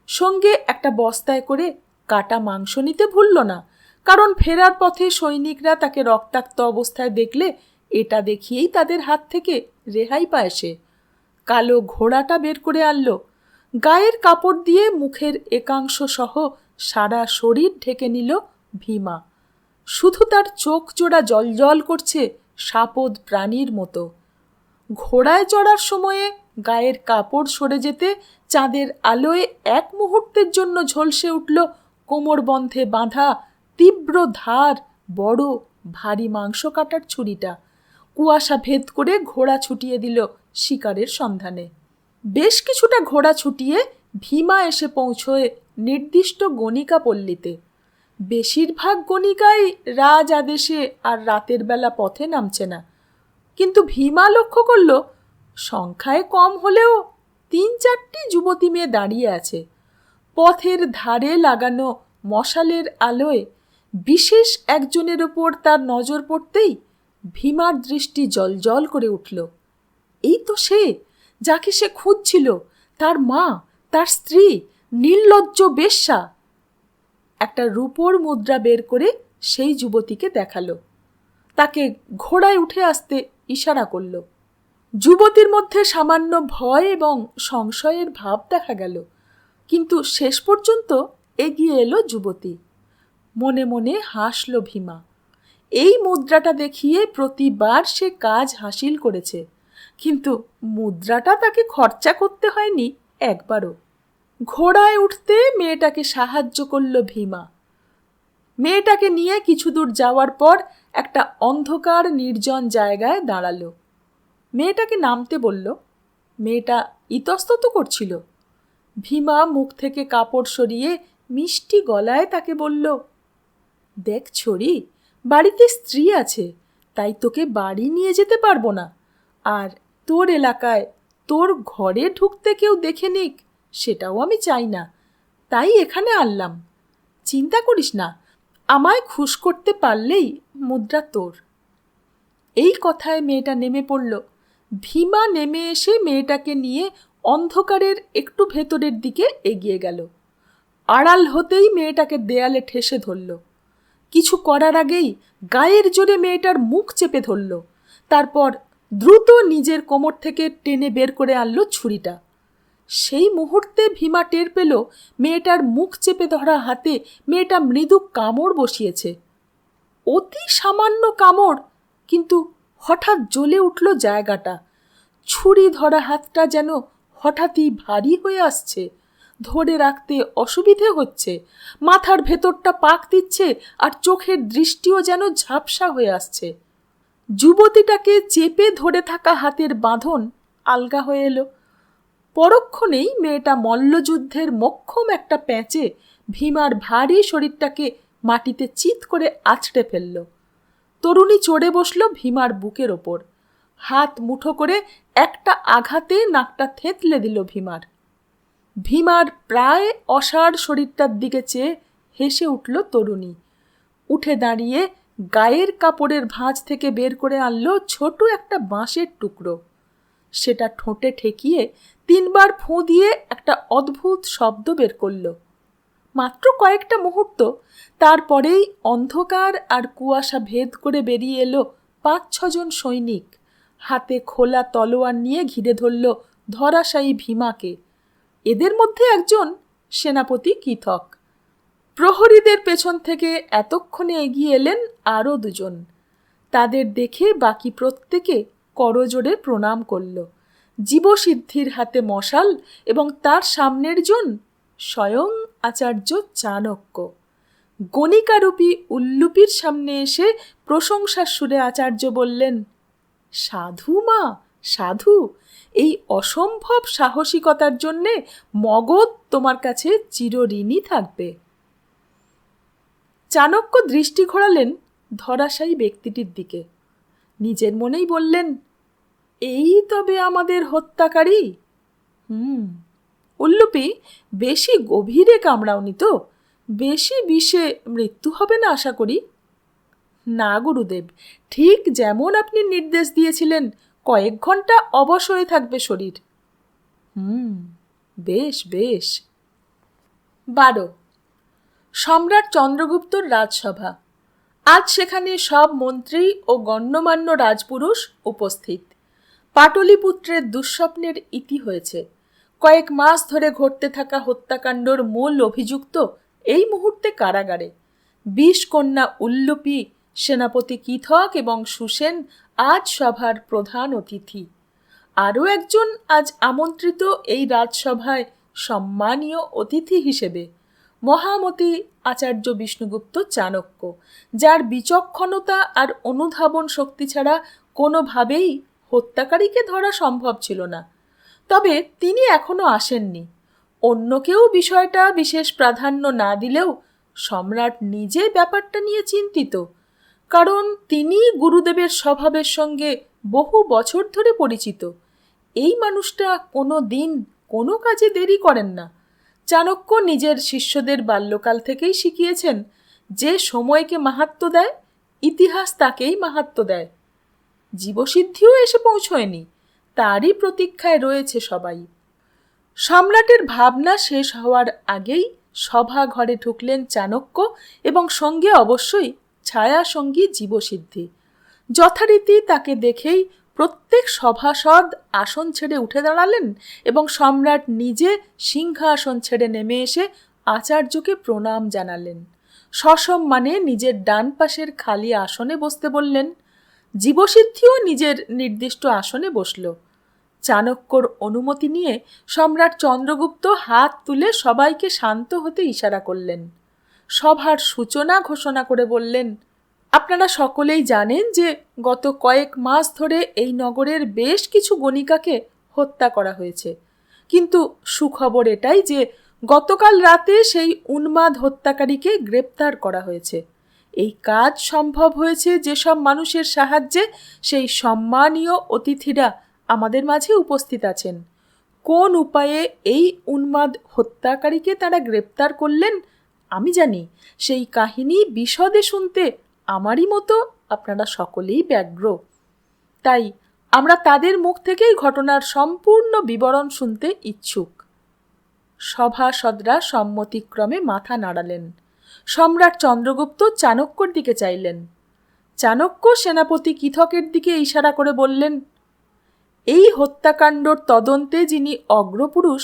সঙ্গে একটা বস্তায় করে কাটা মাংস নিতে ভুলল না, কারণ ফেরার পথে সৈনিকরা তাকে রক্তাক্ত অবস্থায় দেখলে এটা দেখিয়েই তাদের হাত থেকে রেহাই পায় সে। কালো ঘোড়াটা বের করে আনলো। গায়ের কাপড় দিয়ে মুখের একাংশ সহ সারা শরীর ঢেকে নিল ভীমা। শুধু তার চোখ জোড়া জলজল করছে সাপদ প্রাণীর মতো। ঘোড়ায় চড়ার সময়ে গায়ের কাপড় সরে যেতে চাঁদের আলোয় এক মুহূর্তের জন্য ঝলসে উঠল কোমরবন্ধে বাঁধা তীব্র ধার বড় ভারী মাংস কাটার ছুরিটা। কুয়াশা ভেদ করে ঘোড়া ছুটিয়ে দিল শিকারের সন্ধানে। বেশ কিছুটা ঘোড়া ছুটিয়ে ভীমা এসে পৌঁছয় নির্দিষ্ট গণিকা পল্লীতে। বেশিরভাগ গণিকাই রাজ আদেশে আর রাতের বেলা পথে নামছে না, কিন্তু ভীমা লক্ষ্য করল সংখ্যায় কম হলেও 3-4টি যুবতী মেয়ে দাঁড়িয়ে আছে। পথের ধারে লাগানো মশালের আলোয় বিশেষ একজনের ওপর তার নজর পড়তেই ভীমার দৃষ্টি জলজল করে উঠল। এই তো সে, যাকে সে খুঁজছিল, তার মা, তার স্ত্রী, নির্লজ্জ বেশ্যা। একটা রূপোর মুদ্রা বের করে সেই যুবতীকে দেখালো। তাকে ঘোড়ায় উঠে আসতে ইশারা করল। যুবতীর মধ্যে সামান্য ভয় এবং সংশয়ের ভাব দেখা গেল, কিন্তু শেষ পর্যন্ত এগিয়ে এলো যুবতী। মনে মনে হাসল ভীমা। এই মুদ্রাটা দেখিয়ে প্রতিবার সে কাজ হাসিল করেছে, কিন্তু মুদ্রাটা তাকে খরচা করতে হয়নি একবারও। ঘোড়ায় উঠতে মেয়েটাকে সাহায্য করল ভীমা। মেয়েটাকে নিয়ে কিছু দূর যাওয়ার পর একটা অন্ধকার নির্জন জায়গায় দাঁড়ালো। মেয়েটাকে নামতে বলল। মেয়েটা ইতস্তত করছিল। ভীমা মুখ থেকে কাপড় সরিয়ে মিষ্টি গলায় তাকে বলল, দেখ ছড়ি, বাড়িতে স্ত্রী আছে, তাই তোকে বাড়ি নিয়ে যেতে পারবো না। আর তোর এলাকায় তোর ঘরে ঢুকতে কেউ দেখে নিক সেটাও আমি চাই না, তাই এখানে আনলাম। চিন্তা করিস না, আমায় খুশ করতে পারলেই মুদ্রা তোর। এই কথায় মেয়েটা নেমে পড়ল। ভীমা নেমে এসে মেয়েটাকে নিয়ে অন্ধকারের একটু ভেতরের দিকে এগিয়ে গেল। আড়াল হতেই মেয়েটাকে দেয়ালে ঠেসে ধরল। কিছু করার আগেই গায়ের জোরে মেয়েটার মুখ চেপে ধরল। তারপর দ্রুত নিজের কোমর থেকে টেনে বের করে আনলো ছুরিটা। সেই মুহূর্তে ভীমা টের পেল মেয়েটার মুখ চেপে ধরা হাতে মেয়েটা মৃদু কামড় বসিয়েছে। অতি সামান্য কামড়, কিন্তু হঠাৎ জ্বলে উঠল জায়গাটা। ছুরি ধরা হাতটা যেন হঠাৎই ভারী হয়ে আসছে, ধরে রাখতে অসুবিধে হচ্ছে। মাথার ভেতরটা পাক দিচ্ছে আর চোখের দৃষ্টিও যেন ঝাপসা হয়ে আসছে। যুবতীটাকে চেপে ধরে থাকা হাতের বাঁধন আলগা হয়ে এলো। পরক্ষণেই মেয়েটা মল্লযুদ্ধের মোক্ষম একটা প্যাঁচে ভীমার ভারী শরীরটাকে মাটিতে চিৎ করে আছড়ে ফেলল। তরুণী চড়ে বসল ভীমার বুকের ওপর। হাত মুঠো করে একটা আঘাতে নাকটা থেঁতলে দিল ভীমার। ভীমার প্রায় অসাড় শরীরটার দিকে চেয়ে হেসে উঠল তরুণী। উঠে দাঁড়িয়ে গায়ের কাপড়ের ভাঁজ থেকে বের করে আনলো ছোট একটা বাঁশের টুকরো। সেটা ঠোঁটে ঠেকিয়ে 3 বার ফুঁ দিয়ে একটা অদ্ভুত শব্দ বের করল। মাত্র কয়েকটা মুহূর্ত, তারপরেই অন্ধকার আর কুয়াশা ভেদ করে বেরিয়ে এলো 5-6 জন সৈনিক। হাতে খোলা তলোয়ার নিয়ে ঘিরে ধরল ধরাশায়ী ভীমাকে। এদের মধ্যে একজন সেনাপতি কিথক। প্রহরীদের পেছন থেকে এতক্ষণে এগিয়ে এলেন আরও 2 জন। তাদের দেখে বাকি প্রত্যেকে করজোড়ে প্রণাম করল। জীবসিদ্ধির হাতে মশাল এবং তার সামনের জন স্বয়ং আচার্য চাণক্য। গণিকারূপী উল্লুপির সামনে এসে প্রশংসার সুরে আচার্য বললেন, সাধু মা, সাধু, এই অসম্ভব সাহসিকতার জন্যে মগধ তোমার কাছে চিরঋণী থাকবে। চাণক্য দৃষ্টি ঘোরালেন ধরাশায়ী ব্যক্তিটির দিকে। নিজের মনেই বললেন, এই তবে আমাদের হত্যাকারী। উল্লুপি, বেশি গভীরে কামড়াওনি তো? বেশি বিষে মৃত্যু হবে না আশা করি? না গুরুদেব, ঠিক যেমন আপনি নির্দেশ দিয়েছিলেন, কয়েক ঘন্টা অবশ হয়ে থাকবে শরীর। বেশ বেশ। 12। সম্রাট চন্দ্রগুপ্তর রাজসভা। আজ সেখানে সব মন্ত্রী ও গণ্যমান্য রাজপুরুষ উপস্থিত। পাটলিপুত্রের দুঃস্বপ্নের ইতি হয়েছে। কয়েক মাস ধরে ঘটতে থাকা হত্যাকাণ্ডর মূল অভিযুক্ত এই মুহূর্তে কারাগারে। 20 কন্যা উল্লুপি, সেনাপতি কিথক এবং সুসেন আজ সভার প্রধান অতিথি। আরও একজন আজ আমন্ত্রিত এই রাজসভায় সম্মানীয় অতিথি হিসেবে, মহামতি আচার্য বিষ্ণুগুপ্ত চাণক্য, যার বিচক্ষণতা আর অনুধাবন শক্তি ছাড়া কোনোভাবেই হত্যাকারীকে ধরা সম্ভব ছিল না। তবে তিনি এখনো আসেননি। অন্য কেউ বিষয়টা বিশেষ প্রাধান্য না দিলেও সম্রাট নিজে ব্যাপারটা নিয়ে চিন্তিত, কারণ তিনি গুরুদেবের স্বভাবের সঙ্গে বহু বছর ধরে পরিচিত। এই মানুষটা কোনো দিন কোনো কাজে দেরি করেন না। চাণক্য নিজের শিষ্যদের বাল্যকাল থেকেই শিখিয়েছেন, যে সময়কে মাহাত্ম্য দেয়, ইতিহাস তাকেই মাহাত্ম্য দেয়। জীবসিদ্ধিও এসে পৌঁছয়নি, তারই প্রতীক্ষায় রয়েছে সবাই। সম্রাটের ভাবনা শেষ হওয়ার আগেই সভা ঘরে ঢুকলেন চাণক্য এবং সঙ্গে অবশ্যই ছায়া সঙ্গী জীবসিদ্ধি। যথারীতি তাকে দেখেই প্রত্যেক সভাসদ আসন ছেড়ে উঠে দাঁড়ালেন এবং সম্রাট নিজে সিংহাসন ছেড়ে নেমে এসে আচার্যকে প্রণাম জানালেন। সসম্মানে নিজের ডান পাশের খালি আসনে বসতে বললেন। জীবসিদ্ধিও নিজের নির্দিষ্ট আসনে বসল। চাণক্যর অনুমতি নিয়ে সম্রাট চন্দ্রগুপ্ত হাত তুলে সবাইকে শান্ত হতে ইশারা করলেন। সভার সূচনা ঘোষণা করে বললেন, আপনারা সকলেই জানেন যে গত কয়েক মাস ধরে এই নগরের বেশ কিছু গণিকাকে হত্যা করা হয়েছে। কিন্তু সুখবর এটাই যে গতকাল রাতে সেই উন্মাদ হত্যাকারীকে গ্রেপ্তার করা হয়েছে। এই কাজ সম্ভব হয়েছে যেসব মানুষের সাহায্যে সেই সম্মানীয় অতিথিরা আমাদের মাঝে উপস্থিত আছেন। কোন উপায়ে এই উন্মাদ হত্যাকারীকে তারা গ্রেপ্তার করলেন আমি জানি, সেই কাহিনী বিশদে শুনতে আমারই মতো আপনারা সকলেই ব্যগ্র। তাই আমরা তাদের মুখ থেকেই ঘটনার সম্পূর্ণ বিবরণ শুনতে ইচ্ছুক। সভাসদরা সম্মতিক্রমে মাথা নাড়ালেন। সম্রাট চন্দ্রগুপ্ত চাণক্যর দিকে চাইলেন। চাণক্য সেনাপতি কিথকের দিকে ইশারা করে বললেন, এই হত্যাকাণ্ডর তদন্তে যিনি অগ্রপুরুষ,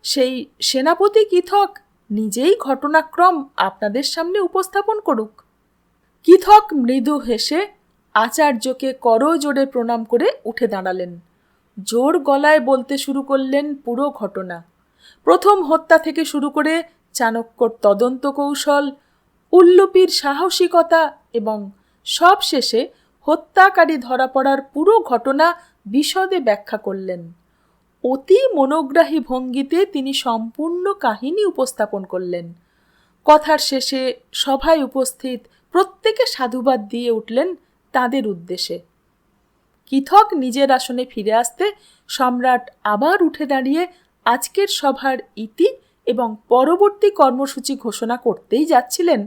সেই সেনাপতি কিথক নিজেই ঘটনাক্রম আপনাদের সামনে উপস্থাপন করুক। কিথক মৃদু হেসে আচার্যকে করজোড়ে প্রণাম করে উঠে দাঁড়ালেন। জোর গলায় বলতে শুরু করলেন পুরো ঘটনা। প্রথম হত্যা থেকে শুরু করে চাণক্যর তদন্ত কৌশল, উল্লুপির সাহসিকতা এবং সবশেষে হত্যাকারী ধরা পড়ার পুরো ঘটনা বিশদে ব্যাখ্যা করলেন। অতি মনোগ্রাহী ভঙ্গিতে তিনি সম্পূর্ণ কাহিনী উপস্থাপন করলেন। কথার শেষে সভায় উপস্থিত প্রত্যেকে সাধুবাদ দিয়ে উঠলেন তাদের উদ্দেশ্যে। কিথক নিজের আসনে ফিরে আসতে সম্রাট আবার উঠে দাঁড়িয়ে আজকের সভার ইতি এবং পরবর্তী কর্মসূচি ঘোষণা করতেই যাচ্ছিলেন।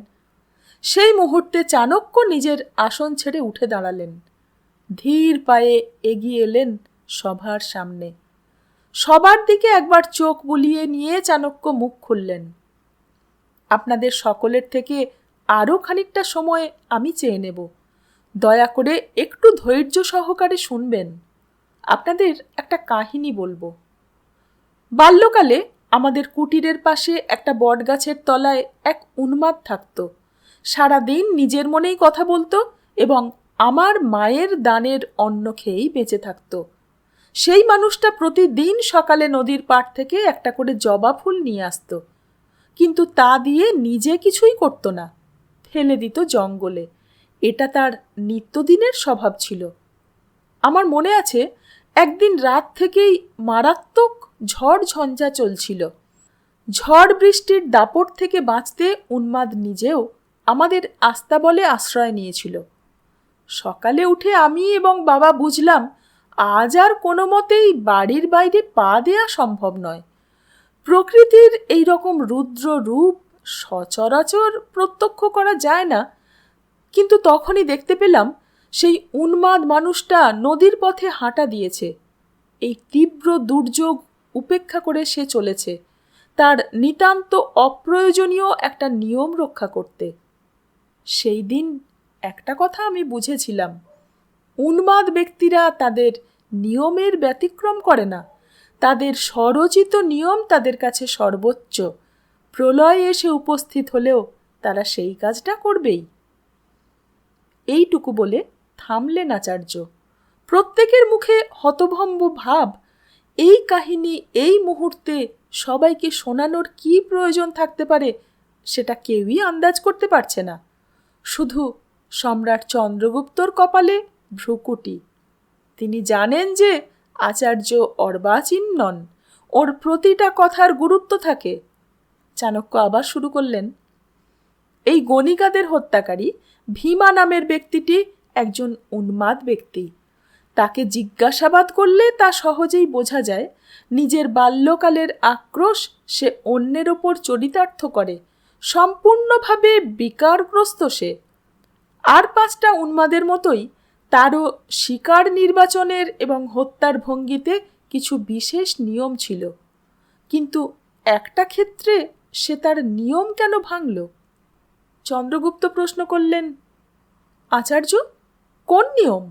সেই মুহূর্তে চাণক্য নিজের আসন ছেড়ে উঠে দাঁড়ালেন। ধীর পায়ে এগিয়ে এলেন সভার সামনে। সবার দিকে একবার চোখ বুলিয়ে নিয়ে চাণক্য মুখ খুললেন। আপনাদের সকলের থেকে আরও খানিকটা সময় আমি চেয়ে নেব। দয়া করে একটু ধৈর্য সহকারে শুনবেন। আপনাদের একটা কাহিনী বলবো। বাল্যকালে আমাদের কুটিরের পাশে একটা বটগাছের তলায় এক উন্মাদ থাকত। সারাদিন নিজের মনেই কথা বলতো এবং আমার মায়ের দানের অন্ন খেয়েই বেঁচে থাকত। সেই মানুষটা প্রতিদিন সকালে নদীর পাড় থেকে একটা করে জবা ফুল নিয়ে আসতো, কিন্তু তা দিয়ে নিজে কিছুই করতো না, ফেলে দিত জঙ্গলে। এটা তার নিত্যদিনের স্বভাব ছিল। আমার মনে আছে, একদিন রাত থেকেই মারাত্মক ঝড় ঝঞ্ঝা চলছিল। ঝড় বৃষ্টির দাপট থেকে বাঁচতে উন্মাদ নিজেও আমাদের আস্তাবলে আশ্রয় নিয়েছিল। সকালে উঠে আমি এবং বাবা বুঝলাম আজ আর কোনো মতেই বাড়ির বাইরে পা দেয়া সম্ভব নয়। প্রকৃতির এই রকম রুদ্র রূপ সচরাচর প্রত্যক্ষ করা যায় না, কিন্তু তখনই দেখতে পেলাম সেই উন্মাদ মানুষটা নদীর পথে হাঁটা দিয়েছে। এই তীব্র দুর্যোগ উপেক্ষা করে সে চলেছে তার নিতান্ত অপ্রয়োজনীয় একটা নিয়ম রক্ষা করতে। সেই দিন একটা কথা আমি বুঝেছিলাম, উন্মাদ ব্যক্তিরা তাদের নিয়মের ব্যতিক্রম করে না। তাদের স্বরচিত নিয়ম তাদের কাছে সর্বোচ্চ। প্রলয় এসে উপস্থিত হলেও তারা সেই কাজটা করবেই। এইটুকু বলে থামলেন আচার্য। প্রত্যেকের মুখে হতভম্ব ভাব। এই কাহিনী এই মুহূর্তে সবাইকে শোনানোর কি প্রয়োজন থাকতে পারে সেটা কেউই আন্দাজ করতে পারছে না। শুধু সম্রাট চন্দ্রগুপ্তর কপালে ভ্রুকুটি। তিনি জানেন যে আচার্য অর্বাচীন নন, ওর প্রতিটা কথার গুরুত্ব থাকে। চাণক্য আবার শুরু করলেন, এই গণিকাদের হত্যাকারী ভীমা নামের ব্যক্তিটি একজন উন্মাদ ব্যক্তি। তাকে জিজ্ঞাসাবাদ করলে তা সহজেই বোঝা যায়। নিজের বাল্যকালের আক্রোশ সে অন্যের ওপর চরিতার্থ করে। সম্পূর্ণভাবে বিকারগ্রস্ত সে। আর 5টা উন্মাদের মতোই তারও শিকার নির্বাচনের এবং হত্যার ভঙ্গিতে কিছু বিশেষ নিয়ম ছিল, কিন্তু একটা ক্ষেত্রে সে তার নিয়ম কেন ভাঙল? চন্দ্রগুপ্ত প্রশ্ন করলেন, আচার্য, কোন নিয়ম?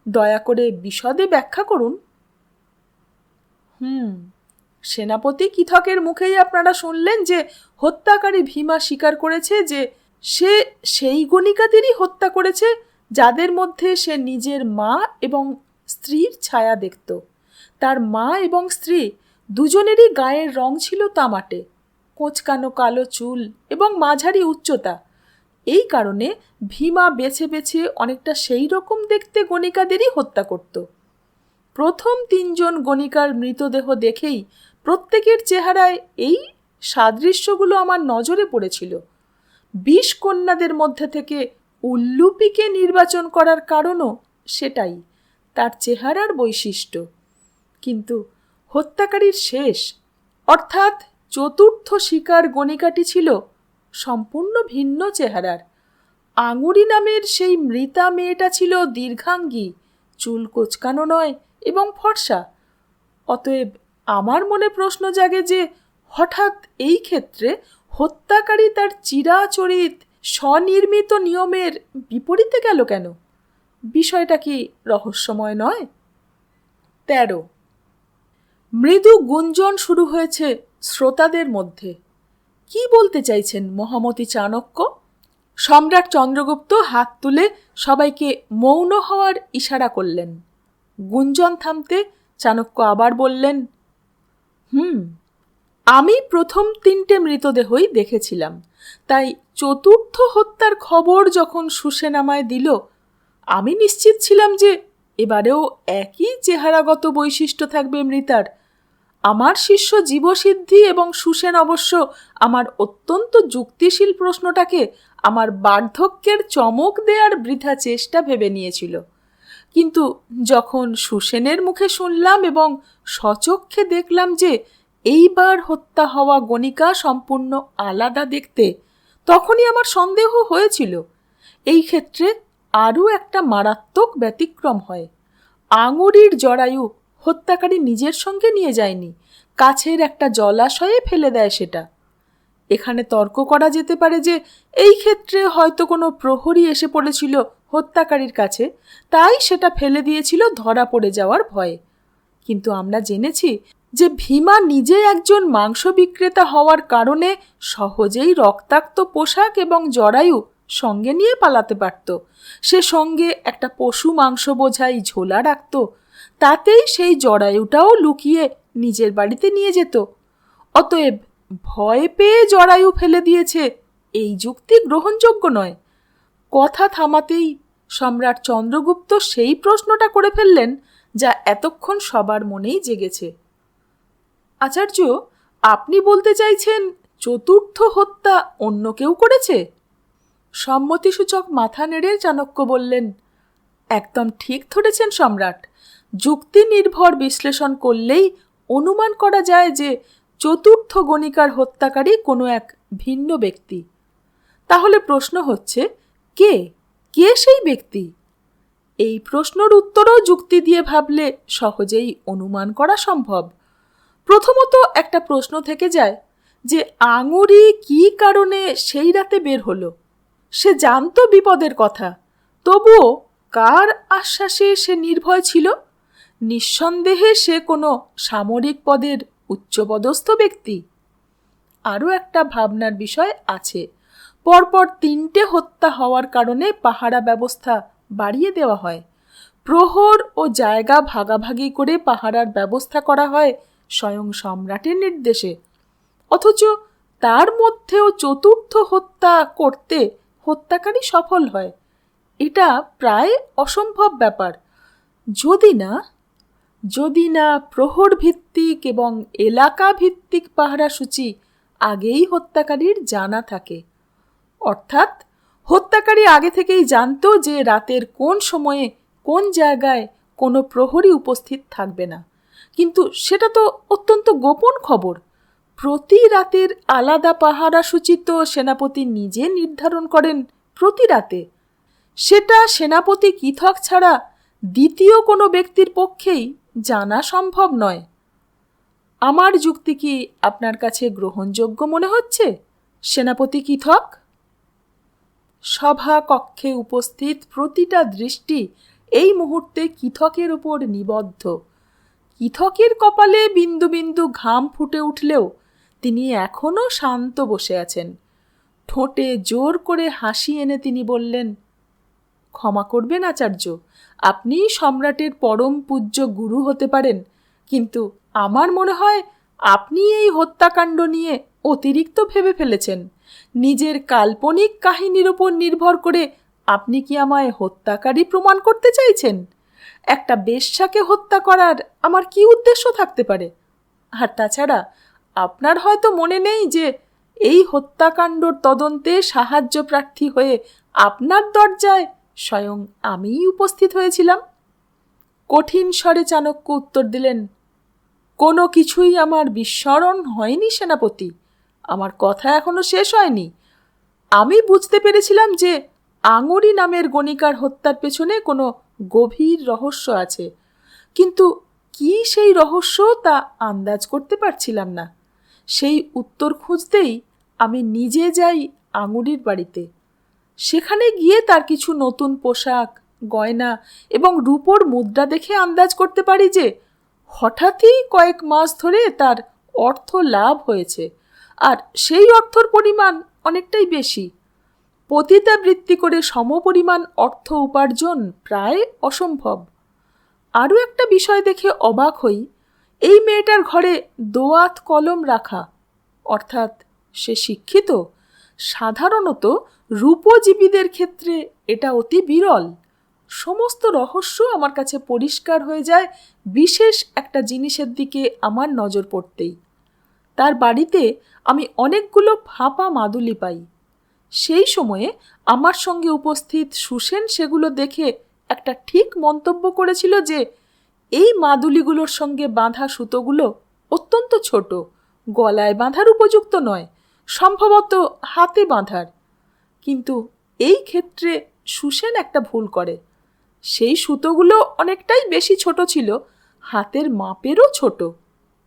দয়া করে বিশদে ব্যাখ্যা করুন। সেনাপতি কিথকের মুখেই আপনারা শুনলেন যে হত্যাকারী ভীমা স্বীকার করেছে যে সে সেই গণিকাদেরই হত্যা করেছে যাদের মধ্যে সে নিজের মা এবং স্ত্রীর ছায়া দেখত। তার মা এবং স্ত্রী দুজনেরই গায়ের রং ছিল তামাটে, কোঁচকানো কালো চুল এবং মাঝারি উচ্চতা। এই কারণে ভীমা বেছে বেছে অনেকটা সেই রকম দেখতে গণিকাদেরই হত্যা করত। প্রথম 3 জন গণিকার মৃতদেহ দেখেই প্রত্যেকের চেহারায় এই সাদৃশ্যগুলো আমার নজরে পড়েছিল। 20 কন্যাদের মধ্যে থেকে উল্লুপিকে নির্বাচন করার কারণও সেটাই, তার চেহারার বৈশিষ্ট্য। কিন্তু হত্যাকারীর শেষ অর্থাৎ 4র্থ শিকার গণিকাটি ছিল সম্পূর্ণ ভিন্ন চেহারার। আঙুরি নামের সেই মৃতা মেয়েটা ছিল দীর্ঘাঙ্গী, চুল কোঁচকানো নয় এবং ফর্সা। অতএব আমার মনে প্রশ্ন জাগে যে হঠাৎ এই ক্ষেত্রে হত্যাকারী তার চিরাচরিত স্বনির্মিত নিয়মের বিপরীতে গেল কেন? বিষয়টা কি রহস্যময় নয়? 13 মৃদু গুঞ্জন শুরু হয়েছে শ্রোতাদের মধ্যে। কি বলতে চাইছেন মহামতি চাণক্য? সম্রাট চন্দ্রগুপ্ত হাত তুলে সবাইকে মৌন হওয়ার ইশারা করলেন। গুঞ্জন থামতে চাণক্য আবার বললেন, আমি প্রথম 3টে মৃতদেহই দেখেছিলাম, তাই 4র্থ হত্যার খবর যখন সুসেনামায় দিল আমি নিশ্চিত ছিলাম যে এবারেও একই চেহারাগত বৈশিষ্ট্য থাকবে মৃতার। আমার শিষ্য জীবসিদ্ধি এবং সুসেন অবশ্য আমার অত্যন্ত যুক্তিশীল প্রশ্নটাকে আমার বার্ধক্যের চমক দেওয়ার বৃথা চেষ্টা ভেবে নিয়েছিল। কিন্তু যখন সুসেনের মুখে শুনলাম এবং স্বচক্ষে দেখলাম যে এইবার হত্যা হওয়া গণিকা সম্পূর্ণ আলাদা দেখতে, তখনই আমার সন্দেহ হয়েছিল। এই ক্ষেত্রে আরও একটা মারাত্মক ব্যতিক্রম হয়। আঙুরির জরায়ু হত্যাকারী নিজের সঙ্গে নিয়ে যায়নি, কাছের একটা জলাশয়ে ফেলে দেয় সেটা। এখানে তর্ক করা যেতে পারে যে এই ক্ষেত্রে হয়তো কোনো প্রহরী এসে পড়েছিল হত্যাকারীর কাছে, তাই সেটা ফেলে দিয়েছিল ধরা পড়ে যাওয়ার ভয়ে। কিন্তু আমরা জেনেছি যে ভীমা নিজে একজন মাংস বিক্রেতা হওয়ার কারণে সহজেই রক্তাক্ত পোশাক এবং জরায়ু সঙ্গে নিয়ে পালাতে পারত। সে সঙ্গে একটা পশু মাংস বোঝাই ঝোলা রাখত, তাতেই সেই জরায়ুটাও লুকিয়ে নিজের বাড়িতে নিয়ে যেত। অতএব ভয় পেয়ে জরায়ু ফেলে দিয়েছে, এই যুক্তি গ্রহণযোগ্য নয়। কথা থামাতেই সম্রাট চন্দ্রগুপ্ত সেই প্রশ্নটা করে ফেললেন যা এতক্ষণ সবার মনেই জেগেছে। আচার্য, আপনি বলতে চাইছেন চতুর্থ হত্যা অন্য কেউ করেছে? সম্মতিসূচক মাথা নেড়ে চাণক্য বললেন, একদম ঠিক ধরেছেন সম্রাট। যুক্তি নির্ভর বিশ্লেষণ করলেই অনুমান করা যায় যে চতুর্থ গণিকার হত্যাকারী কোনো এক ভিন্ন ব্যক্তি। তাহলে প্রশ্ন হচ্ছে, কে কে সেই ব্যক্তি? এই প্রশ্নের উত্তরও যুক্তি দিয়ে ভাবলে সহজেই অনুমান করা সম্ভব। প্রথমত একটা প্রশ্ন থেকে যায় যে আঙুরি কী কারণে সেই রাতে বের হলো। সে জানতো বিপদের কথা, তবুও কার আশ্বাসে সে নির্ভয় ছিল? নিঃসন্দেহে সে কোনো সামরিক পদের উচ্চপদস্থ ব্যক্তি। আরও একটা ভাবনার বিষয় আছে। পরপর 3টে হত্যা হওয়ার কারণে পাহারা ব্যবস্থা বাড়িয়ে দেওয়া হয়। প্রহর ও জায়গা ভাগাভাগি করে পাহারার ব্যবস্থা করা হয় স্বয়ং সম্রাটের নির্দেশে। অথচ তার মধ্যেও চতুর্থ হত্যা করতে হত্যাকারী সফল হয়। এটা প্রায় অসম্ভব ব্যাপার, যদি না প্রহর ভিত্তিক এবং এলাকা ভিত্তিক পাহারা সূচি আগেই হত্যাকারীর জানা থাকে। অর্থাৎ হত্যাকারী আগে থেকেই জানতো যে রাতের কোন সময়ে কোন জায়গায় কোনো প্রহরী উপস্থিত থাকবে না। কিন্তু সেটা তো অত্যন্ত গোপন খবর। প্রতি রাতের আলাদা পাহারা সূচি তো সেনাপতি নিজে নির্ধারণ করেন প্রতি রাতে। সেটা সেনাপতি কৃথক ছাড়া দ্বিতীয় কোনো ব্যক্তির পক্ষেই জানা সম্ভব নয়। আমার যুক্তি কি আপনার কাছে গ্রহণযোগ্য মনে হচ্ছে, সেনাপতি কৃথক? সভা কক্ষে উপস্থিত প্রতিটা দৃষ্টি এই মুহূর্তে কৃথকের উপর নিবদ্ধ। কৃথকের কপালে বিন্দু বিন্দু ঘাম ফুটে উঠলেও তিনি এখনও শান্ত বসে আছেন। ঠোঁটে জোর করে হাসি এনে তিনি বললেন, ক্ষমা করবেন আচার্য, আপনি সম্রাটের পরম পূজ্য গুরু হতে পারেন, কিন্তু আমার মনে হয় আপনি এই হত্যাকাণ্ড নিয়ে অতিরিক্ত ভেবে ফেলেছেন। নিজের কাল্পনিক কাহিনীর উপর নির্ভর করে আপনি কি আমায় হত্যাকারী প্রমাণ করতে চাইছেন? একটা বেশ্যাকে হত্যা করার আমার কি উদ্দেশ্য থাকতে পারে? আর তাছাড়া আপনার হয়তো মনে নেই যে এই হত্যাকাণ্ডর তদন্তে সাহায্য প্রার্থী হয়ে আপনার দরজায় স্বয়ং আমিই উপস্থিত হয়েছিলাম। কঠিন স্বরে চাণক্য উত্তর দিলেন, কোনো কিছুই আমার বিস্মরণ হয়নি সেনাপতি। আমার কথা এখনো শেষ হয়নি। আমি বুঝতে পেরেছিলাম যে আঙুরি নামের গণিকার হত্যার পেছনে কোনো গভীর রহস্য আছে, কিন্তু কি সেই রহস্য তা আন্দাজ করতে পারছিলাম না। সেই উত্তর খুঁজতেই আমি নিজে যাই আঙুরির বাড়িতে। সেখানে গিয়ে তার কিছু নতুন পোশাক, গয়না এবং রূপোর মুদ্রা দেখে আন্দাজ করতে পারি যে হঠাৎই কয়েক মাস ধরে তার অর্থ লাভ হয়েছে, আর সেই অর্থর পরিমাণ অনেকটাই বেশি। পতিতাবৃত্তি করে সমপরিমাণ অর্থ উপার্জন প্রায় অসম্ভব। আরও একটা বিষয় দেখে অবাক হই, এই মেয়েটার ঘরে দোয়াত কলম রাখা, অর্থাৎ সে শিক্ষিত। সাধারণত রূপজীবীদের ক্ষেত্রে এটা অতি বিরল। সমস্ত রহস্য আমার কাছে পরিষ্কার হয়ে যায় বিশেষ একটা জিনিসের দিকে আমার নজর পড়তেই। তার বাড়িতে আমি অনেকগুলো ফাঁপা মাদুলি পাই। সেই সময়ে আমার সঙ্গে উপস্থিত সুসেন সেগুলো দেখে একটা ঠিক মন্তব্য করেছিল যে এই মাদুলিগুলোর সঙ্গে বাঁধা সুতোগুলো অত্যন্ত ছোট, গলায় বাঁধার উপযুক্ত নয়, সম্ভবত হাতে বাঁধার। কিন্তু এই ক্ষেত্রে সুসেন একটা ভুল করে। সেই সুতোগুলো অনেকটাই বেশি ছোট ছিল, হাতের মাপেরও ছোট।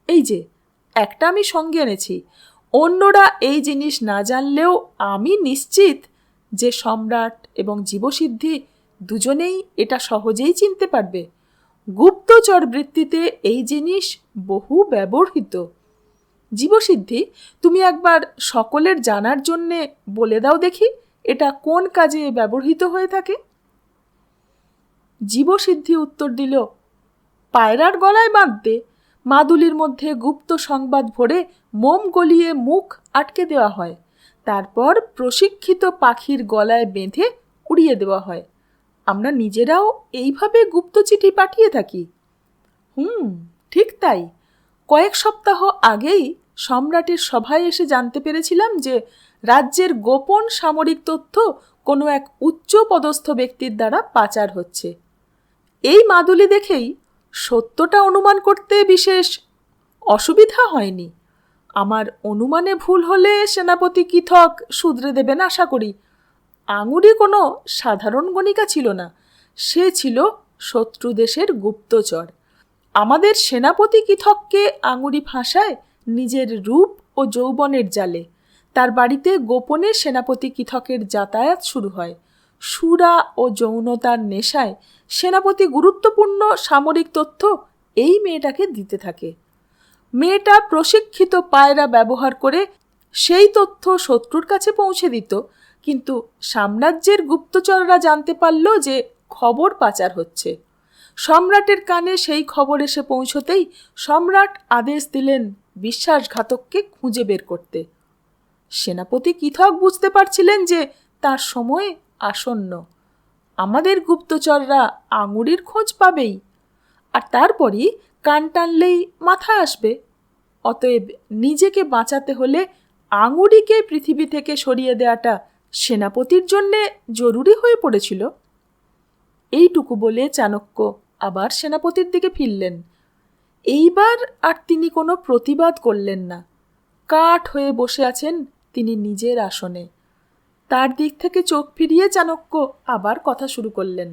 এই যে একটা আমি সঙ্গে এনেছি, অন্যরা এই জিনিস না জানলেও আমি নিশ্চিত যে সম্রাট এবং জীবসিদ্ধি দুজনেই এটা সহজেই চিনতে পারবে। গুপ্তচর বৃত্তিতে এই জিনিস বহু ব্যবহৃত। জীবসিদ্ধি, তুমি একবার সকলের জানার জন্যে বলে দাও দেখি এটা কোন কাজে ব্যবহৃত হয়ে থাকে। জীবসিদ্ধি উত্তর দিল, পায়রার গলায় বাঁধতে মাদুলির মধ্যে গুপ্ত সংবাদ ভরে মোম গলিয়ে মুখ আটকে দেওয়া হয়, তারপর প্রশিক্ষিত পাখির গলায় বেঁধে উড়িয়ে দেওয়া হয়। আমরা নিজেরাও এইভাবে গুপ্ত চিঠি পাঠিয়ে থাকি। ঠিক তাই। কয়েক সপ্তাহ আগেই সম্রাটের সভায় এসে জানতে পেরেছিলাম যে রাজ্যের গোপন সামরিক তথ্য কোনো এক উচ্চ পদস্থ ব্যক্তির দ্বারা পাচার হচ্ছে। এই মাদুলি দেখেই সত্যটা অনুমান করতে বিশেষ অসুবিধা হয়নি। আমার অনুমানে ভুল হলে সেনাপতি কিথক শুধরে দেবেন আশা করি। আঙুরি কোনো সাধারণ গণিকা ছিল না, সে ছিল শত্রু দেশের গুপ্তচর। আমাদের সেনাপতি কিথককে আঙুরি ফাঁসায় নিজের রূপ ও যৌবনের জালে। তার বাড়িতে গোপনে সেনাপতি কিথকের যাতায়াত শুরু হয়। সুরা ও যৌনতার নেশায় সেনাপতি গুরুত্বপূর্ণ সামরিক তথ্য এই মেয়েটাকে দিতে থাকে। মেয়েটা প্রশিক্ষিত পায়রা ব্যবহার করে সেই তথ্য শত্রুর কাছে পৌঁছে দিত, কিন্তু সাম্রাজ্যের গুপ্তচররা জানতে পারল যে খবর পাচার হচ্ছে। সম্রাটের কানে সেই খবর এসে পৌঁছতেই সম্রাট আদেশ দিলেন বিশ্বাসঘাতককে খুঁজে বের করতে। সেনাপতি কিথক বুঝতে পারছিলেন যে তার সময় আসন্ন। আমাদের গুপ্তচররা আঙুরির খোঁজ পাবেই, আর তারপরই কান টানলেই মাথা আসবে। অতএব নিজেকে বাঁচাতে হলে আঙুরিকে পৃথিবী থেকে সরিয়ে দেওয়াটা সেনাপতির জন্যে জরুরি হয়ে পড়েছিল। এইটুকু বলে চাণক্য আবার সেনাপতির দিকে ফিরলেন। এইবার আর তিনি কোনো প্রতিবাদ করলেন না। কাঠ হয়ে বসে আছেন তিনি নিজের আসনে। তার দিক থেকে চোখ ফিরিয়ে চাণক্য আবার কথা শুরু করলেন।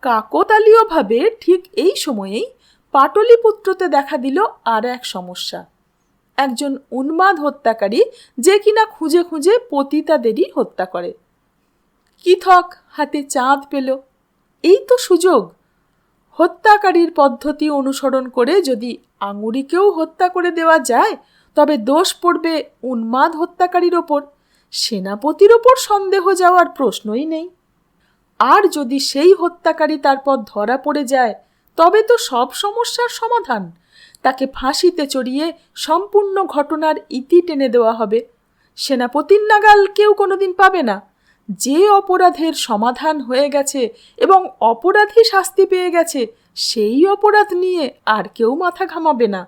কাকতালীয়ভাবে ঠিক এই সময়েই পাটলিপুত্রতে দেখা দিল আর এক সমস্যা। একজন উন্মাদ হত্যাকারী, যে কিনা খুঁজে খুঁজে পতিতাদেরই হত্যা করে। কিথক হাতে চাঁদ পেল। এই তো সুযোগ। হত্যাকারীর পদ্ধতি অনুসরণ করে যদি আঙুরিকেও হত্যা করে দেওয়া যায়, তবে দোষ পড়বে উন্মাদ হত্যাকারীর ওপর। সেনাপতির ওপর সন্দেহ যাওয়ার প্রশ্নই নেই। আর যদি সেই হত্যাকারী তারপর ধরা পড়ে যায়, তবে তো সব সমস্যার সমাধান। তাকে ফাঁসিতে চড়িয়ে সম্পূর্ণ ঘটনার ইতি টেনে দেওয়া হবে। সেনাপতির নাগাল কেউ কোনোদিন পাবে না। যে অপরাধের সমাধান হয়ে গেছে এবং অপরাধী শাস্তি পেয়ে গেছে, সেই অপরাধ নিয়ে আর কেউ মাথা ঘামাবে না।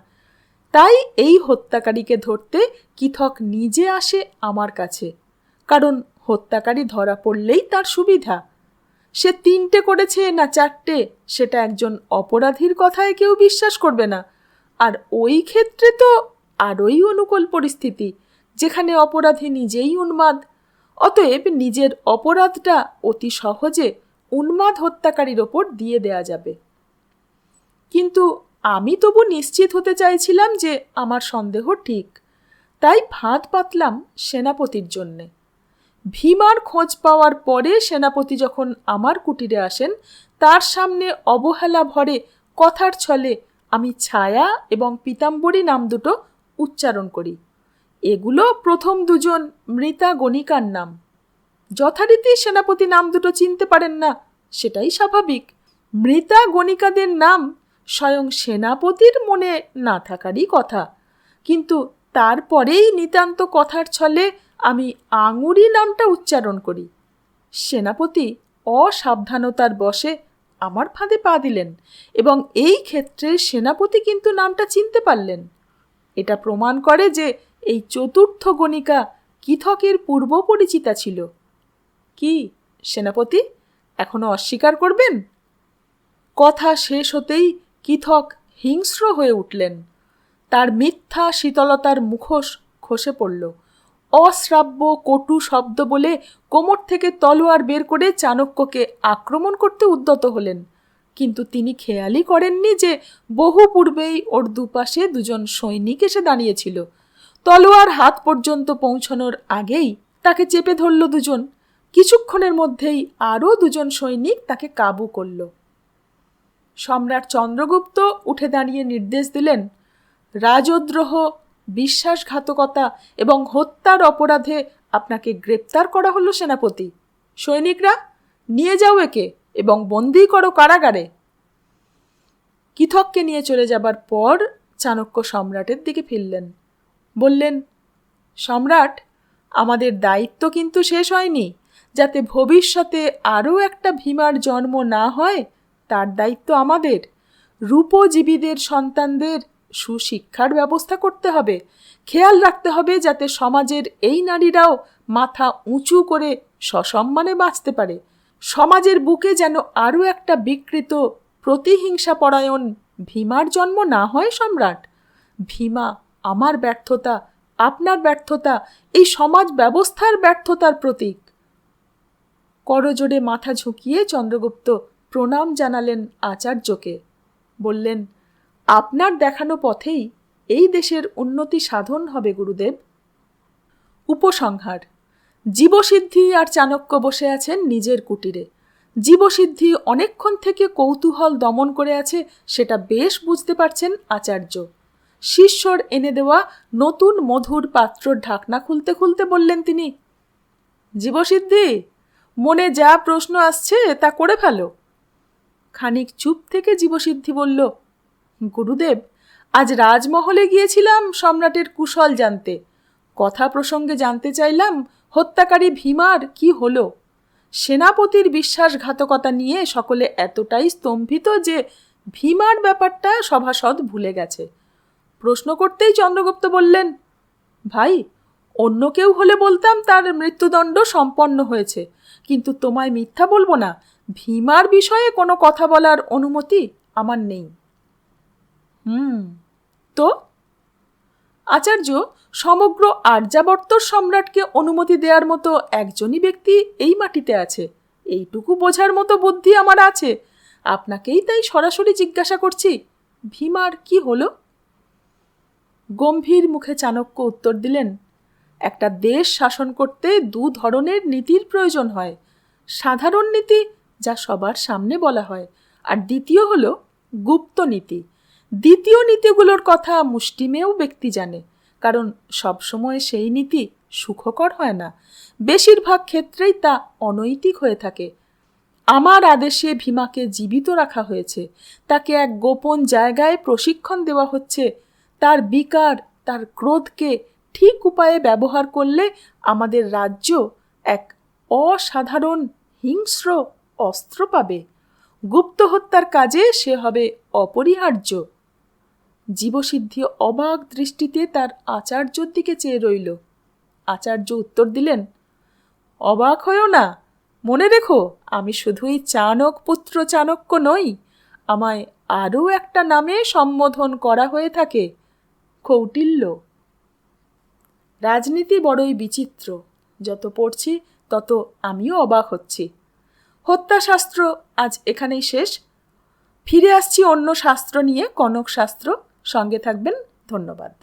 তাই এই হত্যাকারীকে ধরতে কিথক নিজে আসে আমার কাছে, কারণ হত্যাকারী ধরা পড়লেই তার সুবিধা। সে 3টে করেছে না 4টে, সেটা একজন অপরাধীর কথায় কেউ বিশ্বাস করবে না। আর ওই ক্ষেত্রে তো আরোই অনুকূল পরিস্থিতি, যেখানে অপরাধী নিজেই উন্মাদ। অতএব নিজের অপরাধটা অতি সহজে উন্মাদ হত্যাকারীর ওপর দিয়ে দেয়া যাবে। কিন্তু আমি তবু নিশ্চিত হতে চাইছিলাম যে আমার সন্দেহ ঠিক। তাই ফাঁদ পাতলাম সেনাপতির জন্যে। ভীমার খোঁজ পাওয়ার পরে সেনাপতি যখন আমার কুটিরে আসেন, তার সামনে অবহেলা ভরে কথার ছলে আমি ছায়া এবং পীতাম্বরী নাম দুটো উচ্চারণ করি। এগুলো প্রথম দুজন মৃতা গণিকার নাম। যথারীতি সেনাপতি নাম দুটো চিনতে পারেন না, সেটাই স্বাভাবিক। মৃতা গণিকাদের নাম স্বয়ং সেনাপতির মনে না থাকারই কথা, কিন্তু তারপরেই নিতান্ত কথার ছলে আমি আঙুরি নামটা উচ্চারণ করি। সেনাপতি অসাবধানতার বশে আমার ফাঁদে পা দিলেন, এবং এই ক্ষেত্রে সেনাপতি কিন্তু নামটা চিনতে পারলেন। এটা প্রমাণ করে যে এই চতুর্থ গণিকা কিথকের পূর্ব পরিচিতা ছিল। কি সেনাপতি, এখনো অস্বীকার করবেন? কথা শেষ হতেই কিথক হিংস্র হয়ে উঠলেন। তার মিথ্যা শীতলতার মুখোশ খসে পড়ল। অশ্রাব্য কটু শব্দ বলে কোমর থেকে তলোয়ার বের করে চাণক্যকে আক্রমণ করতে উদ্যত হলেন। কিন্তু তিনি খেয়ালই করেননি যে বহু পূর্বেই ওর দুপাশে দুজন সৈনিক এসে দাঁড়িয়েছিল। তলোয়ার হাত পর্যন্ত পৌঁছানোর আগেই তাকে চেপে ধরল দুজন। কিছুক্ষণের মধ্যেই আরও দুজন সৈনিক তাকে কাবু করল। সম্রাট চন্দ্রগুপ্ত উঠে দাঁড়িয়ে নির্দেশ দিলেন, রাজদ্রোহ, বিশ্বাসঘাতকতা এবং হত্যার অপরাধে আপনাকে গ্রেপ্তার করা হলো সেনাপতি। সৈনিকরা, নিয়ে যাও একে এবং বন্দী করো কারাগারে। কৃথককে নিয়ে চলে যাবার পর চাণক্য সম্রাটের দিকে ফিরলেন। বললেন, সম্রাট, আমাদের দায়িত্ব কিন্তু শেষ হয়নি। যাতে ভবিষ্যতে আরও একটা ভীমার জন্ম না হয় তার দায়িত্ব আমাদের। রূপজীবীদের সন্তানদের সুশিক্ষার ব্যবস্থা করতে হবে। খেয়াল রাখতে হবে যাতে সমাজের এই নারীরাও মাথা উঁচু করে সসম্মানে বাঁচতে পারে। সমাজের বুকে যেন আরও একটা বিকৃত প্রতিহিংসাপরায়ণ ভীমার জন্ম না হয় সম্রাট। ভীমা আমার ব্যর্থতা, আপনার ব্যর্থতা, এই সমাজ ব্যবস্থার ব্যর্থতার প্রতীক। করজোড়ে মাথা ঝুঁকিয়ে চন্দ্রগুপ্ত প্রণাম জানালেন আচার্যকে। বললেন, আপনার দেখানো পথেই এই দেশের উন্নতি সাধন হবে গুরুদেব। উপসংহার। জীবসিদ্ধি আর চাণক্য বসে আছেন নিজের কুটিরে। জীবসিদ্ধি অনেকক্ষণ থেকে কৌতূহল দমন করে আছে, সেটা বেশ বুঝতে পারছেন আচার্য। শিষ্যর এনে দেওয়া নতুন মধুর পাত্রর ঢাকনা খুলতে খুলতে বললেন তিনি, জীবসিদ্ধি, মনে যা প্রশ্ন আসছে তা করে ফেলো। খানিক চুপ থেকে জীবসিদ্ধি বলল, গুরুদেব, আজ রাজমহলে গিয়েছিলাম সম্রাটের কুশল জানতে। কথা প্রসঙ্গে জানতে চাইলাম হত্যাকারী ভীমার কি হলো। সেনাপতির বিশ্বাসঘাতকতা নিয়ে সকলে এতটাই স্তম্ভিত যে ভীমার ব্যাপারটা সভাসদ ভুলে গেছে। প্রশ্ন করতেই চন্দ্রগুপ্ত বললেন, ভাই, অন্য কেউ হলে বলতাম তার মৃত্যুদণ্ড সম্পন্ন হয়েছে, কিন্তু তোমায় মিথ্যা বলবো না, ভীমার বিষয়ে কোনো কথা বলার অনুমতি আমার নেই। তো? আচার্য, সমগ্র আর্যাবর্ত সম্রাটকে অনুমতি দেওয়ার মতো একজনই ব্যক্তি এই মাটিতে আছে। এইটুকু বোঝার মতো বুদ্ধি আমার আছে। আপনাকেই তাই সরাসরি জিজ্ঞাসা করছি, ভীমার কি হলো? গম্ভীর মুখে চাণক্য উত্তর দিলেন, একটা দেশ শাসন করতে দু ধরনের নীতির প্রয়োজন হয়। সাধারণ নীতি, যা সবার সামনে বলা হয়, আর দ্বিতীয় হলো গুপ্ত নীতি। দ্বিতীয় নীতিগুলোর কথা মুষ্টিমেয় ব্যক্তি জানে, কারণ সবসময় সেই নীতি সুখকর হয় না। বেশিরভাগ ক্ষেত্রেই তা অনৈতিক হয়ে থাকে। আমার আদেশে ভীমাকে জীবিত রাখা হয়েছে। তাকে এক গোপন জায়গায় প্রশিক্ষণ দেওয়া হচ্ছে। তার বিকার, তার ক্রোধকে ঠিক উপায়ে ব্যবহার করলে আমাদের রাজ্য এক অসাধারণ হিংস্র অস্ত্র পাবে। গুপ্ত হত্যার কাজে সে হবে অপরিহার্য। জীবসিদ্ধি অবাক দৃষ্টিতে তার আচার্যর দিকে চেয়ে রইল। আচার্য উত্তর দিলেন, অবাক হয়েও না। মনে রেখো, আমি শুধুই চাণক পুত্র চাণক্য নই। আমায় আরও একটা নামে সম্বোধন করা হয়ে থাকে, কৌটিল্য। রাজনীতি বড়ই বিচিত্র। যত পড়ছি তত আমিও অবাক হচ্ছি। হত্যাশাস্ত্র আজ এখানেই শেষ। ফিরে আসছি অন্য শাস্ত্র নিয়ে, কনক শাস্ত্র। সঙ্গে থাকবেন। ধন্যবাদ।